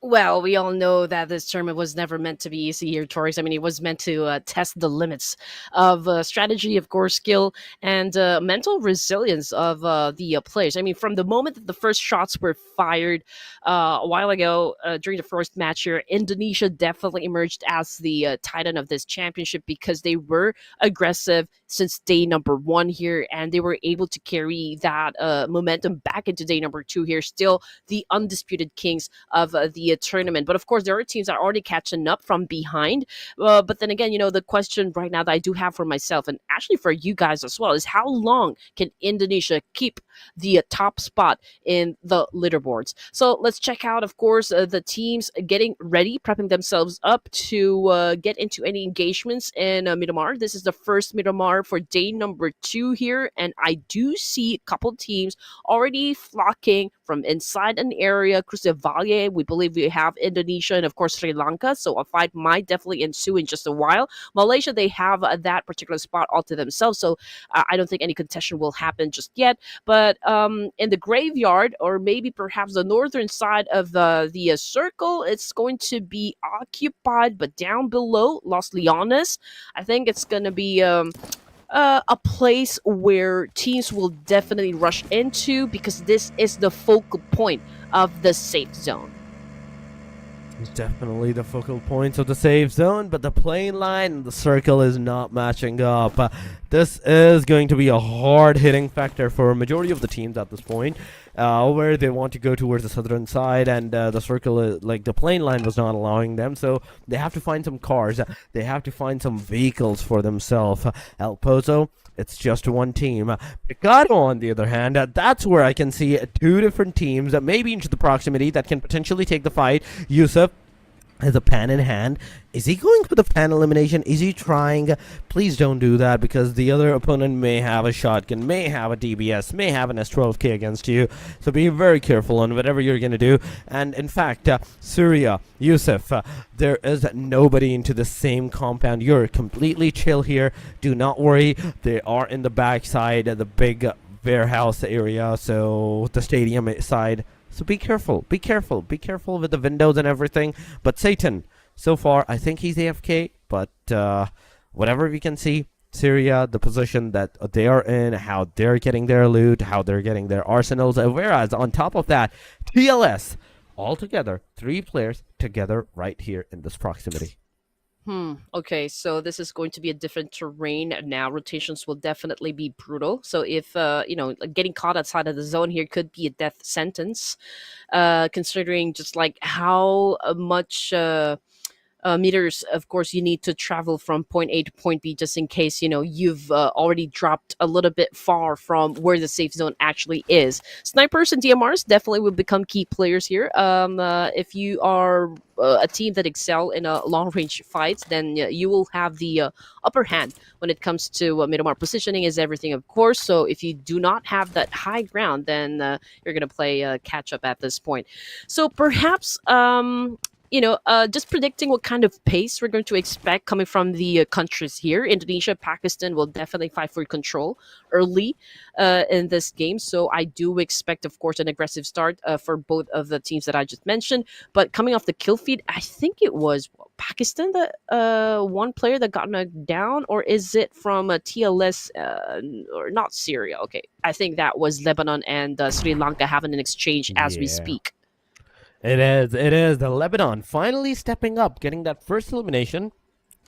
Well, we all know that this tournament was never meant to be easy here, Tories. I mean, it was meant to test the limits of strategy, of course, skill, and mental resilience of the players. I mean, from the moment that the first shots were fired a while ago during the first match here, Indonesia definitely emerged as the titan of this championship because they were aggressive since day number 1 here, and they were able to carry that momentum back into day number 2 here. Still the undisputed kings of the tournament. But of course, there are teams that are already catching up from behind. But then again, the question right now that I do have for myself and actually for you guys as well is how long can Indonesia keep the top spot in the leaderboards? So let's check out, of course, the teams getting ready, prepping themselves up to get into any engagements in Miramar. This is the first Miramar for day number 2 here, and I do see a couple teams already flocking from inside an area. Crucivalle, we believe we have Indonesia and of course Sri Lanka, so a fight might definitely ensue in just a while. Malaysia, they have that particular spot all to themselves, so I don't think any contention will happen just yet. But in the graveyard, or maybe perhaps the northern side of the circle, it's going to be occupied, but down below Los Leones, I think it's going to be a place where teams will definitely rush into because this is the focal point of the safe zone. It's definitely the focal points of the safe zone, but the plane line and the circle is not matching up. This is going to be a hard-hitting factor for a majority of the teams at this point, where they want to go towards the southern side, and the circle is, like the plane line was not allowing them, so they have to find some cars. They have to find some vehicles for themselves. El Pozo, it's just one team. Picado, on the other hand, that's where I can see 2 different teams, maybe into the proximity, that can potentially take the fight. Yusuf has a pan in hand. Is he going for the pan elimination? Is he trying? Please don't do that, because the other opponent may have a shotgun, may have a DBS, may have an S12K against you. So be very careful on whatever you're going to do. And in fact, Syria, Yusuf, there is nobody into the same compound. You're completely chill here. Do not worry. They are in the backside, the big warehouse area, so the stadium side. So be careful with the windows and everything. But Satan, so far, I think he's AFK. But whatever we can see, Syria, the position that they are in, how they're getting their loot, how they're getting their arsenals. Whereas on top of that, TLS, all together, 3 players together right here in this proximity. Okay, so this is going to be a different terrain now. Rotations will definitely be brutal. So if like getting caught outside of the zone here could be a death sentence, considering just like how much meters, of course, you need to travel from point A to point B, just in case you've already dropped a little bit far from where the safe zone actually is. Snipers and DMRs definitely will become key players here. If you are a team that excel in long range fights, then you will have the upper hand when it comes to Miramar. Positioning is everything, of course. So if you do not have that high ground, then you're going to play catch up at this point. So perhaps just predicting what kind of pace we're going to expect coming from the countries here. Indonesia, Pakistan will definitely fight for control early in this game. So I do expect, of course, an aggressive start for both of the teams that I just mentioned. But coming off the kill feed, I think it was Pakistan that one player that got knocked down, or is it from TLS or not Syria? Okay, I think that was Lebanon and Sri Lanka having an exchange as we Yeah. speak. It is. It is. The Lebanon finally stepping up, getting that first elimination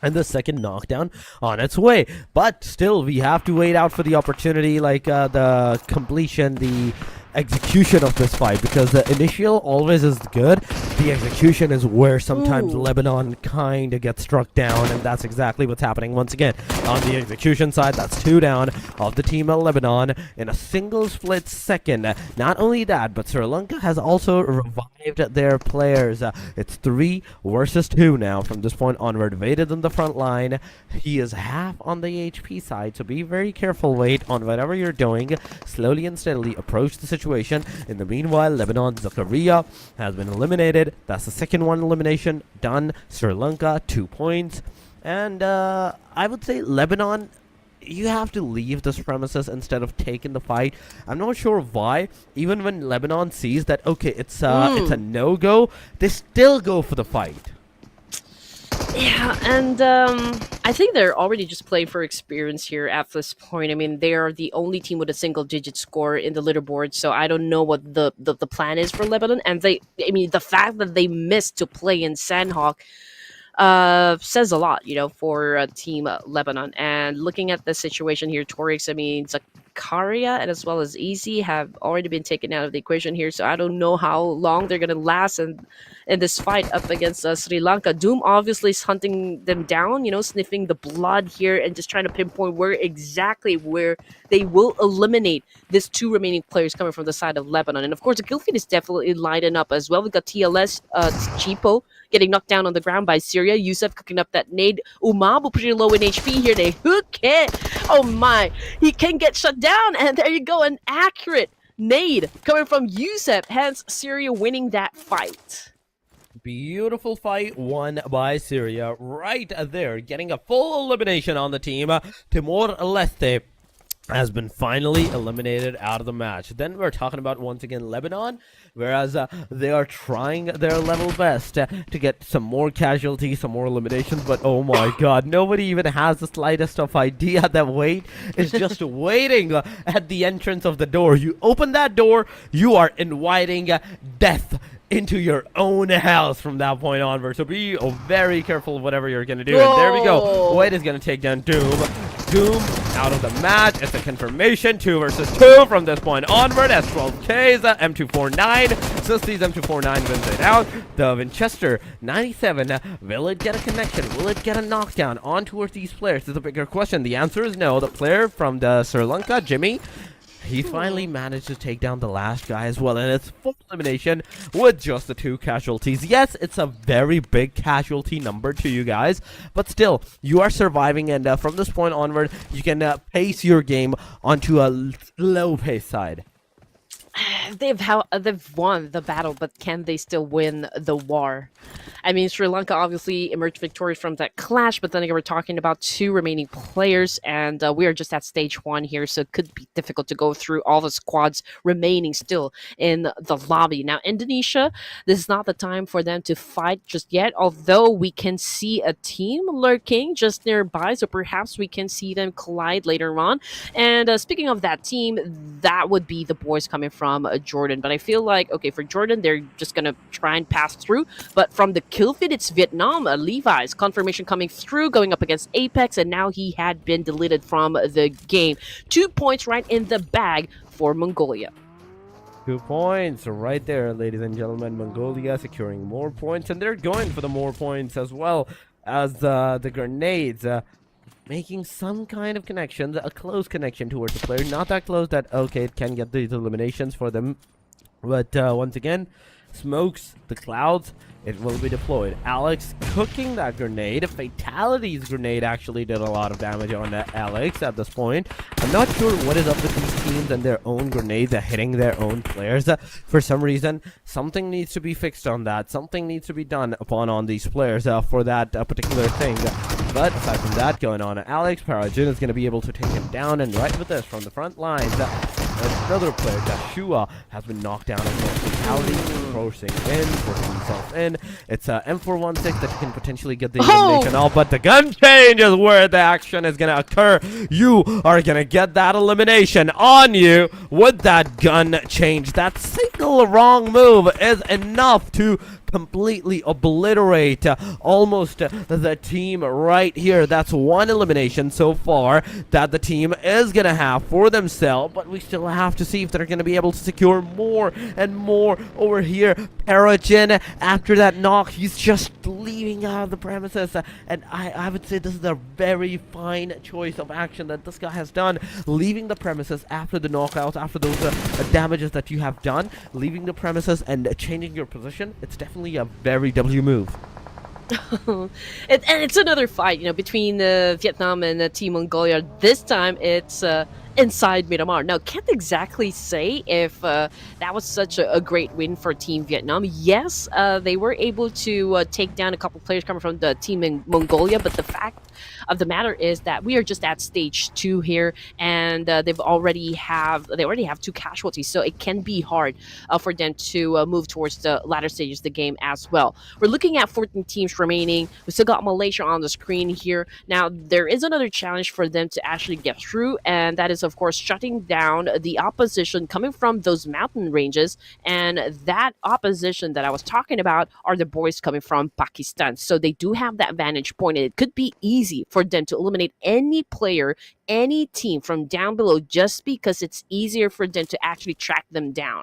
and the second knockdown on its way. But still, we have to wait out for the opportunity, like the completion, the execution of this fight, because the initial always is good. The execution is where sometimes Ooh. Lebanon kind of gets struck down, and that's exactly what's happening once again. On the execution side, that's 2 down of the team of Lebanon in a single split second. Not only that, but Sri Lanka has also revived their players. It's 3 versus 2 now from this point onward. Vaded in the front line. He is half on the HP side, so be very careful. Wait on whatever you're doing. Slowly and steadily approach the situation. In the meanwhile, Lebanon's Zakaria has been eliminated. That's the second one elimination done. Sri Lanka 2 points. And I would say Lebanon, you have to leave this premises instead of taking the fight. I'm not sure why. Even when Lebanon sees that, okay, it's a no-go, they still go for the fight. Yeah, and I think they're already just playing for experience here at this point. I mean, they are the only team with a single-digit score in the leaderboard, so I don't know what the plan is for Lebanon. And the fact that they missed to play in Sanhok says a lot, for Team Lebanon. And looking at the situation here, Torix, I mean, Zakaria and as well as Easy have already been taken out of the equation here, so I don't know how long they're going to last in this fight up against Sri Lanka. Doom obviously is hunting them down, sniffing the blood here and just trying to pinpoint where they will eliminate these 2 remaining players coming from the side of Lebanon. And of course, the kill feed is definitely lighting up as well. We've got TLS, Chipo getting knocked down on the ground by Syria. Yusuf cooking up that nade. Umabu pretty low in HP here. They hook it. Oh my. He can get shut down. And there you go. An accurate nade coming from Yusuf. Hence, Syria winning that fight. Beautiful fight won by Syria right there, getting a full elimination on the team. Timor-Leste has been finally eliminated out of the match. Then we're talking about, once again, Lebanon, whereas they are trying their level best to get some more casualties, some more eliminations, but oh my god, nobody even has the slightest of idea that Wait is just waiting at the entrance of the door. You open that door, you are inviting death into your own house from that point onward. So be very careful of whatever you're going to do. And there we go. Wait is going to take down Doom. Doom out of the match. It's a confirmation. 2 versus 2 from this point onward. S12K's M249. Since these M249 wins it out, the Winchester 97. Will it get a connection? Will it get a knockdown on towards these players? This is a bigger question. The answer is no. The player from the Sri Lanka, Jimmy, he finally managed to take down the last guy as well, and it's full elimination with just the 2 casualties. Yes, it's a very big casualty number to you guys, but still, you are surviving, and from this point onward, you can pace your game onto a low pace side. They've won the battle, but can they still win the war? I mean, Sri Lanka obviously emerged victorious from that clash, but then again, we're talking about 2 remaining players, and we are just at stage 1 here, so it could be difficult to go through all the squads remaining still in the lobby. Now, Indonesia, this is not the time for them to fight just yet, although we can see a team lurking just nearby, so perhaps we can see them collide later on. And speaking of that team, that would be the boys coming from Jordan. But I feel like, okay, for Jordan, they're just going to try and pass through. But from the kill feed, it's Vietnam. Levi's confirmation coming through, going up against Apex, and now he had been deleted from the game. 2 points right in the bag for Mongolia. 2 points right there, ladies and gentlemen. Mongolia securing more points, and they're going for the more points as well as the grenades. Making some kind of connections, a close connection towards the player. Not that close that, okay, it can get these eliminations for them. But once again, smokes the clouds, it will be deployed. Alex cooking that grenade. Fatality's grenade actually did a lot of damage on Alex at this point. I'm not sure what is up with these teams teams and their own grenades are hitting their own players. For some reason, something needs to be fixed on that. Something needs to be done on these players for that particular thing. But aside from that going on, Alex Parajin is going to be able to take him down, and right with this from the front lines, another player, Joshua, has been knocked down as well. Fatality, forcing himself in. It's M416 that can potentially get the elimination off, but the gun change is where the action is going to occur. You are going to get that elimination on you with that gun change. That single wrong move is enough to completely obliterate almost the team right here. That's one elimination so far that the team is gonna have for themselves, but we still have to see if they're gonna be able to secure more and more over here. Perigin, after that knock, he's just leaving out of the premises, and I would say this is a very fine choice of action that this guy has done, leaving the premises after the knockouts, after those damages that you have done, leaving the premises and changing your position. It's definitely a very W move. And it's another fight, between Vietnam and Team Mongolia. This time it's inside Miramar. Now, can't exactly say if that was such a great win for Team Vietnam. Yes, they were able to take down a couple players coming from the team in Mongolia, but the fact of the matter is that we are just at stage 2 here, and they already have 2 casualties, so it can be hard for them to move towards the latter stages of the game as well. We're looking at 14 teams remaining. We still got Malaysia on the screen here. Now, there is another challenge for them to actually get through, and that is, of course, shutting down the opposition coming from those mountain ranges. And that opposition that I was talking about are the boys coming from Pakistan. So they do have that vantage point, and it could be easy for them to eliminate any player, any team from down below, just because it's easier for them to actually track them down.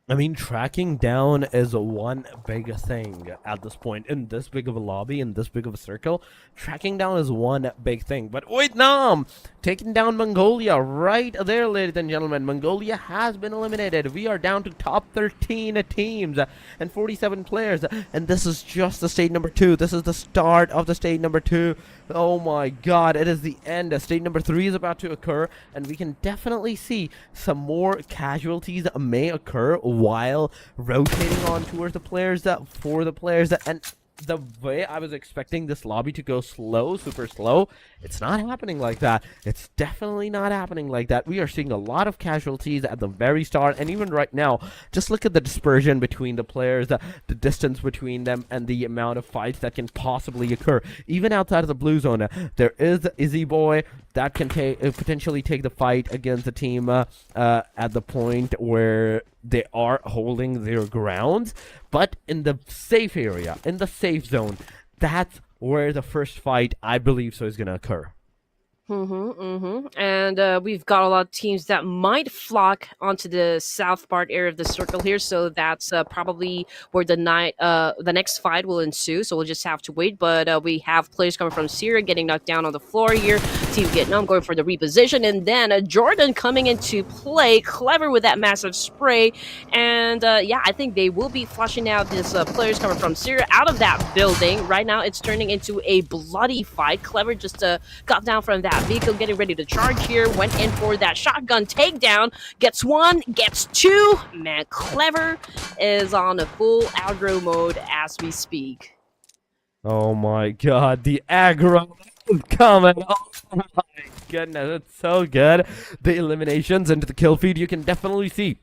I mean, tracking down is one big thing at this point. In this big of a lobby, in this big of a circle, tracking down is one big thing. But Vietnam taking down Mongolia right there, ladies and gentlemen. Mongolia has been eliminated. We are down to top 13 teams and 47 players. And this is just the stage number 2. This is the start of the stage number 2. Oh my god, it is the end. Stage number 3 is about to occur, and we can definitely see some more casualties may occur while rotating on towards the players for the players. And the way I was expecting this lobby to go slow, super slow, it's not happening like that. It's definitely not happening like that. We are seeing a lot of casualties at the very start, and even right now, just look at the dispersion between the players, the distance between them, and the amount of fights that can possibly occur. Even outside of the blue zone, there is Izzy Boy that can potentially take the fight against the team at the point where they are holding their grounds. But in the safe area, in the safe zone, that's where the first fight, I believe so, is going to occur. And we've got a lot of teams that might flock onto the south part area of the circle here, so that's probably where the next fight will ensue. So we'll just have to wait. But we have players coming from Syria getting knocked down on the floor here. Team Vietnam going for the reposition, and then Jordan coming into play, clever with that massive spray. And yeah, I think they will be flushing out these players coming from Syria out of that building. Right now, it's turning into a bloody fight. Clever just got down from that vehicle, getting ready to charge here, went in for that shotgun takedown, gets 1, gets 2. Man, Clever is on a full aggro mode as we speak. Oh my god, the aggro is coming. Oh my goodness, it's so good. The eliminations into the kill feed, you can definitely see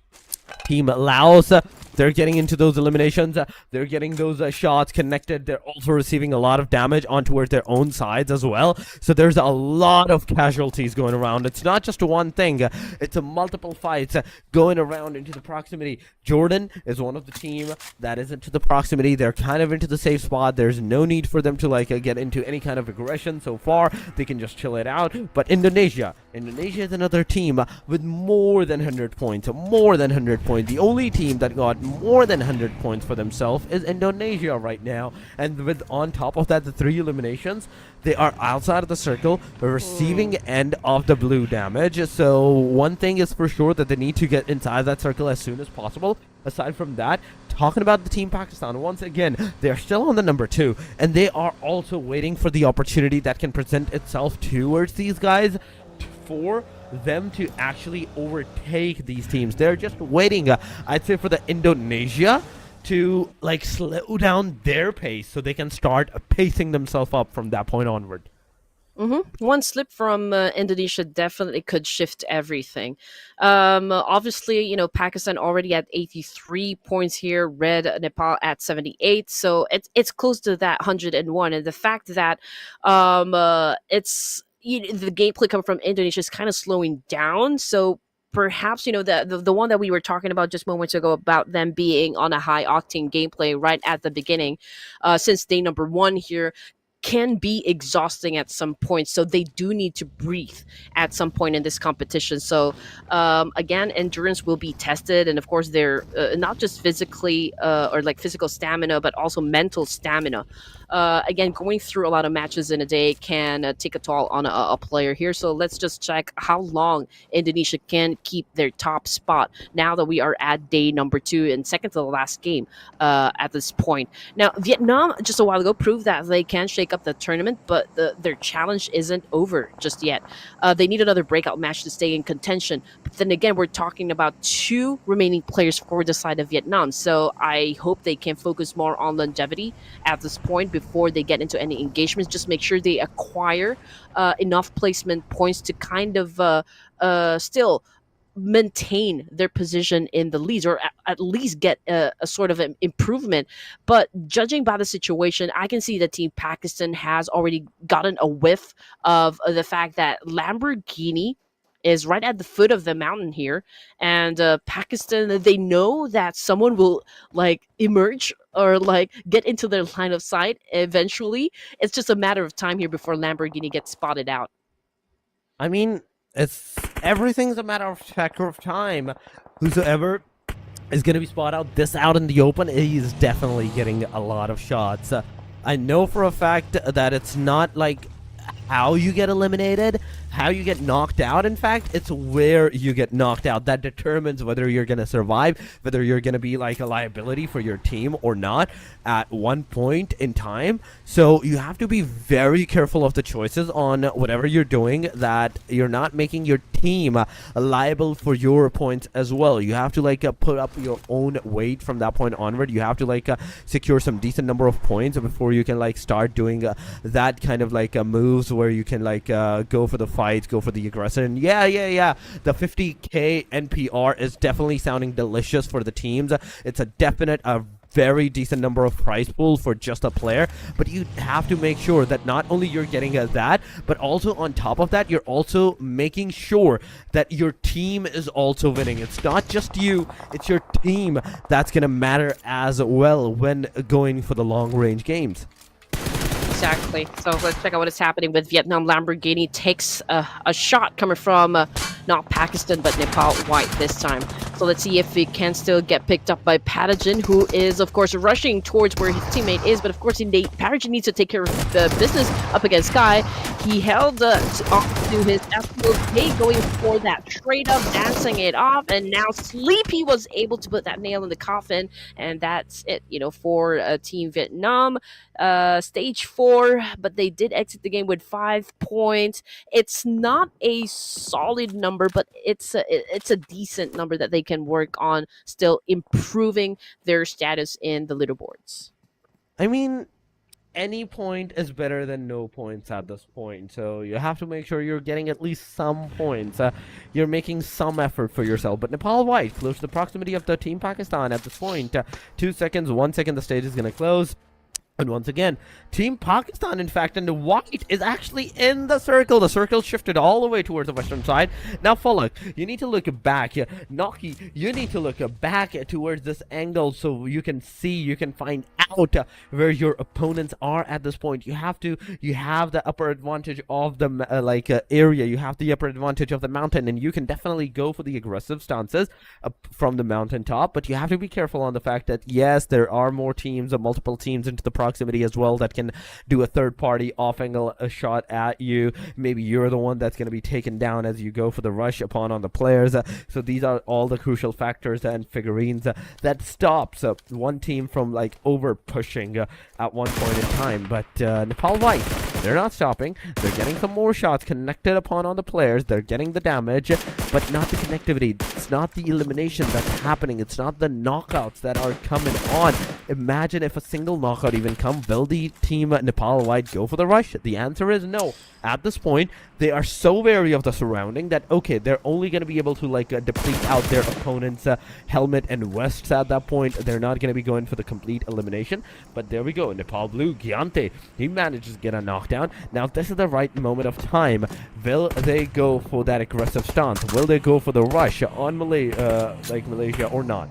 Team Laos, they're getting into those eliminations. They're getting those shots connected. They're also receiving a lot of damage on towards their own sides as well. So there's a lot of casualties going around. It's not just one thing. It's a multiple fights going around into the proximity. Jordan is one of the team that is into the proximity. They're kind of into the safe spot. There's no need for them to get into any kind of aggression so far. They can just chill it out. But Indonesia is another team with more than 100 points. More than 100 points. The only team that got more than 100 points for themselves is Indonesia right now. And with on top of that, the 3 eliminations, they are outside of the circle, receiving end of the blue damage. So one thing is for sure that they need to get inside that circle as soon as possible. Aside from that, talking about the Team Pakistan, once again, they're still on the number 2, and they are also waiting for the opportunity that can present itself towards these guys for them to actually overtake these teams. They're just waiting, I'd say, for the Indonesia to like slow down their pace so they can start pacing themselves up from that point onward. One slip from Indonesia definitely could shift everything. Obviously, Pakistan already at 83 points here, red Nepal at 78, so it's close to that 101. And the fact that the gameplay coming from Indonesia is kind of slowing down, so perhaps the one that we were talking about just moments ago about them being on a high octane gameplay right at the beginning, since day number one here can be exhausting at some point, so they do need to breathe at some point in this competition. So again, endurance will be tested, and of course they're not just physically or like physical stamina, but also mental stamina. Again, going through a lot of matches in a day can take a toll on a player here, so let's just check how long Indonesia can keep their top spot now that we are at day number 2 and second to the last game at this point. Now, Vietnam just a while ago proved that they can shake up the tournament, but their challenge isn't over just yet. They need another breakout match to stay in contention. But then again, we're talking about 2 remaining players for the side of Vietnam, so I hope they can focus more on longevity at this point before they get into any engagements. Just make sure they acquire enough placement points to kind of still maintain their position in the leads, or at least get a sort of an improvement. But judging by the situation, I can see that Team Pakistan has already gotten a whiff of the fact that Lamborghini is right at the foot of the mountain here, and Pakistan, they know that someone will like emerge or like get into their line of sight eventually. It's just a matter of time here before Lamborghini gets spotted out. I mean, it's everything's a matter of factor of time. Whosoever is going to be spotted out this out in the open, he's definitely getting a lot of shots. I know for a fact that it's not like how you get eliminated, how you get knocked out. In fact, it's where you get knocked out that determines whether you're going to survive, whether you're going to be like a liability for your team or not at one point in time. So you have to be very careful of the choices on whatever you're doing, that you're not making your team liable for your points as well. You have to like put up your own weight from that point onward. You have to like secure some decent number of points before you can like start doing that kind of like moves where you can like go for the fights, go for the aggressor. And yeah, the 50k NPR is definitely sounding delicious for the teams. It's a definite very decent number of prize pool for just a player, but you have to make sure that not only you're getting that, but also on top of that, you're also making sure that your team is also winning. It's not just you, it's your team that's gonna matter as well when going for the long range games. Exactly. So let's check out what is happening with Vietnam. Lamborghini takes a shot coming from not Pakistan, but Nepal white this time. So let's see if it can still get picked up by Pathogen, who is, of course, rushing towards where his teammate is. But, of course, Pathogen needs to take care of the business up against Sky. He held on to his SPOK, going for that trade up, dancing it off. And now Sleepy was able to put that nail in the coffin. And that's it, for Team Vietnam. Stage 4, but they did exit the game with 5 points. It's not a solid number, but it's a decent number that they can work on, still improving their status in the leaderboards. I mean, any point is better than no points at this point, so you have to make sure you're getting at least some points. You're making some effort for yourself. But Nepal white close to the proximity of the Team Pakistan at this point. 2 seconds, 1 second, the stage is going to close. And once again, Team Pakistan, in fact, and the white is actually in the circle. The circle shifted all the way towards the western side. Now, Falak, you need to look back. Naki, you need to look back towards this angle so you can see, you can find out where your opponents are at this point. You have the upper advantage of the area. You have the upper advantage of the mountain, and you can definitely go for the aggressive stances from the mountaintop. But you have to be careful on the fact that, yes, there are more teams, multiple teams into the proximity as well that can do a third party off angle shot at you. Maybe you're the one that's going to be taken down as you go for the rush upon on the players. So these are all the crucial factors and figurines that stops one team from like over pushing at one point in time. But Nepal white they're not stopping. They're getting some more shots connected upon on the players. They're getting the damage, but not the connectivity. It's not the elimination that's happening. It's not the knockouts that are coming on. Imagine if a single knockout even come. Will the team Nepal White go for the rush? The answer is no. At this point, they are so wary of the surrounding that, okay, they're only going to be able to deplete out their opponent's helmet and vests at that point. They're not going to be going for the complete elimination. But there we go. Nepal Blue, Gyante, he manages to get a knockdown. Now, this is the right moment of time. Will they go for that aggressive stance? Will they go for the rush on Malaysia or not?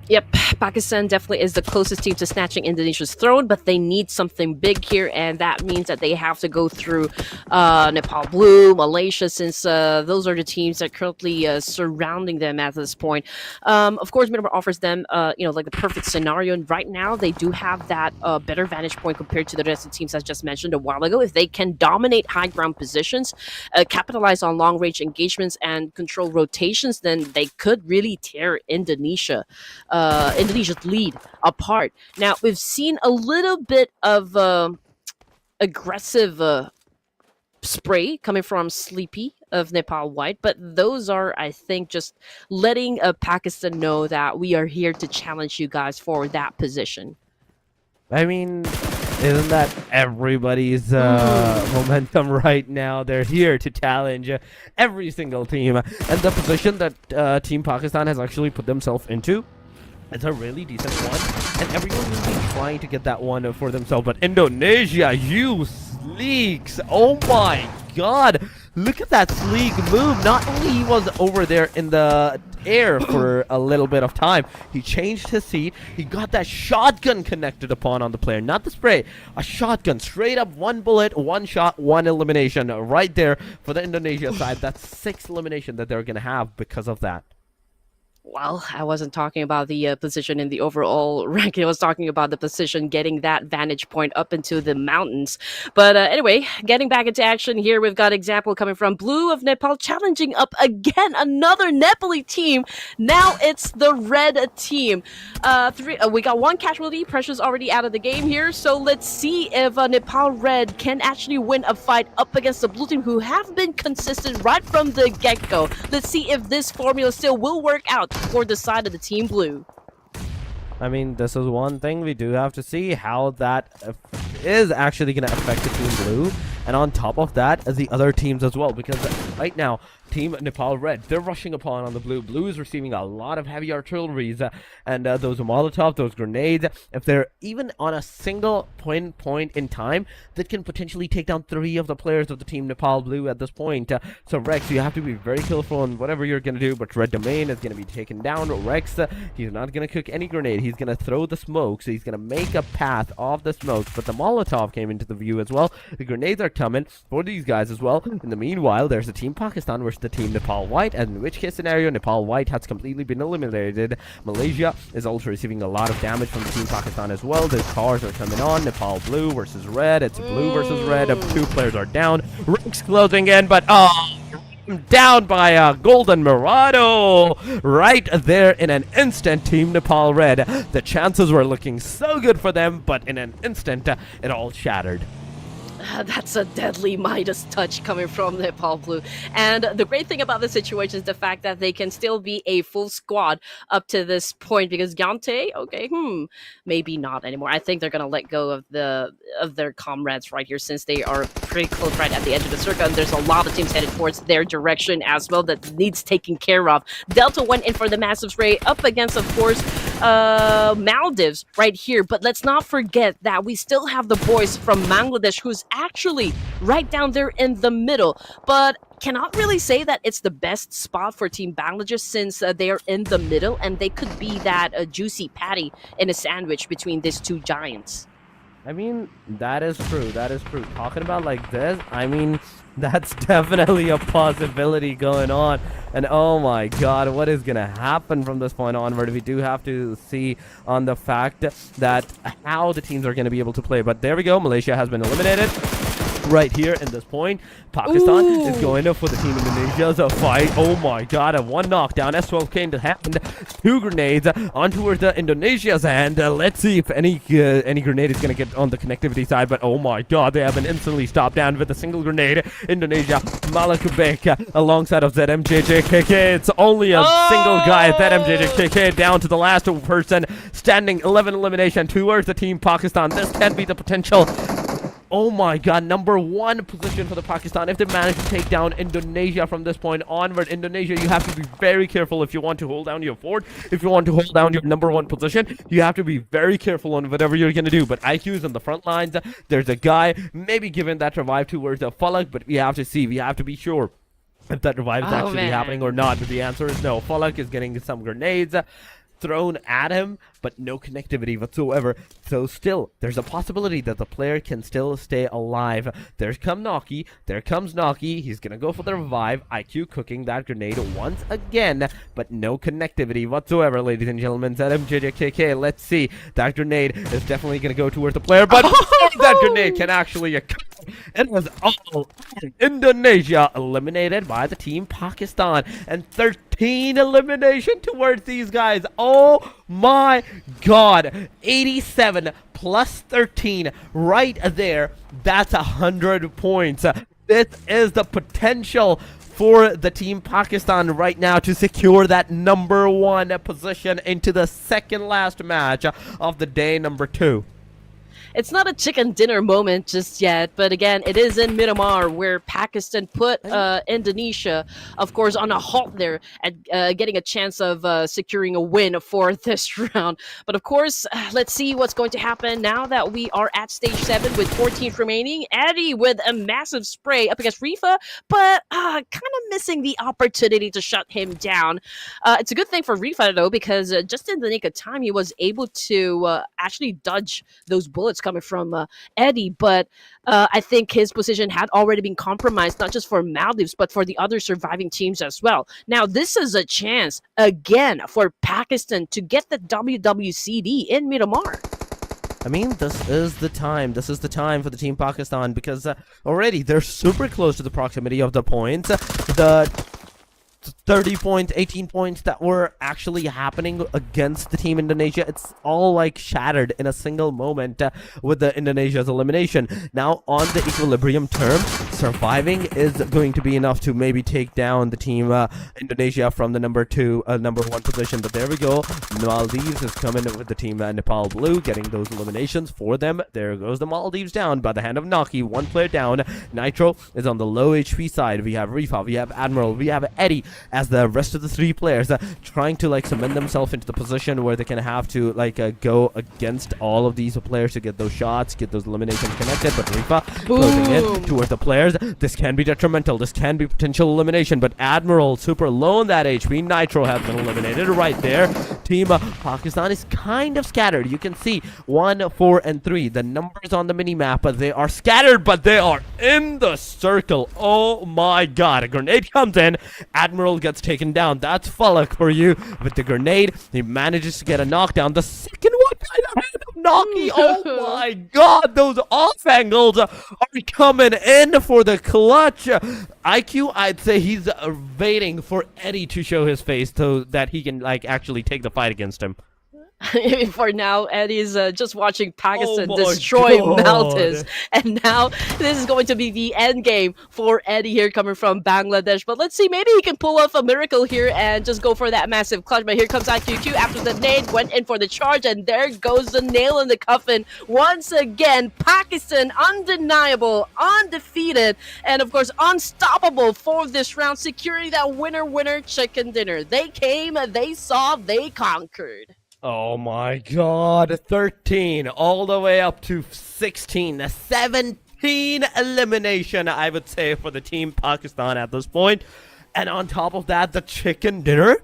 Yep, Pakistan definitely is the closest team to snatching Indonesia's throne, but they need something big here, and that means that they have to go through Nepal Blue, Malaysia, since those are the teams that are currently surrounding them at this point. Of course, Miramar offers them, the perfect scenario, and right now they do have that better vantage point compared to the rest of the teams I just mentioned a while ago. If they can dominate high ground positions, capitalize on long-range engagements, and control rotations, then they could really tear Indonesia's lead apart. Now, we've seen a little bit of aggressive spray coming from Sleepy of Nepal White, but those are, I think, just letting Pakistan know that we are here to challenge you guys for that position. I mean, isn't that everybody's momentum right now? They're here to challenge every single team. And the position that Team Pakistan has actually put themselves into, it's a really decent one. And everyone will be trying to get that one for themselves. But Indonesia, you sleeks. Oh my god. Look at that sleek move. Not only he was over there in the air for a little bit of time, he changed his seat. He got that shotgun connected upon on the player, not the spray. A shotgun, straight up, one bullet, one shot, one elimination right there for the Indonesia side. That's 6 elimination that they're gonna have because of that. Well, I wasn't talking about the position in the overall ranking. I was talking about the position getting that vantage point up into the mountains. But anyway, getting back into action here, we've got example coming from Blue of Nepal challenging up again another Nepali team. Now it's the red team. We got 1 casualty. Pressure's already out of the game here. So let's see if Nepal Red can actually win a fight up against the blue team, who have been consistent right from the get-go. Let's see if this formula still will work out for the side of the Team Blue. I mean, this is one thing we do have to see how that is actually going to affect the Team Blue. And on top of that, the other teams as well. Because right now, Team Nepal Red, they're rushing upon on the blue. Blue is receiving a lot of heavy artilleries and those Molotov, those grenades. If they're even on a single point in time, that can potentially take down 3 of the players of the Team Nepal Blue at this point. So Rex, you have to be very careful on whatever you're going to do. But Red Domain is going to be taken down. Rex, he's not going to cook any grenade. He's going to throw the smokes. He's going to make a path of the smokes. But the Molotov came into the view as well. The grenades are coming for these guys as well. In the meanwhile, there's the Team Pakistan versus the Team Nepal White, and in which case scenario Nepal White has completely been eliminated. Malaysia is also receiving a lot of damage from the Team Pakistan as well. The cars are coming on. Nepal Blue versus Red. It's Blue versus Red. 2 players are down. Rick's closing in, but down by a Golden Mirado right there in an instant. Team Nepal Red, the chances were looking so good for them, but in an instant it all shattered. That's a deadly Midas touch coming from Nepal Blue. And the great thing about this situation is the fact that they can still be a full squad up to this point, because Gyante, okay, maybe not anymore. I think they're going to let go of their comrades right here, since they are pretty close right at the edge of the circle, and there's a lot of teams headed towards their direction as well that needs taking care of. Delta went in for the massive spray up against, of course, Maldives right here. But let's not forget that we still have the boys from Bangladesh, who's actually right down there in the middle, but cannot really say that it's the best spot for Team Bangladesh, since they are in the middle and they could be that juicy patty in a sandwich between these 2 giants. I mean, that is true. That is true. Talking about like this, I mean, that's definitely a possibility going on. And oh my god, what is going to happen from this point onward? We do have to see on the fact that how the teams are going to be able to play. But there we go. Malaysia has been eliminated. right here in this point. Pakistan is going up for the team Indonesia's fight. Oh my god, a one knockdown. S12 came to hand. 2 grenades on towards the Indonesia's hand. Let's see if any grenade is going to get on the connectivity side. But oh my god, they have been instantly stopped down with a single grenade. Indonesia, Malakubek alongside of ZMJJKK. It's only a single guy, ZMJJKK, down to the last person standing. 11 elimination towards the team Pakistan. This can be the potential. Oh my god, number 1 position for the Pakistan. If they manage to take down Indonesia from this point onward, Indonesia, you have to be very careful if you want to hold down your fort. If you want to hold down your number 1 position, you have to be very careful on whatever you're going to do. But IQ is on the front lines. There's a guy maybe given that revive towards the Falak, but we have to see. We have to be sure if that revive is actually happening or not. But the answer is no. Falak is getting some grenades thrown at him, but no connectivity whatsoever. So still, there's a possibility that the player can still stay alive. There comes Naki. He's gonna go for the revive. IQ cooking that grenade once again, but no connectivity whatsoever, ladies and gentlemen. ZMJJKK, let's see. That grenade is definitely gonna go towards the player, but that grenade can actually it was all Indonesia eliminated by the team Pakistan, and 13 elimination towards these guys. Oh my god, 87 plus 13 right there. That's 100 points. This is the potential for the team Pakistan right now to secure that number 1 position into the second last match of the day, number 2. It's not a chicken dinner moment just yet, but again, it is in Miramar where Pakistan put Indonesia, of course, on a halt there and getting a chance of securing a win for this round. But of course, let's see what's going to happen now that we are at stage 7 with 14 remaining. Eddie with a massive spray up against Rifa, but kind of missing the opportunity to shut him down. It's a good thing for Rifa though, because just in the nick of time, he was able to actually dodge those bullets coming from Eddie, but I think his position had already been compromised, not just for Maldives, but for the other surviving teams as well. Now, this is a chance, again, for Pakistan to get the WWCD in Miramar. I mean, this is the time. This is the time for the team Pakistan, because already they're super close to the proximity of the points. The 30 points, 18 points that were actually happening against the team Indonesia, it's all like shattered in a single moment with the Indonesia's elimination. Now, on the equilibrium term, surviving is going to be enough to maybe take down the team Indonesia from the number 1 position. But there we go. Maldives is coming with the team Nepal Blue, getting those eliminations for them. There goes the Maldives down by the hand of Naki. 1 player down. Nitro is on the low HP side. We have Rifa, we have Admiral, we have Eddie, as the rest of the 3 players trying to like cement themselves into the position where they can have to like go against all of these players to get those shots, get those eliminations connected. But Rifa closing in towards the players. This can be detrimental. This can be potential elimination. But Admiral super low on that HP. Nitro has been eliminated right there. Team Pakistan is kind of scattered. You can see 1, 4, and 3. The numbers on the mini map, but they are scattered, but they are in the circle. Oh my god! A grenade comes in. Admiral gets taken down. That's Falak for you. With the grenade, he manages to get a knockdown. The second one by the hand of Naki. Oh my god, those off angles are coming in for the clutch. IQ, I'd say he's waiting for Eddie to show his face so that he can like actually take the fight against him. For now, Eddie's just watching Pakistan destroy Maldives, and now this is going to be the end game for Eddie here coming from Bangladesh. But let's see, maybe he can pull off a miracle here and just go for that massive clutch. But here comes IQQ after the nade, went in for the charge, and there goes the nail in the coffin. Once again, Pakistan undeniable, undefeated, and of course unstoppable for this round, securing that winner chicken dinner. They came, they saw, they conquered. Oh my god, 13 all the way up to 16, 17 elimination, I would say, for the team Pakistan at this point. And on top of that, the chicken dinner,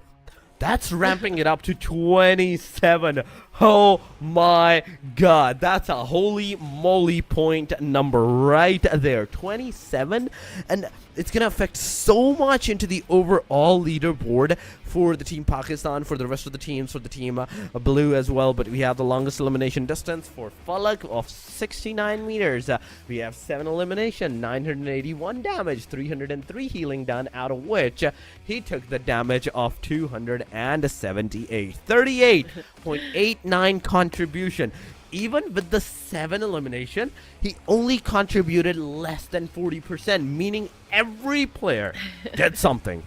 that's ramping it up to 27. Oh my god, that's a holy moly point number right there. 27, and it's gonna affect so much into the overall leaderboard for the team Pakistan, for the rest of the teams, for the team blue as well. But we have the longest elimination distance for Falak of 69 meters. We have 7 elimination, 981 damage, 303 healing done, out of which he took the damage of 278. 38.89 contribution. Even with the 7 elimination, he only contributed less than 40%, meaning every player did something.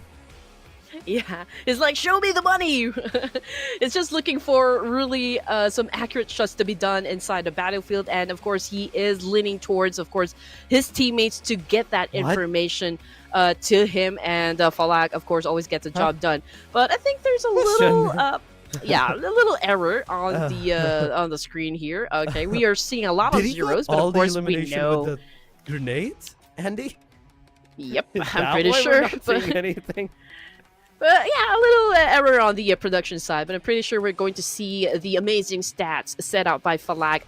Yeah, it's like, show me the money. It's just looking for really some accurate shots to be done inside the battlefield, and of course he is leaning towards, of course, his teammates to get that information to him, and Falak, of course, always gets the job done. But I think there's a little yeah, a little error on the screen here. Okay, we are seeing a lot of zeros, but of course we know with the grenades, Andy. Yep, Is I'm that pretty why sure. We're not seeing anything. But yeah, a little error on the production side, but I'm pretty sure we're going to see the amazing stats set out by Falak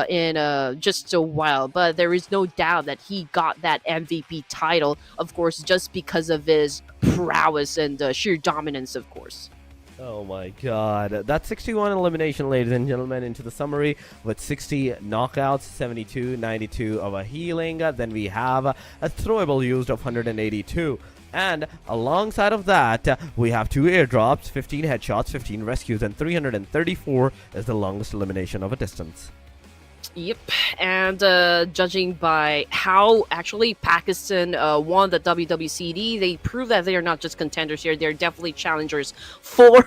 in just a while. But there is no doubt that he got that MVP title, of course, just because of his prowess and sheer dominance, of course. Oh my god. That's 61 elimination, ladies and gentlemen, into the summary with 60 knockouts, 72, 92 of a healing. Then we have a throwable used of 182. And alongside of that, we have 2 airdrops, 15 headshots, 15 rescues, and 334 is the longest elimination of a distance. Yep, and judging by how actually Pakistan won the WWCD, they prove that they are not just contenders here, they're definitely challengers for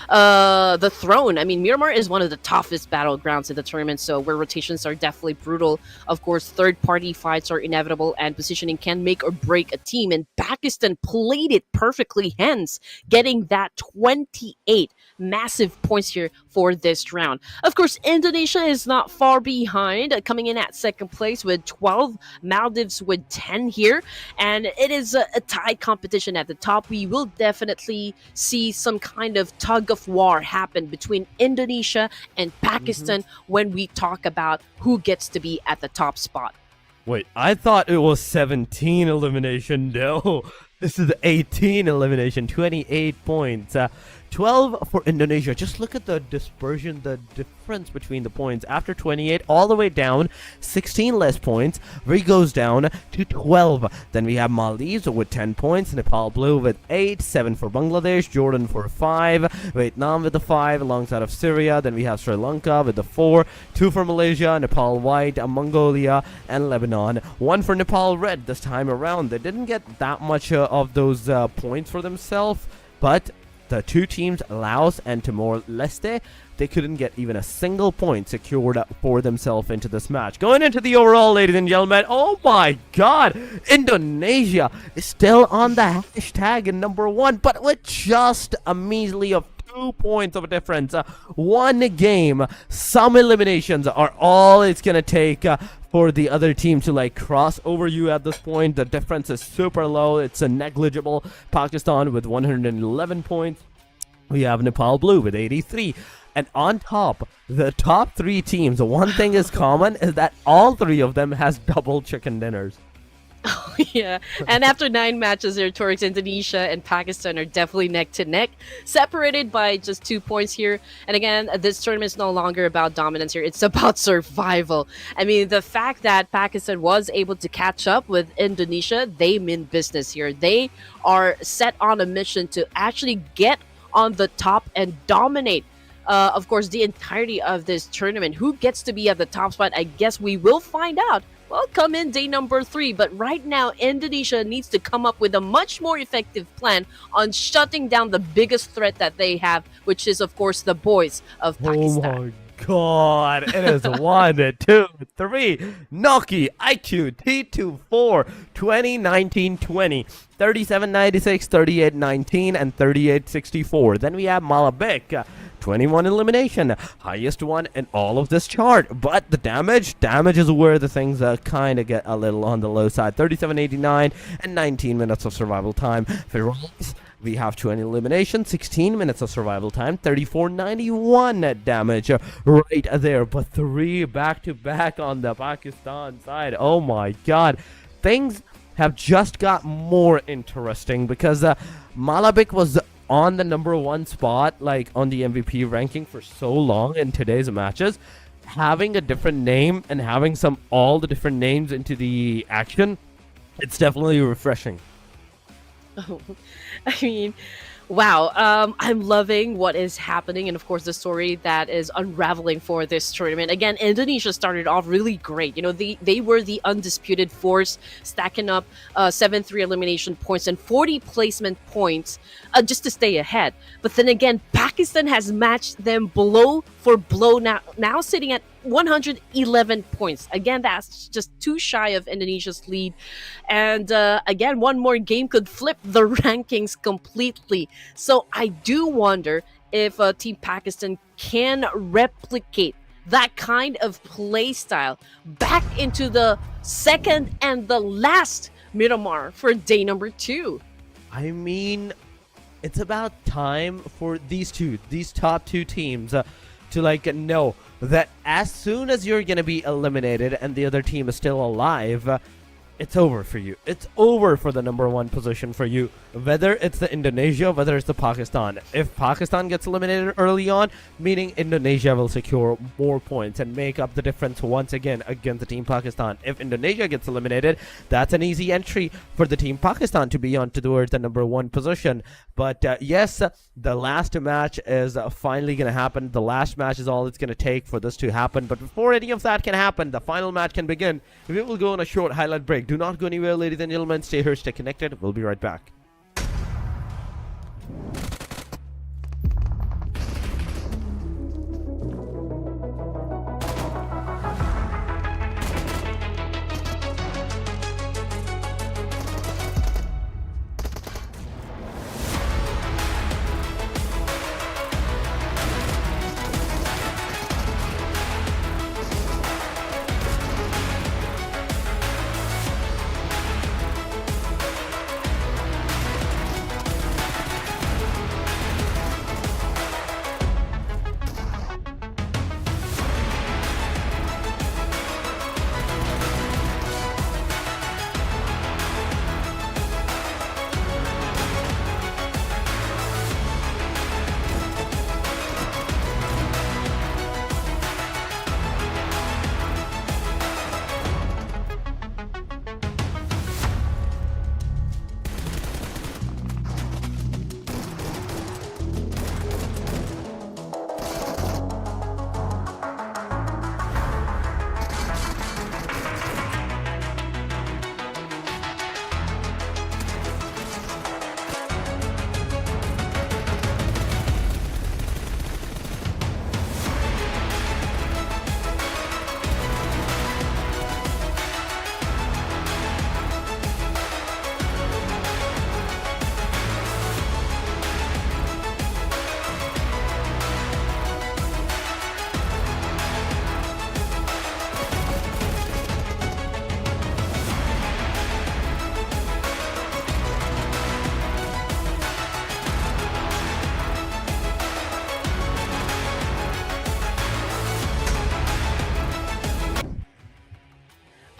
the throne. I mean, Miramar is one of the toughest battlegrounds in the tournament, so where rotations are definitely brutal. Of course, third-party fights are inevitable, and positioning can make or break a team, and Pakistan played it perfectly, hence getting that 28 massive points here for this round. Of course, Indonesia is not far behind, coming in at second place with 12, Maldives with 10 here, and it is a tight competition at the top. We will definitely see some kind of tug of war happen between Indonesia and Pakistan when we talk about who gets to be at the top spot. Wait, I thought it was 17 elimination. No, this is 18 elimination, 28 points. 12 for Indonesia. Just look at the dispersion, the difference between the points. After 28, all the way down, 16 less points. Where he goes down to 12. Then we have Maldives with 10 points. Nepal Blue with 8. 7 for Bangladesh. Jordan for 5. Vietnam with the 5 alongside of Syria. Then we have Sri Lanka with the 4. 2 for Malaysia. Nepal White. Mongolia and Lebanon. 1 for Nepal Red this time around. They didn't get that much of those points for themselves, but the 2 teams, Laos and Timor-Leste, they couldn't get even a single point secured for themselves into this match. Going into the overall, ladies and gentlemen, oh my god, Indonesia is still on the hashtag in number 1, but with just a measly of 2 points of a difference. 1 game, some eliminations are all it's gonna take for the other team to like cross over you at this point. The difference is super low. It's a negligible. Pakistan with 111 points. We have Nepal Blue with 83. And on top, the top 3 teams, the one thing is common is that all 3 of them has double chicken dinners. Oh, yeah. And after 9 matches here, Torix, Indonesia and Pakistan are definitely neck to neck, separated by just 2 points here. And again, this tournament is no longer about dominance here. It's about survival. I mean, the fact that Pakistan was able to catch up with Indonesia, they mean business here. They are set on a mission to actually get on the top and dominate of course, the entirety of this tournament. Who gets to be at the top spot? I guess we will find out. Well, come in day number 3. But right now, Indonesia needs to come up with a much more effective plan on shutting down the biggest threat that they have, which is, of course, the boys of Pakistan. Oh my god, it is 1, 2, 3. Noki, IQ, T24, 20-19-20. 37-96, 38-19, and 38-64. Then we have Malabek, 21 elimination, highest one in all of this chart. But the damage is where the things kind of get a little on the low side. 37-89 and 19 minutes of survival time. Firoz, We have 20 eliminations, 16 minutes of survival time, 3491 damage right there. But 3 back-to-back on the Pakistan side. Oh my god. Things have just got more interesting because Malabik was on the number 1 spot, like on the MVP ranking for so long in today's matches. Having a different name and having all the different names into the action, it's definitely refreshing. Oh, I mean, wow. I'm loving what is happening, and of course, the story that is unraveling for this tournament. Again, Indonesia started off really great. You know, they were the undisputed force, stacking up 7-3 elimination points and 40 placement points just to stay ahead. But then again, Pakistan has matched them blow for blow now sitting at 111 points. Again, that's just too shy of Indonesia's lead. And again, one more game could flip the rankings completely. So I do wonder if Team Pakistan can replicate that kind of play style back into the second and the last Miramar for day number 2. I mean, it's about time for these top 2 teams to know that as soon as you're gonna be eliminated and the other team is still alive, it's over for you. It's over for the number 1 position for you. Whether it's the Indonesia, whether it's the Pakistan. If Pakistan gets eliminated early on, meaning Indonesia will secure more points and make up the difference once again against the Team Pakistan. If Indonesia gets eliminated, that's an easy entry for the Team Pakistan to be on towards the number 1 position. But yes, the last match is finally going to happen. The last match is all it's going to take for this to happen. But before any of that can happen, the final match can begin. We will go on a short highlight break. Do not go anywhere, ladies and gentlemen. Stay here, stay connected. We'll be right back.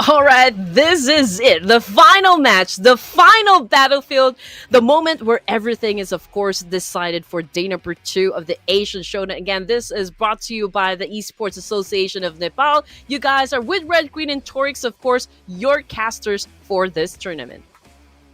All right, this is it. The final match, the final battlefield, the moment where everything is, of course, decided for day number 2 of the Asian Showdown. Again, this is brought to you by the Esports Association of Nepal. You guys are with Red, Green, and Torix, of course, your casters for this tournament.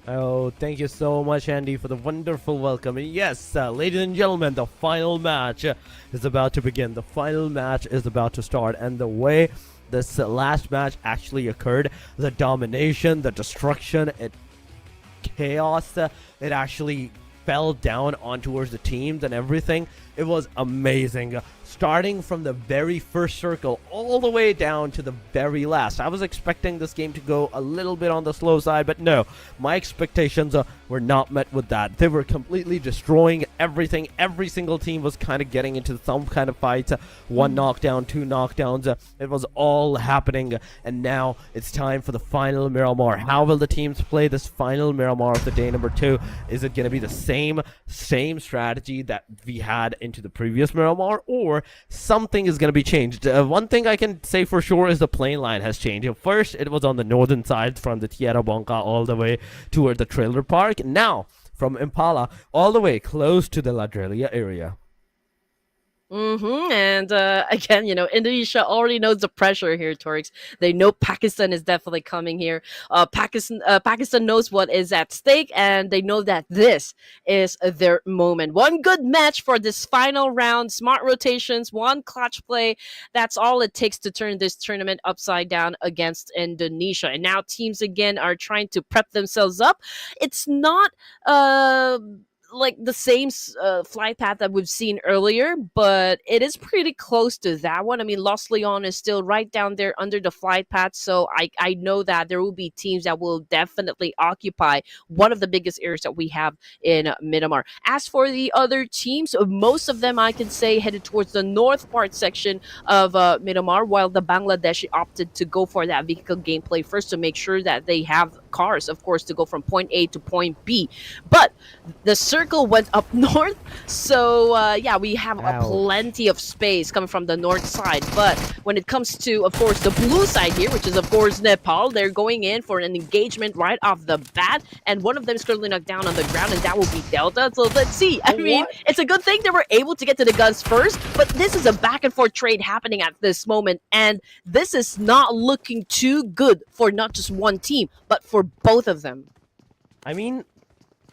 Oh, thank you so much, Andy, for the wonderful welcome. And yes, ladies and gentlemen, the final match is about to begin. The final match is about to start. And the way this last match actually occurred, the domination, the destruction, chaos, it actually fell down on towards the teams and everything. It was amazing. Starting from the very first circle all the way down to the very last. I was expecting this game to go a little bit on the slow side, but no, my expectations were not met with that. They were completely destroying everything. Every single team was kind of getting into some kind of fights. One knockdown, 2 knockdowns. It was all happening, and now it's time for the final Miramar. How will the teams play this final Miramar of the day number 2? Is it going to be the same same strategy that we had into the previous Miramar, or something is going to be changed. One thing I can say for sure is the plane line has changed. First, it was on the northern side from the Tierra Blanca all the way toward the trailer park. Now, from Impala all the way close to the Ladrelia area. And again, Indonesia already knows the pressure here, Torix. They know Pakistan is definitely coming here. Pakistan knows what is at stake, and they know that this is their moment. One good match for this final round, smart rotations, one clutch play. That's all it takes to turn this tournament upside down against Indonesia. And now teams again are trying to prep themselves up. It's not like the same flight path that we've seen earlier, but it is pretty close to that one. I mean, Los Leon is still right down there under the flight path, so I know that there will be teams that will definitely occupy one of the biggest areas that we have in Miramar. As for the other teams, most of them I can say headed towards the north part section of Miramar, while the Bangladeshi opted to go for that vehicle gameplay first to make sure that they have cars, of course, to go from point A to point B. But the circle went up north, so yeah, we have plenty of space coming from the north side. But when it comes to, of course, the blue side here, which is of course Nepal, they're going in for an engagement right off the bat, and one of them is currently knocked down on the ground, and that will be Delta. So let's see. I mean, it's a good thing they were able to get to the guns first, but this is a back and forth trade happening at this moment, and this is not looking too good for not just one team, but for both of them. I mean,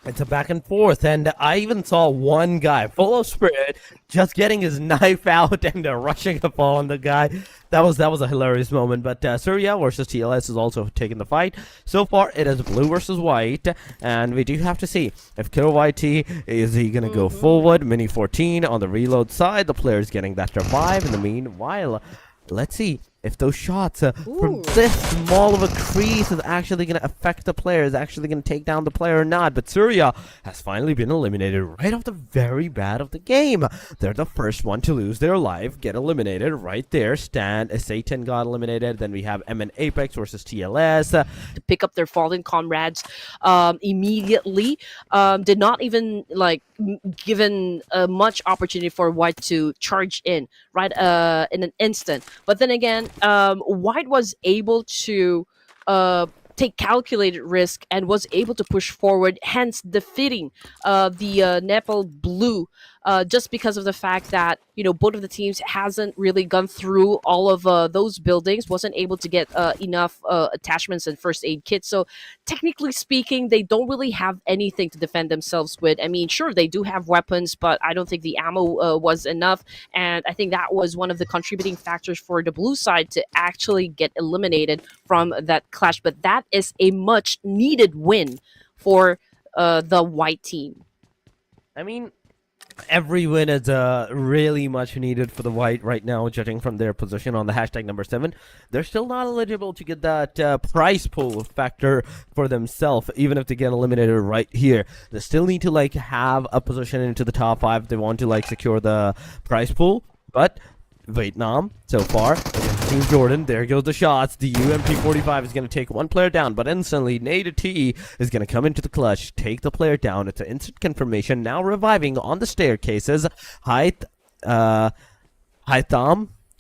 it's a back and forth, and I even saw one guy full of spirit just getting his knife out and rushing up on the guy. That was a hilarious moment. But Syria versus TLS is also taking the fight. So far, it is blue versus white, and we do have to see if KYT is he gonna go forward. Mini 14 on the reload side. The player is getting that revive. In the meanwhile, let's see if those shots from this small of a crease is actually going to affect the player, is actually going to take down the player or not. But Syria has finally been eliminated right off the very bat of the game. They're the first one to lose their life, get eliminated right there. Satan got eliminated. Then we have NEPX versus TLS. To pick up their fallen comrades immediately. Did not even given much opportunity for White to charge in right in an instant. But then again, White was able to take calculated risk and was able to push forward, hence defeating the Nepal Blue, just because of the fact that both of the teams hasn't really gone through all of those buildings, wasn't able to get enough attachments and first aid kits. So technically speaking, they don't really have anything to defend themselves with. I mean, sure, they do have weapons, but I don't think the ammo was enough, and I think that was one of the contributing factors for the blue side to actually get eliminated from that clash. But that is a much needed win for the white team. I mean, every win is really much needed for the white right now, judging from their position on the hashtag number 7. They're still not eligible to get that prize pool factor for themselves, even if they get eliminated right here. They still need to have a position into the top 5 if they want to secure the prize pool. But Vietnam so far against Team Jordan, there goes the shots. The UMP-45 is going to take one player down, but instantly Nada T is going to come into the clutch, take the player down. It's an instant confirmation. Now reviving on the staircases. Haitham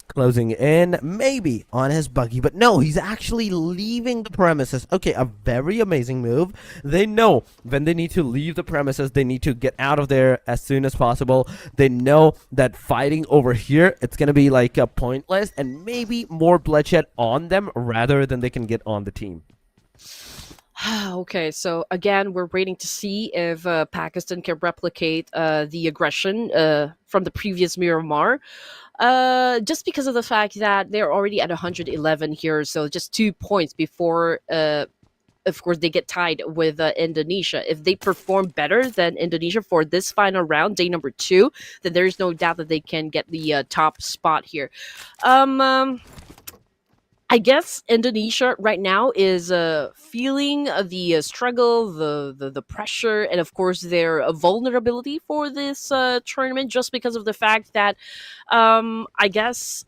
closing in, maybe on his buggy, but no, he's actually leaving the premises. Okay, a very amazing move. They know when they need to leave the premises, they need to get out of there as soon as possible. They know that fighting over here, it's gonna be pointless and maybe more bloodshed on them rather than they can get on the team. Okay, so again, we're waiting to see if Pakistan can replicate the aggression from the previous Miramar. Just because of the fact that they're already at 111 here, so just 2 points before, of course, they get tied with Indonesia. If they perform better than Indonesia for this final round, day number 2, then there's no doubt that they can get the top spot here. I guess Indonesia right now is feeling the struggle, the pressure, and of course their vulnerability for this tournament, just because of the fact that I guess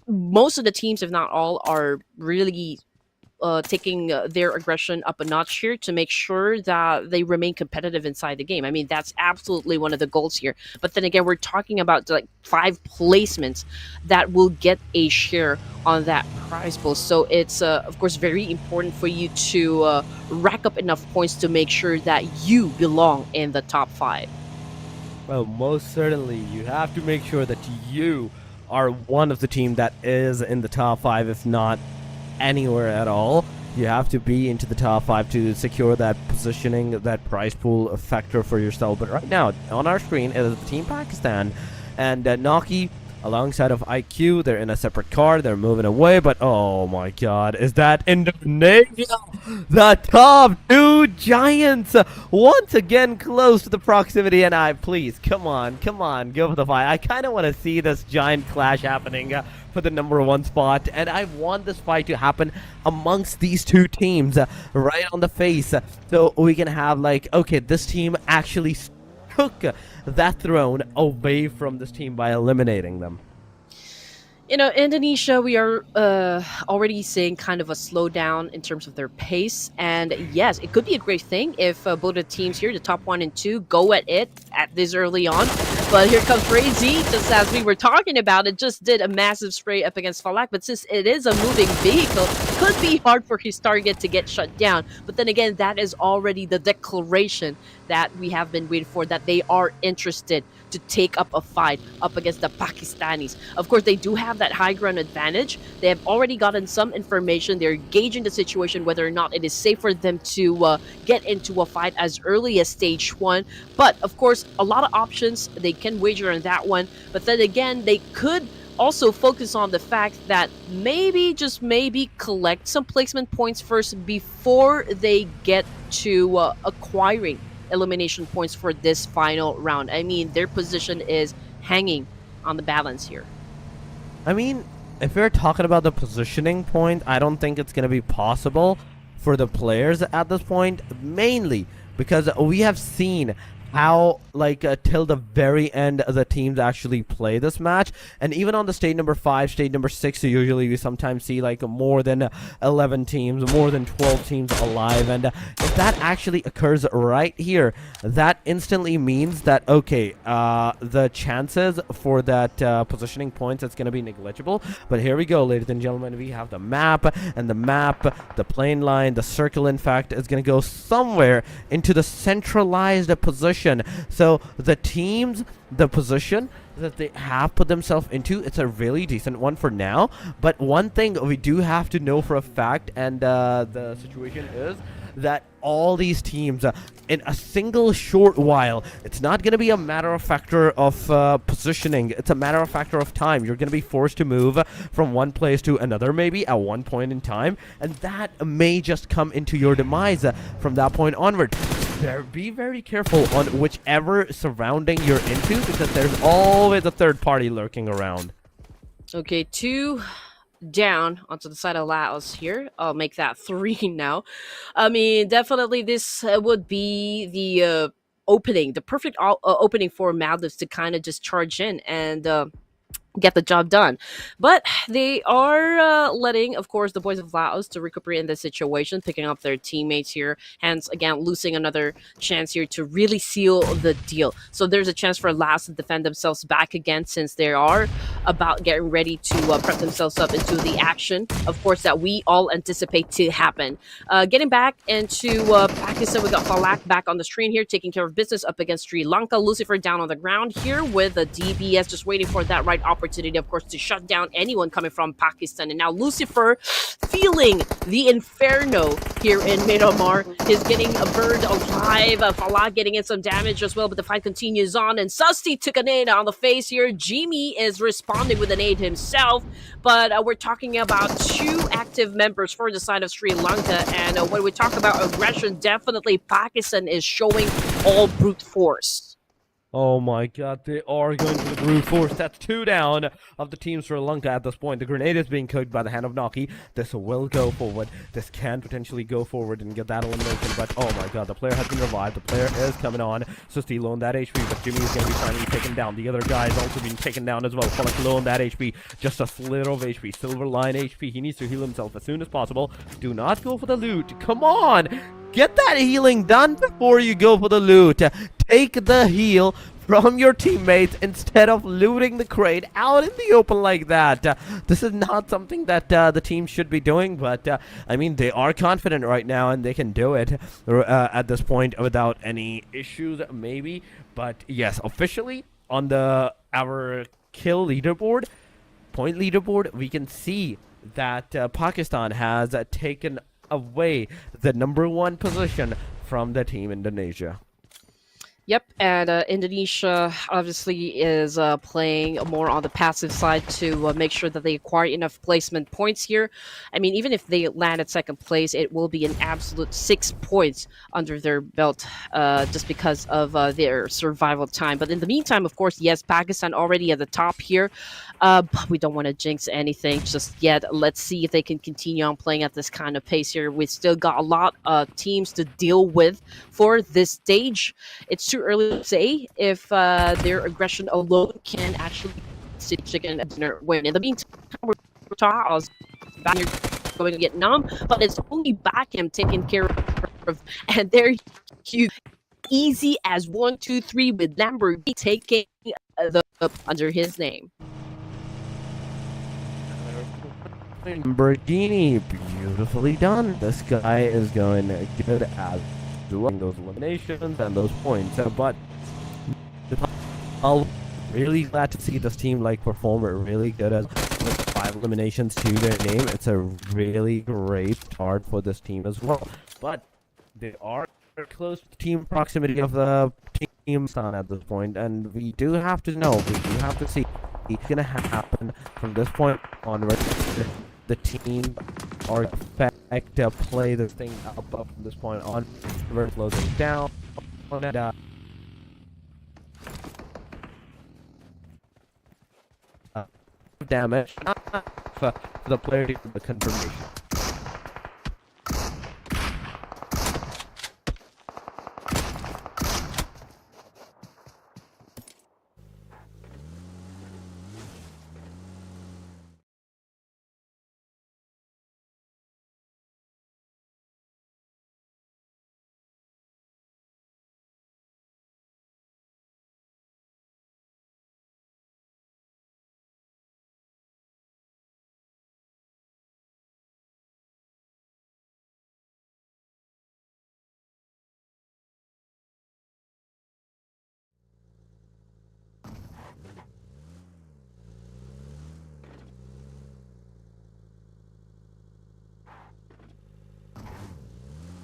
most of the teams, if not all, are really taking their aggression up a notch here to make sure that they remain competitive inside the game. I mean, that's absolutely one of the goals here. But then again, we're talking about like 5 placements that will get a share on that prize pool. So it's of course very important for you to rack up enough points to make sure that you belong in the top 5. Well, most certainly, you have to make sure that you are one of the team that is in the top 5, if not anywhere at all. You have to be into the top 5 to secure that positioning, that prize pool factor for yourself. But right now, on our screen is Team Pakistan, and Naki alongside of IQ. They're in a separate car. They're moving away, but oh my god, is that Indonesia? The top 2 giants once again close to the proximity, and please, come on, go for the fight. I kind of want to see this giant clash happening for the number 1 spot, and I want this fight to happen amongst these 2 teams right on the face, so we can have like, okay, this team actually took that throne away from this team by eliminating them. You know, Indonesia, we are already seeing kind of a slowdown in terms of their pace. And yes, it could be a great thing if both the teams here, the top 1 and 2, go at it at this early on. But here comes Crazy, just as we were talking about, it just did a massive spray up against Falak. But since it is a moving vehicle, could be hard for his target to get shut down. But then again, that is already the declaration that we have been waiting for, that they are interested to take up a fight up against the Pakistanis. Of course, they do have that high ground advantage. They have already gotten some information. They're gauging the situation, whether or not it is safe for them to get into a fight as early as stage 1. But of course, a lot of options. They can wager on that one. But then again, they could also focus on the fact that maybe, just maybe, collect some placement points first before they get to acquiring elimination points for this final round. I mean, their position is hanging on the balance here. I mean, if we're talking about the positioning point, I don't think it's going to be possible for the players at this point, mainly because we have seen how, like, till the very end the teams actually play this match. And even on the stage number 5, stage number 6, usually we sometimes see like more than 11 teams, more than 12 teams alive. And if that actually occurs right here, that instantly means that, okay, the chances for that positioning points, it's going to be negligible. But here we go, ladies and gentlemen, we have the map, and the map, the plane line, the circle, in fact, is going to go somewhere into the centralized position. So the teams, the position that they have put themselves into, it's a really decent one for now. But one thing we do have to know for a fact, and the situation is that all these teams in a single short while, it's not going to be a matter of factor of positioning, it's a matter of factor of time. You're going to be forced to move from one place to another maybe at one point in time, and that may just come into your demise from that point onward. Be very careful on whichever surrounding you're into, because there's always a third party lurking around. Okay, 2 down onto the side of Laos here. I'll make that 3 now. I mean, definitely this would be the opening, the perfect opening for Maldives to kind of just charge in and get the job done. But they are letting, of course, the boys of Laos to recuperate in this situation, picking up their teammates here, hence again losing another chance here to really seal the deal. So there's a chance for Laos to defend themselves back again, since they are about getting ready to prep themselves up into the action, of course, that we all anticipate to happen. Getting back into Pakistan, we got Falak back on the screen here, taking care of business up against Sri Lanka. Lucifer down on the ground here with a DBS, just waiting for that right opportunity, of course, to shut down anyone coming from Pakistan. And now Lucifer, feeling the inferno here in Miramar, is getting a bird alive. Falak getting in some damage as well, but the fight continues on. And Susti took a nade on the face here. Jimmy is responding with an aid himself, but we're talking about 2 active members for the side of Sri Lanka. And when we talk about aggression, definitely Pakistan is showing all brute force. Oh my god, they are going to the brute force. That's 2 down of the team Sri Lanka at this point. The grenade is being cooked by the hand of Naki. This will go forward. This can potentially go forward and get that elimination, but oh my god, the player has been revived. The player is coming on. Susti low on that HP, but Jimmy is going to be finally taken down. The other guy is also being taken down as well. Falak low on that HP. Just a slither of HP. Silver line HP. He needs to heal himself as soon as possible. Do not go for the loot. Come on! Get that healing done before you go for the loot. Take the heal from your teammates instead of looting the crate out in the open like that. This is not something that the team should be doing, but I mean, they are confident right now and they can do it at this point without any issues, maybe. But yes, officially on our kill leaderboard, point leaderboard, we can see that Pakistan has taken away the #1 position from the team Indonesia. Yep, and Indonesia obviously is playing more on the passive side to make sure that they acquire enough placement points here. I mean, even if they land at second place, it will be an absolute 6 points under their belt just because of their survival time. But in the meantime, of course, yes, Pakistan already at the top here, but we don't want to jinx anything just yet. Let's see if they can continue on playing at this kind of pace here. We've still got a lot of teams to deal with for this stage. It's too early to say if their aggression alone can actually sit chicken and dinner win. In the meantime, we're Charles back here going to Vietnam, but it's only Backham taken care of, and they're huge. Easy as 1, 2, 3 with Lamborghini taking the under his name. Lamborghini, beautifully done. This guy is going good as doing those eliminations and those points, but I'm really glad to see this team like perform really good as with 5 eliminations to their name. It's a really great start for this team as well, but they are close to team proximity of the team stand at this point, and we do have to know, we do have to see what's gonna happen from this point onward. The team are effect to play the thing up from this point on. We're closing down and damage for the player to get the confirmation.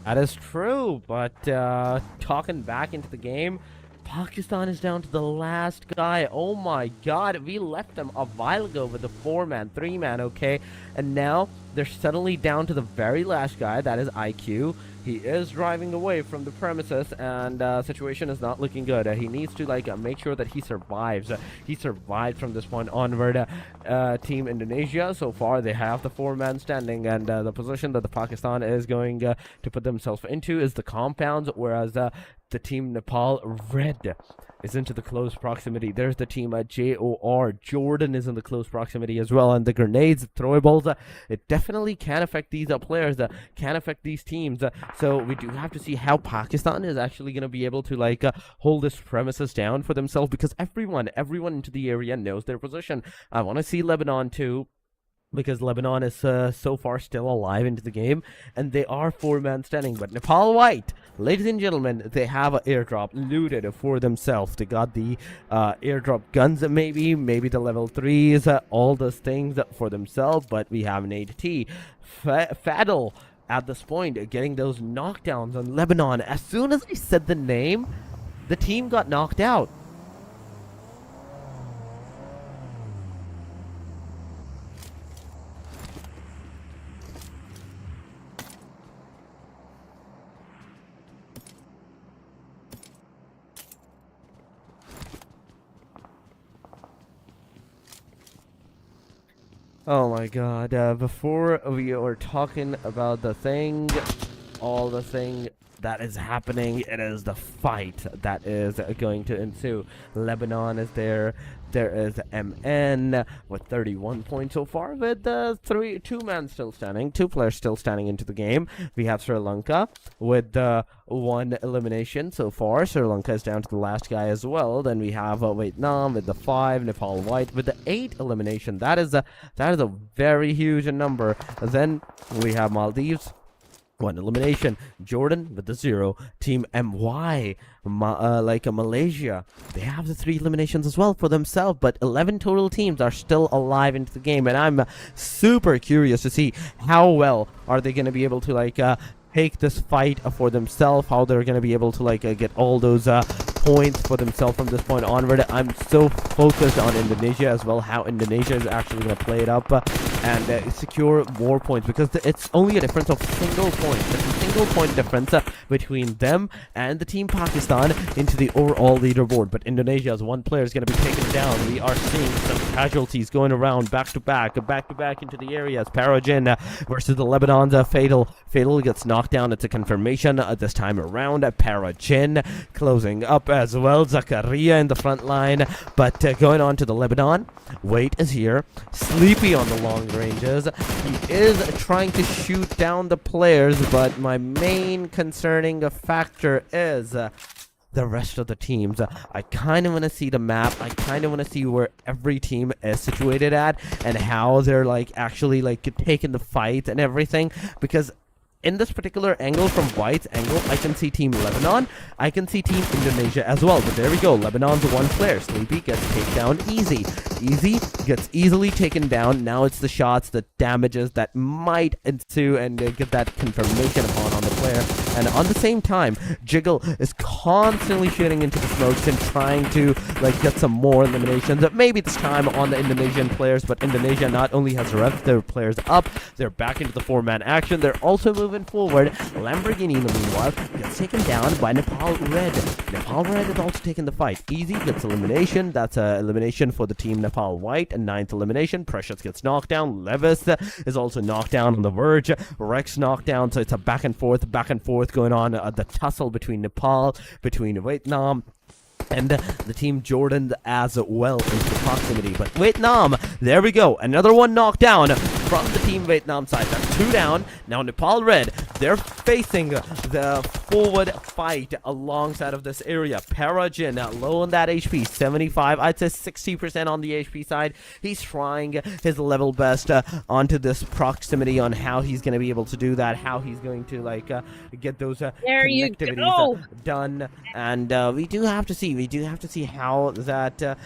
That is true, but talking back into the game, Pakistan is down to the last guy. Oh my god, we left them a while ago with a 4-man, 3-man, okay? And now they're suddenly down to the very last guy, that is IQ. He is driving away from the premises, and situation is not looking good. He needs to like make sure that he survives. He survived from this point onward. Team Indonesia, so far they have the 4-man standing, and the position that the Pakistan is going to put themselves into is the compounds, whereas the team Nepal red is into the close proximity. There's the team JOR. Jordan is in the close proximity as well, and the grenades, throwables, it definitely can affect these players, can affect these teams. So we do have to see how Pakistan is actually going to be able to like hold this premises down for themselves, because everyone into the area knows their position. I want to see Lebanon too, because Lebanon is so far still alive into the game, and they are 4-man standing. But Nepal white, ladies and gentlemen, they have an airdrop looted for themselves. They got the airdrop guns, maybe the level 3s, all those things for themselves. But we have an 8T Fadl at this point getting those knockdowns on Lebanon. As soon as I said the name, the team got knocked out. Oh my god, before we are talking about all the thing that is happening, it is the fight that is going to ensue. Lebanon is there. There is MN with 31 points so far, with two men still standing, 2 players still standing into the game. We have Sri Lanka with 1 elimination so far. Sri Lanka is down to the last guy as well. Then we have Vietnam with the 5, Nepal White with the 8 elimination. That is a very huge number. Then we have Maldives, 1 elimination. Jordan with the 0. Team MY, Malaysia, they have the 3 eliminations as well for themselves, but 11 total teams are still alive into the game, and I'm super curious to see how well are they going to be able to take this fight for themselves, how they're going to be able to get all those points for themselves from this point onward. I'm so focused on Indonesia as well, how Indonesia is actually going to play it up and secure more points, because it's only a difference of single point. It's a single point difference between them and the team Pakistan into the overall leaderboard. But Indonesia's 1 player is going to be taken down. We are seeing some casualties going around back to back into the areas. Parajin versus the Lebanon's Fatal. Fatal gets knocked down. It's a confirmation this time around. Parajin closing up as well. Zakaria in the front line. But going on to the Lebanon, Wait is here. Sleepy on the long ranges. He is trying to shoot down the players, but my main concerning factor is the rest of the teams. I kind of want to see the map. I kind of want to see where every team is situated at and how they're actually taking the fight and everything, because in this particular angle, from White's angle, I can see Team Lebanon, I can see Team Indonesia as well. But there we go, Lebanon's 1 player. Sleepy gets taken down easy. Easy gets easily taken down. Now it's the shots, the damages that might ensue and get that confirmation upon on the player. And on the same time, Jiggle is constantly shooting into the smokes and trying to get some more eliminations. Maybe this time on the Indonesian players, but Indonesia not only has revved their players up, they're back into the 4-man action. They're also moving forward. Lamborghini, in the meanwhile, gets taken down by Nepal Red. Nepal Red is also taking the fight. Easy gets elimination. That's an elimination for the team Nepal White. And 9th elimination. Precious gets knocked down. Levis is also knocked down on the verge. Rex knocked down. So it's a back and forth going on. The tussle between Nepal, between Vietnam, and the team Jordan as well into the proximity. But Vietnam, there we go. Another one knocked down from the team Vietnam side. That's 2 down. Now Nepal Red, they're facing the forward fight alongside of this area. Parajin low on that HP, 75. I'd say 60% on the HP side. He's trying his level best onto this proximity on how he's going to be able to do that, how he's going to get those connectivities done. And we do have to see how that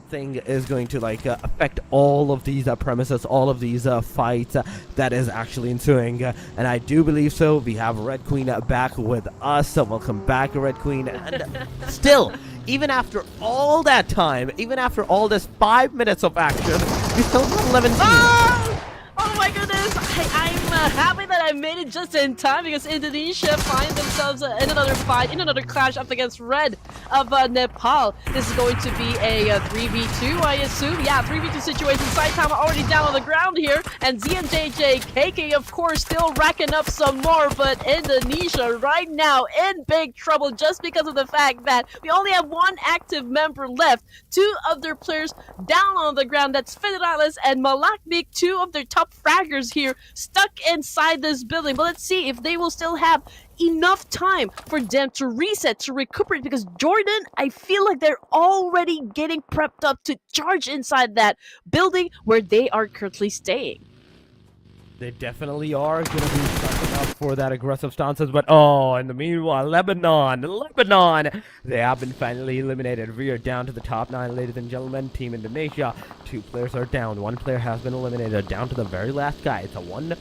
thing is going to affect all of these premises, all of these fights that is actually ensuing. And I do believe so. We have Red Queen back with us. So welcome back, Red Queen. And still, even after all that time, even after all this 5 minutes of action, we still have 11 teams. Oh my goodness, I'm happy that I made it just in time, because Indonesia find themselves in another fight, in another clash up against Red of Nepal. This is going to be a 3v2, I assume. Yeah, 3v2 situation. Saitama already down on the ground here, and ZNJJ, KK, of course, still racking up some more, but Indonesia right now in big trouble just because of the fact that we only have 1 active member left. 2 of their players down on the ground. That's Federalis and Malaknik, 2 of their top fraggers here stuck inside this building. But let's see if they will still have enough time for them to reset, to recuperate, because Jordan, I feel like they're already getting prepped up to charge inside that building where they are currently staying. They definitely are going to be stepping up for that aggressive stances, but in the meanwhile, Lebanon, they have been finally eliminated. We are down to the top 9, ladies and gentlemen. Team Indonesia, 2 players are down. 1 player has been eliminated, down to the very last guy. It's a 1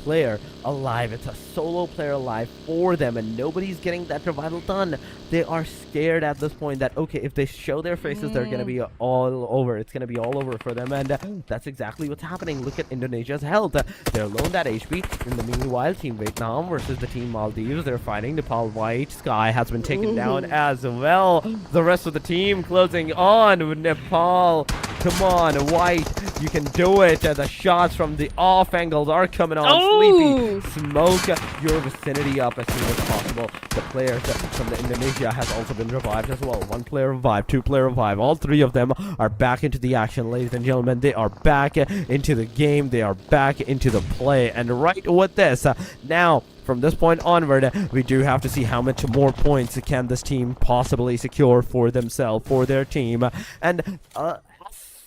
player alive. It's a solo player alive for them, and nobody's getting that survival done. They are scared at this point that, okay, if they show their faces, they're going to be all over. It's going to be all over for them, and that's exactly what's happening. Look at Indonesia's health. They're low on that HP. In the meanwhile, Team Vietnam versus the Team Maldives, they're fighting. Nepal White Sky has been taken down as well. The rest of the team closing on with Nepal Come on, White, you can do it. The shots from the off angles are coming on. Oh! Sleepy, smoke your vicinity up as soon as possible. The players from the Indonesia has also been revived as well. 1 player revived, 2 player revived. All 3 of them are back into the action, ladies and gentlemen. They are back into the game. They are back into the play. And right with this, now from this point onward, we do have to see how much more points can this team possibly secure for themselves, for their team. And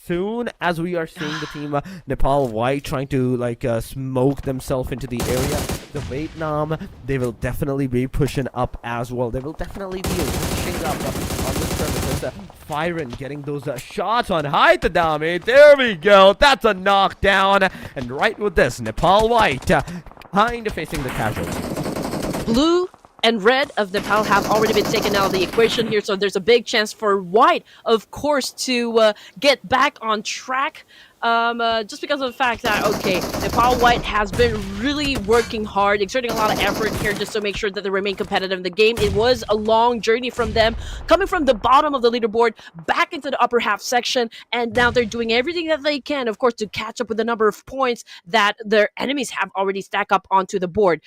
soon as we are seeing the team Nepal White trying to like smoke themselves into the area, the Vietnam, they will definitely be pushing up as well. They will definitely be pushing up on this premises, firing, getting those shots on height, Adami. There we go. That's a knockdown. And right with this, Nepal White kind of facing the casualties. Blue and red of Nepal have already been taken out of the equation here, so there's a big chance for white, of course, to get back on track. Just because of the fact that, okay, Nepal White has been really working hard, exerting a lot of effort here just to make sure that they remain competitive in the game. It was a long journey from them, coming from the bottom of the leaderboard back into the upper half section, and now they're doing everything that they can, of course, to catch up with the number of points that their enemies have already stacked up onto the board.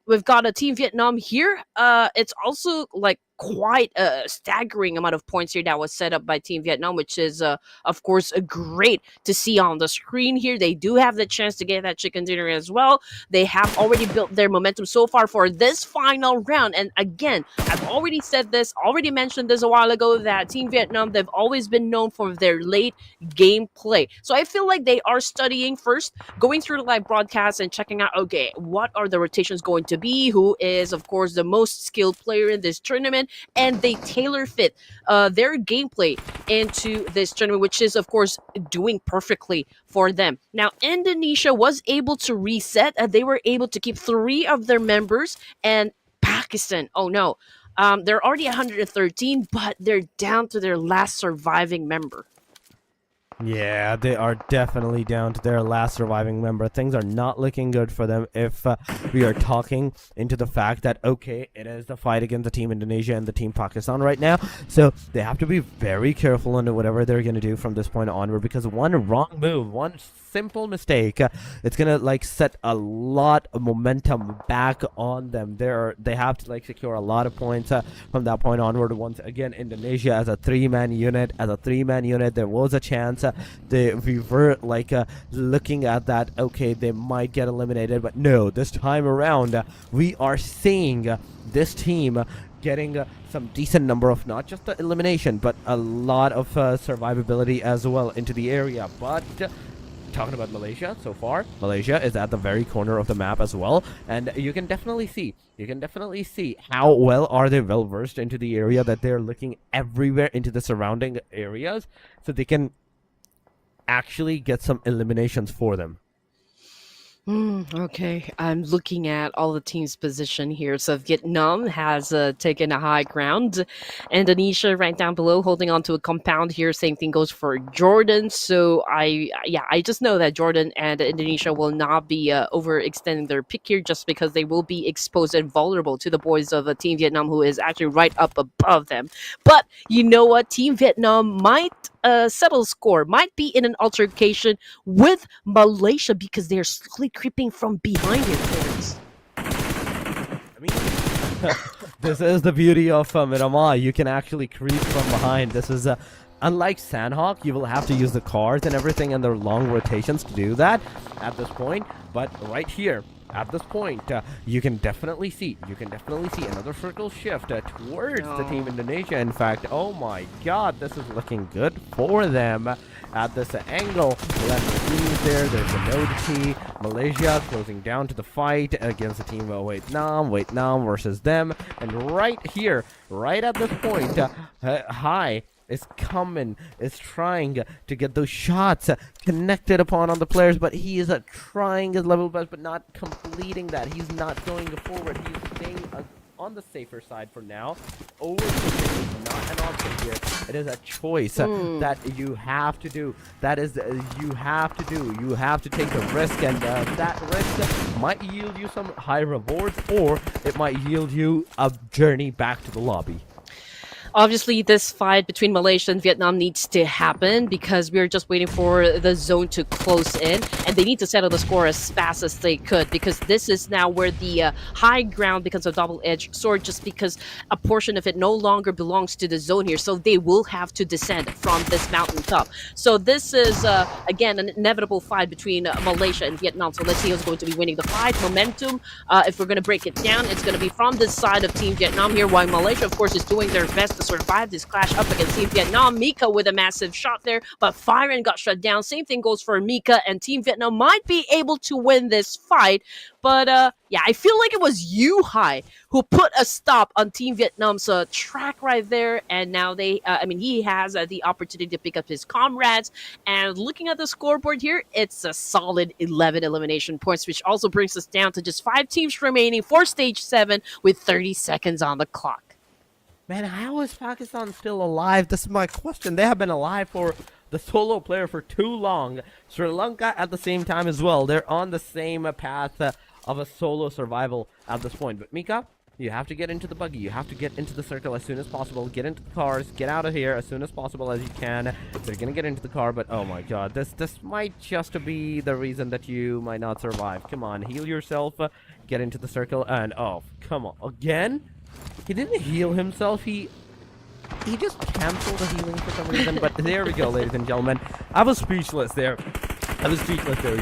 We've got a Team Vietnam here. It's also like quite a staggering amount of points here that was set up by Team Vietnam, which is, of course, great to see on the screen here. They do have the chance to get that chicken dinner as well. They have already built their momentum so far for this final round. And again, I've already said this, already mentioned this a while ago, that Team Vietnam, they've always been known for their late game play. So I feel like they are studying first, going through the live broadcast and checking out, okay, what are the rotations going to be? Who is, of course, the most skilled player in this tournament? And they tailor fit their gameplay into this tournament, which is, of course, doing perfectly for them. Now, Indonesia was able to reset. They were able to keep 3 of their members, and Pakistan, oh no, they're already 113, but they're down to their last surviving member. Yeah, they are definitely down to their last surviving member. Things are not looking good for them if we are talking into the fact that, okay, it is the fight against the Team Indonesia and the Team Pakistan right now. So they have to be very careful on whatever they're going to do from this point onward, because one wrong move, one simple mistake, it's going to like set a lot of momentum back on them. They have to like secure a lot of points from that point onward. Once again, Indonesia as a 3-man unit, there was a chance we were like looking at that, okay, they might get eliminated, but no, this time around we are seeing this team getting some decent number of not just the elimination but a lot of survivability as well into the area. But talking about Malaysia, so far Malaysia is at the very corner of the map as well, and you can definitely see how well are they well versed into the area, that they're looking everywhere into the surrounding areas so they can actually get some eliminations for them. Okay, I'm looking at all the teams' position here. So Vietnam has taken a high ground. Indonesia right down below, holding on to a compound here. Same thing goes for Jordan. So I just know that Jordan and Indonesia will not be overextending their pick here, just because they will be exposed and vulnerable to the boys of Team Vietnam, who is actually right up above them. But you know what? Team Vietnam might settle score, might be in an altercation with Malaysia, because they're slowly creeping from behind here, players. I mean, this is the beauty of Miramar. You can actually creep from behind. This is unlike Sanhok, you will have to use the cards and everything and their long rotations to do that at this point. But right here, at this point, you can definitely see another circle shift towards the Team Indonesia. In fact, oh my god, this is looking good for them at this angle. Left there's a node T. Malaysia closing down to the fight against the Team of Vietnam versus them. And right here, right at this point, High is coming, is trying to get those shots connected upon on the players, but he is trying his level best, but not completing that. He's not going forward. He's staying on the safer side for now. Overtaking is not an option here. It is a choice that you have to do. That is, you have to do. You have to take the risk, and that risk might yield you some high rewards, or it might yield you a journey back to the lobby. Obviously, this fight between Malaysia and Vietnam needs to happen because we're just waiting for the zone to close in, and they need to settle the score as fast as they could because this is now where the high ground becomes a double-edged sword just because a portion of it no longer belongs to the zone here, so they will have to descend from this mountaintop. So this is, again, an inevitable fight between Malaysia and Vietnam, so let's see who's going to be winning the fight. Momentum, if we're going to break it down, it's going to be from this side of Team Vietnam here, while Malaysia, of course, is doing their best to survive this clash up against Team Vietnam. Mika with a massive shot there, but Firen got shut down. Same thing goes for Mika, and Team Vietnam might be able to win this fight. But yeah, I feel like it was Yu Hai who put a stop on Team Vietnam's track right there, and now they, I mean, he has the opportunity to pick up his comrades. And looking at the scoreboard here, it's a solid 11 elimination points, which also brings us down to just 5 teams remaining for Stage 7 with 30 seconds on the clock. Man, how is Pakistan still alive? This is my question. They have been alive for the solo player for too long. Sri Lanka at the same time as well. They're on the same path of a solo survival at this point. But Mika, you have to get into the buggy. You have to get into the circle as soon as possible. Get into the cars. Get out of here as soon as possible as you can. They're gonna get into the car, but oh my god, this might just be the reason that you might not survive. Come on, heal yourself. Get into the circle, and oh, come on, again? He didn't heal himself. He just canceled the healing for some reason. But there we go, ladies and gentlemen. I was speechless there. You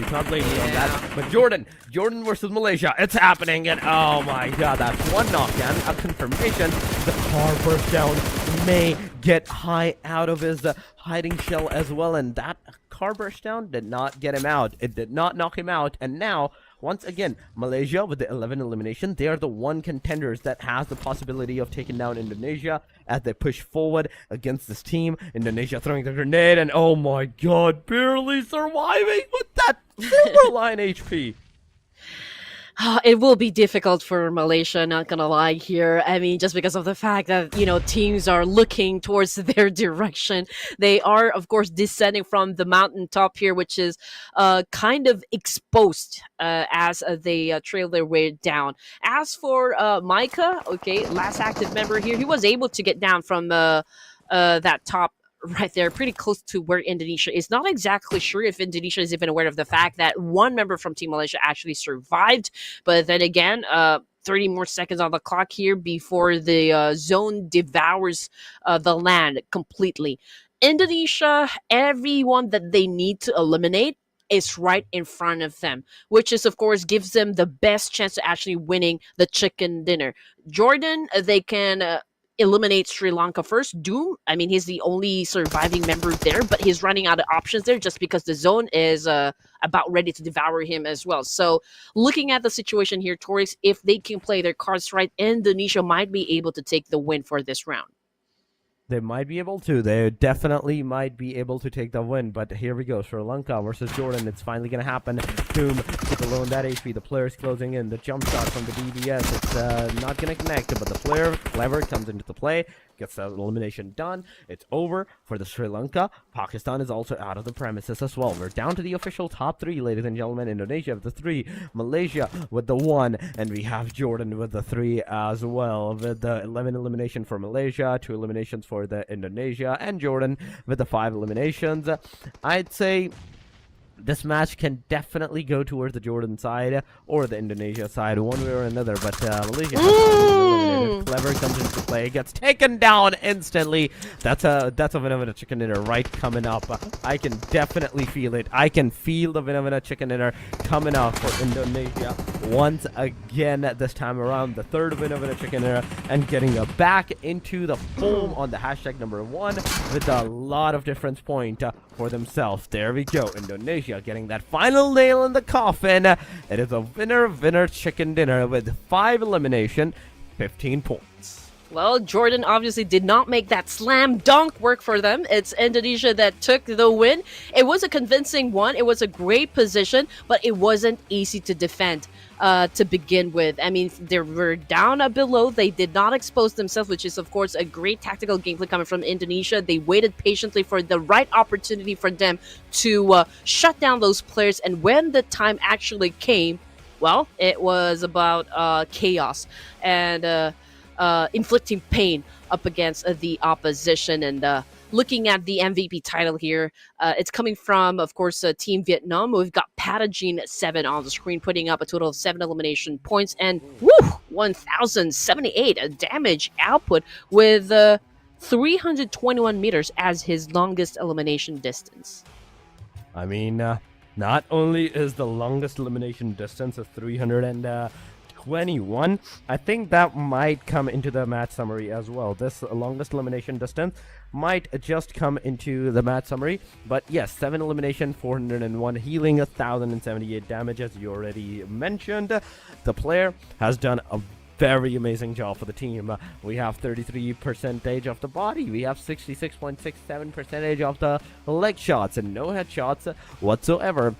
can't blame me on that. But Jordan versus Malaysia, it's happening, and oh my god, that's one knockdown, a confirmation. The car burst down, may get high out of his hiding shell as well, and that car burst down did not get him out. It did not knock him out, and now once again, Malaysia with the 11 elimination, they are the one contenders that has the possibility of taking down Indonesia as they push forward against this team. Indonesia throwing the grenade, and oh my god, barely surviving with that silver line HP. It will be difficult for Malaysia, not gonna lie here. I mean, just because of the fact that, you know, teams are looking towards their direction. They are, of course, descending from the mountaintop here, which is kind of exposed as they trail their way down. As for Micah, okay, last active member here, he was able to get down from that top right there, pretty close to where Indonesia is. Not exactly sure if Indonesia is even aware of the fact that one member from Team Malaysia actually survived. But then again, 30 more seconds on the clock here before the zone devours the land completely. Indonesia, everyone that they need to eliminate is right in front of them, which is, of course, gives them the best chance to actually winning the chicken dinner. Jordan, they can eliminate Sri Lanka first. Doom, I mean, he's the only surviving member there, but he's running out of options there just because the zone is about ready to devour him as well. So looking at the situation here, Torix, if they can play their cards right, Indonesia might be able to take the win for this round. They might be able to. They definitely might be able to take the win. But here we go. Sri Lanka versus Jordan. It's finally going to happen. Doom with the low on that HP. The player's closing in. The jump shot from the DBS. It's not going to connect. But the player, clever, comes into the play. Gets the elimination done. It's over for the Sri Lanka. Pakistan is also out of the premises as well. We're down to the official top 3, ladies and gentlemen. Indonesia with the 3. Malaysia with the 1. And we have Jordan with the 3 as well. With the 11 elimination for Malaysia. 2 eliminations for the Indonesia, and Jordan with the 5 eliminations. I'd say this match can definitely go towards the Jordan side or the Indonesia side, one way or another. But Malaysia clever comes into play, gets taken down instantly. That's a Vinavina chicken dinner right coming up. I can definitely feel it. I can feel the Vinavina chicken dinner coming up for Indonesia once again. This time around, the 3rd Vinavina chicken dinner, and getting back into the foam on the hashtag number 1 with a lot of difference point for themselves. There we go. Indonesia getting that final nail in the coffin. It is a winner chicken dinner with 5 elimination, 15 points. Well, Jordan obviously did not make that slam dunk work for them. It's Indonesia that took the win. It was a convincing one. It was a great position, but it wasn't easy to defend to begin with. I mean, they were down below. They did not expose themselves, which is, of course, a great tactical gameplay coming from Indonesia. They waited patiently for the right opportunity for them to shut down those players. And when the time actually came, well, it was about chaos. And inflicting pain up against the opposition. And looking at the MVP title here, it's coming from, of course, Team Vietnam. We've got Patagene 7 on the screen, putting up a total of 7 elimination points and 1,078 damage output with 321 meters as his longest elimination distance. I mean, not only is the longest elimination distance of 321, I think that might come into the match summary as well. This longest elimination distance might just come into the match summary. But yes, 7 elimination, 401 healing, 1,078 damage, as you already mentioned. The player has done a very amazing job for the team. We have 33% of the body, we have 66.67% of the leg shots, and no headshots whatsoever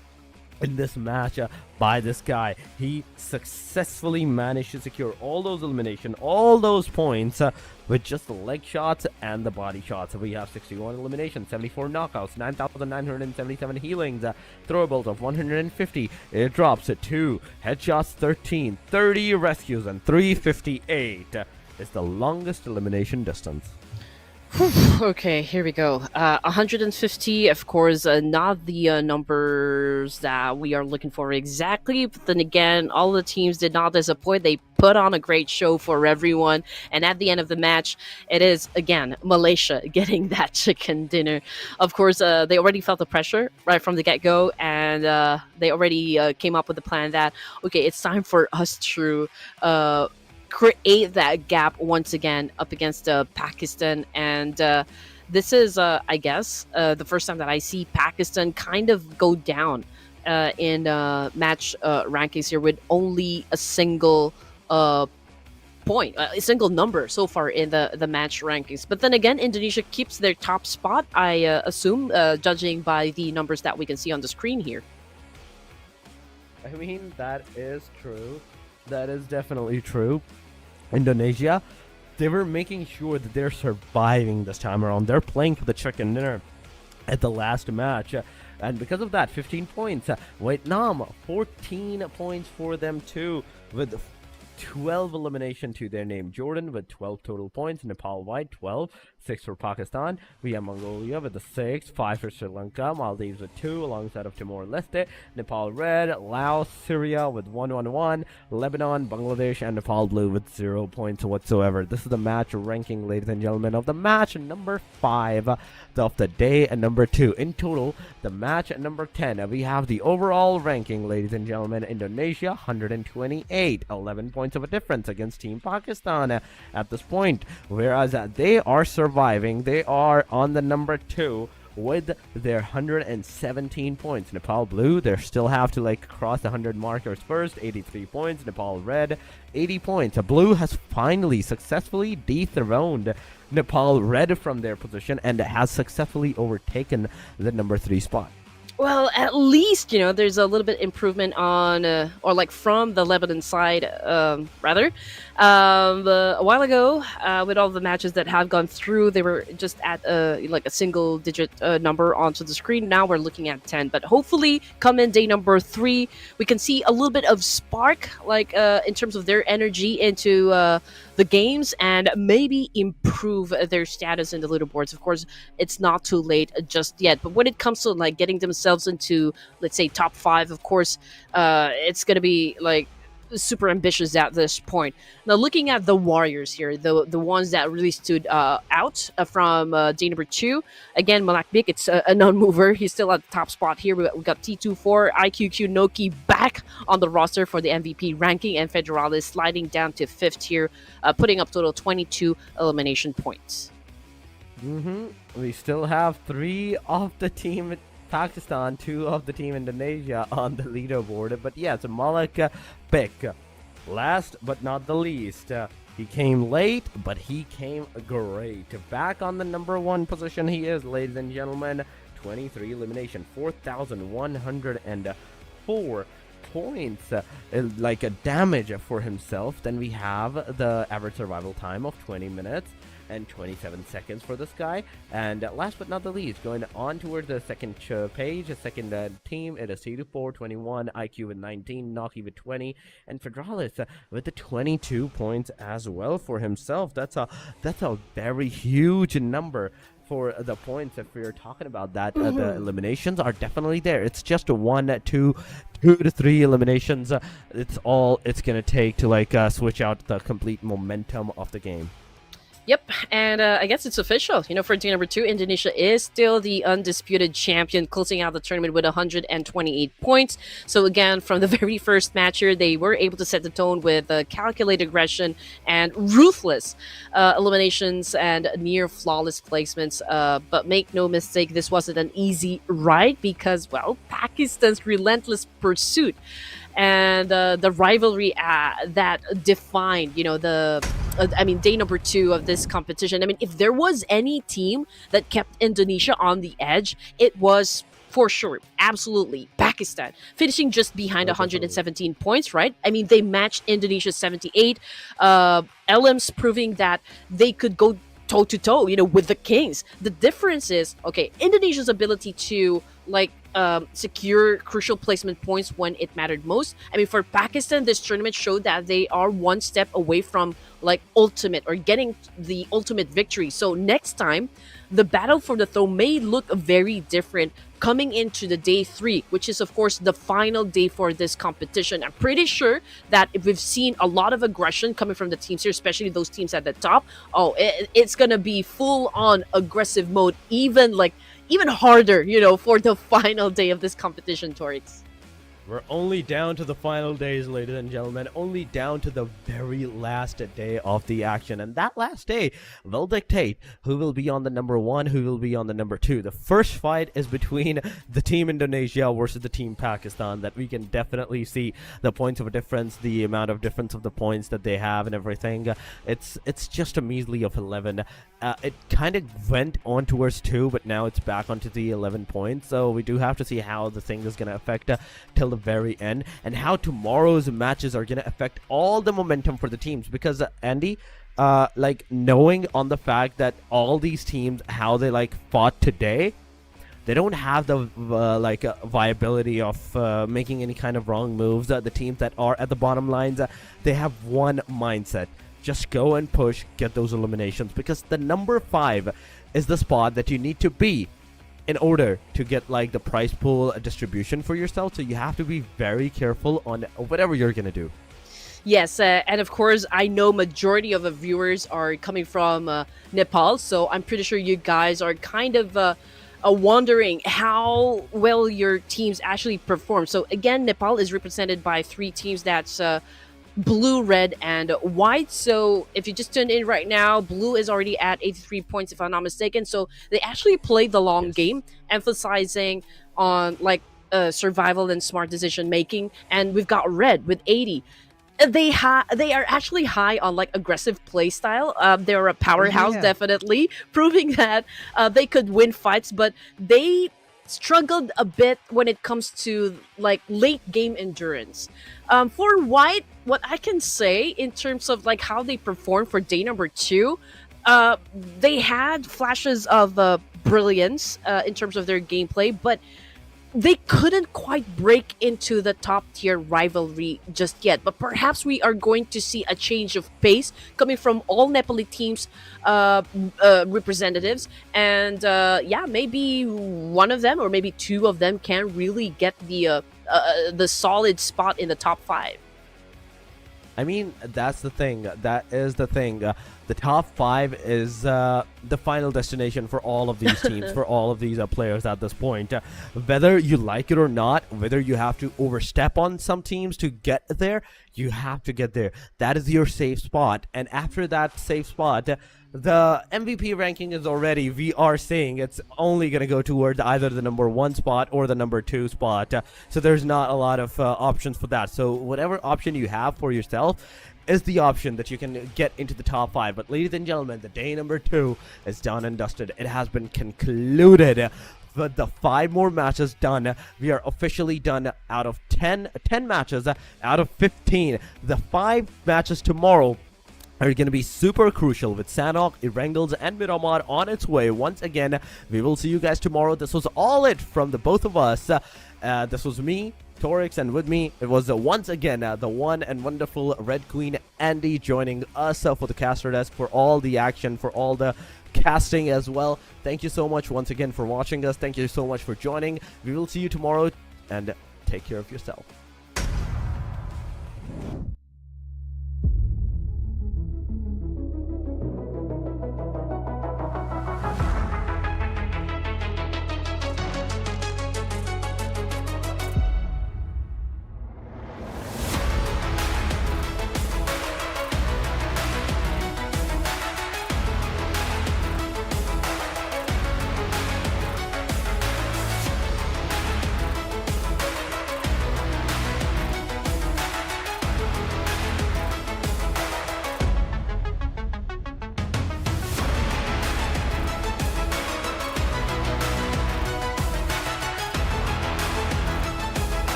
in this match by this guy. He successfully managed to secure all those elimination, all those points with just the leg shots and the body shots. We have 61 eliminations, 74 knockouts, 9,977 healings, throwables of 150, it drops at 2, headshots 13, 30 rescues, and 358 is the longest elimination distance. Okay, here we go. 150, of course, not the numbers that we are looking for exactly. But then again, all the teams did not disappoint. They put on a great show for everyone. And at the end of the match, it is, again, Malaysia getting that chicken dinner. Of course, they already felt the pressure right from the get-go. And they already came up with a plan that, okay, it's time for us to create that gap once again up against Pakistan. And this is, I guess, the first time that I see Pakistan kind of go down in match rankings here with only a single point, a single number so far in the match rankings. But then again, Indonesia keeps their top spot, I assume, judging by the numbers that we can see on the screen here. I mean, that is true. That is definitely true. Indonesia, they were making sure that they're surviving this time around. They're playing for the chicken dinner at the last match. And because of that, 15 points. Vietnam, 14 points for them too, with 12 elimination to their name. Jordan with 12 total points. Nepal white, 12. 6 for Pakistan. We have Mongolia with the 6. 5 for Sri Lanka. Maldives with 2 alongside of Timor-Leste. Nepal red. Laos, Syria with 111. Lebanon, Bangladesh, and Nepal blue with 0 points whatsoever. This is the match ranking, ladies and gentlemen, of the match number 5 of the day, and number 2. In total, the match number 10. We have the overall ranking, ladies and gentlemen. Indonesia, 128. 11 points of a difference against Team Pakistan at this point. Whereas they are surviving. They are on the number 2 with their 117 points. Nepal blue, they still have to cross the 100 markers first. 83 points. Nepal red, 80 points. Blue has finally successfully dethroned Nepal red from their position and has successfully overtaken the number 3 spot. Well, at least, there's a little bit improvement on, from the Lebanon side, rather. A while ago, with all the matches that have gone through, they were just at a single-digit number onto the screen. Now we're looking at 10. But hopefully, come in day number 3, we can see a little bit of spark, in terms of their energy into the games, and maybe improve their status in the leaderboards. Of course, it's not too late just yet. But when it comes to getting themselves into, let's say, top 5, of course, it's gonna be super ambitious at this point. Now, looking at the Warriors here, the ones that really stood out from day number 2, again, Malakbik, it's a non-mover. He's still at the top spot here. We got T24, IQQ, Noki back on the roster for the MVP ranking, and Federalis sliding down to 5th here, putting up total 22 elimination points. We still have 3 of the team Pakistan, 2 of the team Indonesia on the leaderboard. But yes, Malak Pick, last but not the least. He came late, but he came great. Back on the number 1 position he is, ladies and gentlemen. 23 elimination, 4,104 points, a damage for himself. Then we have the average survival time of 20 minutes. and 27 seconds for this guy. And last but not the least, going on towards the second page, the second team, it is C4 21, IQ with 19, Noki with 20, and Fedralis with the 22 points as well for himself. That's a very huge number for the points. If we're talking about that, the eliminations are definitely there. It's just a 1, 2 to 3 eliminations. It's all it's gonna take to like switch out the complete momentum of the game. Yep, and I guess it's official. You know, for day number 2, Indonesia is still the undisputed champion, closing out the tournament with 128 points. So again, from the very first match here, they were able to set the tone with calculated aggression and ruthless eliminations and near flawless placements. But make no mistake, this wasn't an easy ride because, well, Pakistan's relentless pursuit and the rivalry that defined, you know, day number 2 of this competition. I mean, if there was any team that kept Indonesia on the edge, it was for sure, absolutely, Pakistan, finishing just behind 117 points, right? I mean, they matched Indonesia's 78. LM's proving that they could go toe-to-toe, you know, with the Kings. The difference is, okay, Indonesia's ability to, like, secure crucial placement points when it mattered most. I mean, for Pakistan, this tournament showed that they are one step away from like ultimate or getting the ultimate victory. So next time, the battle for the throne may look very different coming into the day 3, which is of course the final day for this competition. I'm pretty sure that if we've seen a lot of aggression coming from the teams here, especially those teams at the top, it's gonna be full on aggressive mode, even harder, you know, for the final day of this competition, Torix. We're only down to the final days, ladies and gentlemen, only down to the very last day of the action. And that last day will dictate who will be on the number 1, who will be on the number 2. The first fight is between the team Indonesia versus the team Pakistan, that we can definitely see the points of a difference, the amount of difference of the points that they have and everything. It's just a measly of 11. It kind of went on towards 2, but now it's back onto the 11 points. So we do have to see how the thing is going to affect till the very end, and how tomorrow's matches are going to affect all the momentum for the teams. Because Andy, like, knowing on the fact that all these teams, how they like fought today, they don't have the viability of making any kind of wrong moves. The teams that are at the bottom lines, they have one mindset: just go and push, get those eliminations, because the number 5 is the spot that you need to be in order to get like the prize pool distribution for yourself. So you have to be very careful on whatever you're gonna do. Yes, and of course, I know majority of the viewers are coming from Nepal, so I'm pretty sure you guys are kind of wondering how well your teams actually perform. So again, Nepal is represented by 3 teams. That's blue, red, and white. So if you just tuned in right now, blue is already at 83 points, if I'm not mistaken. So they actually played the long game, emphasizing on like survival and smart decision making. And we've got red with 80. They are actually high on like aggressive play style. They're a powerhouse, definitely, proving that they could win fights, but they struggled a bit when it comes to like late game endurance. For white, what I can say in terms of like how they performed for day number 2, they had flashes of brilliance in terms of their gameplay, but they couldn't quite break into the top tier rivalry just yet. But perhaps we are going to see a change of pace coming from all Nepali teams representatives, and maybe one of them or maybe 2 of them can really get the solid spot in the top 5. I mean, that's the thing. That is the thing. The top 5 is the final destination for all of these teams, for all of these players at this point. Whether you like it or not, whether you have to overstep on some teams to get there, you have to get there. That is your safe spot. And after that safe spot, the MVP ranking is already, we are saying it's only going to go towards either the number 1 spot or the number 2 spot. So there's not a lot of options for that. So whatever option you have for yourself is the option that you can get into the top 5. But ladies and gentlemen, the day number 2 is done and dusted. It has been concluded. With the 5 more matches done, we are officially done out of 10 matches out of 15. The 5 matches tomorrow are going to be super crucial with Sanhok, Erangel, and Miramar on its way. Once again, we will see you guys tomorrow. This was all it from the both of us. This was me, Torix, and with me, it was once again the one and wonderful Red Queen Andy joining us for the caster desk for all the action, for all the casting as well. Thank you so much once again for watching us. Thank you so much for joining. We will see you tomorrow, and take care of yourself.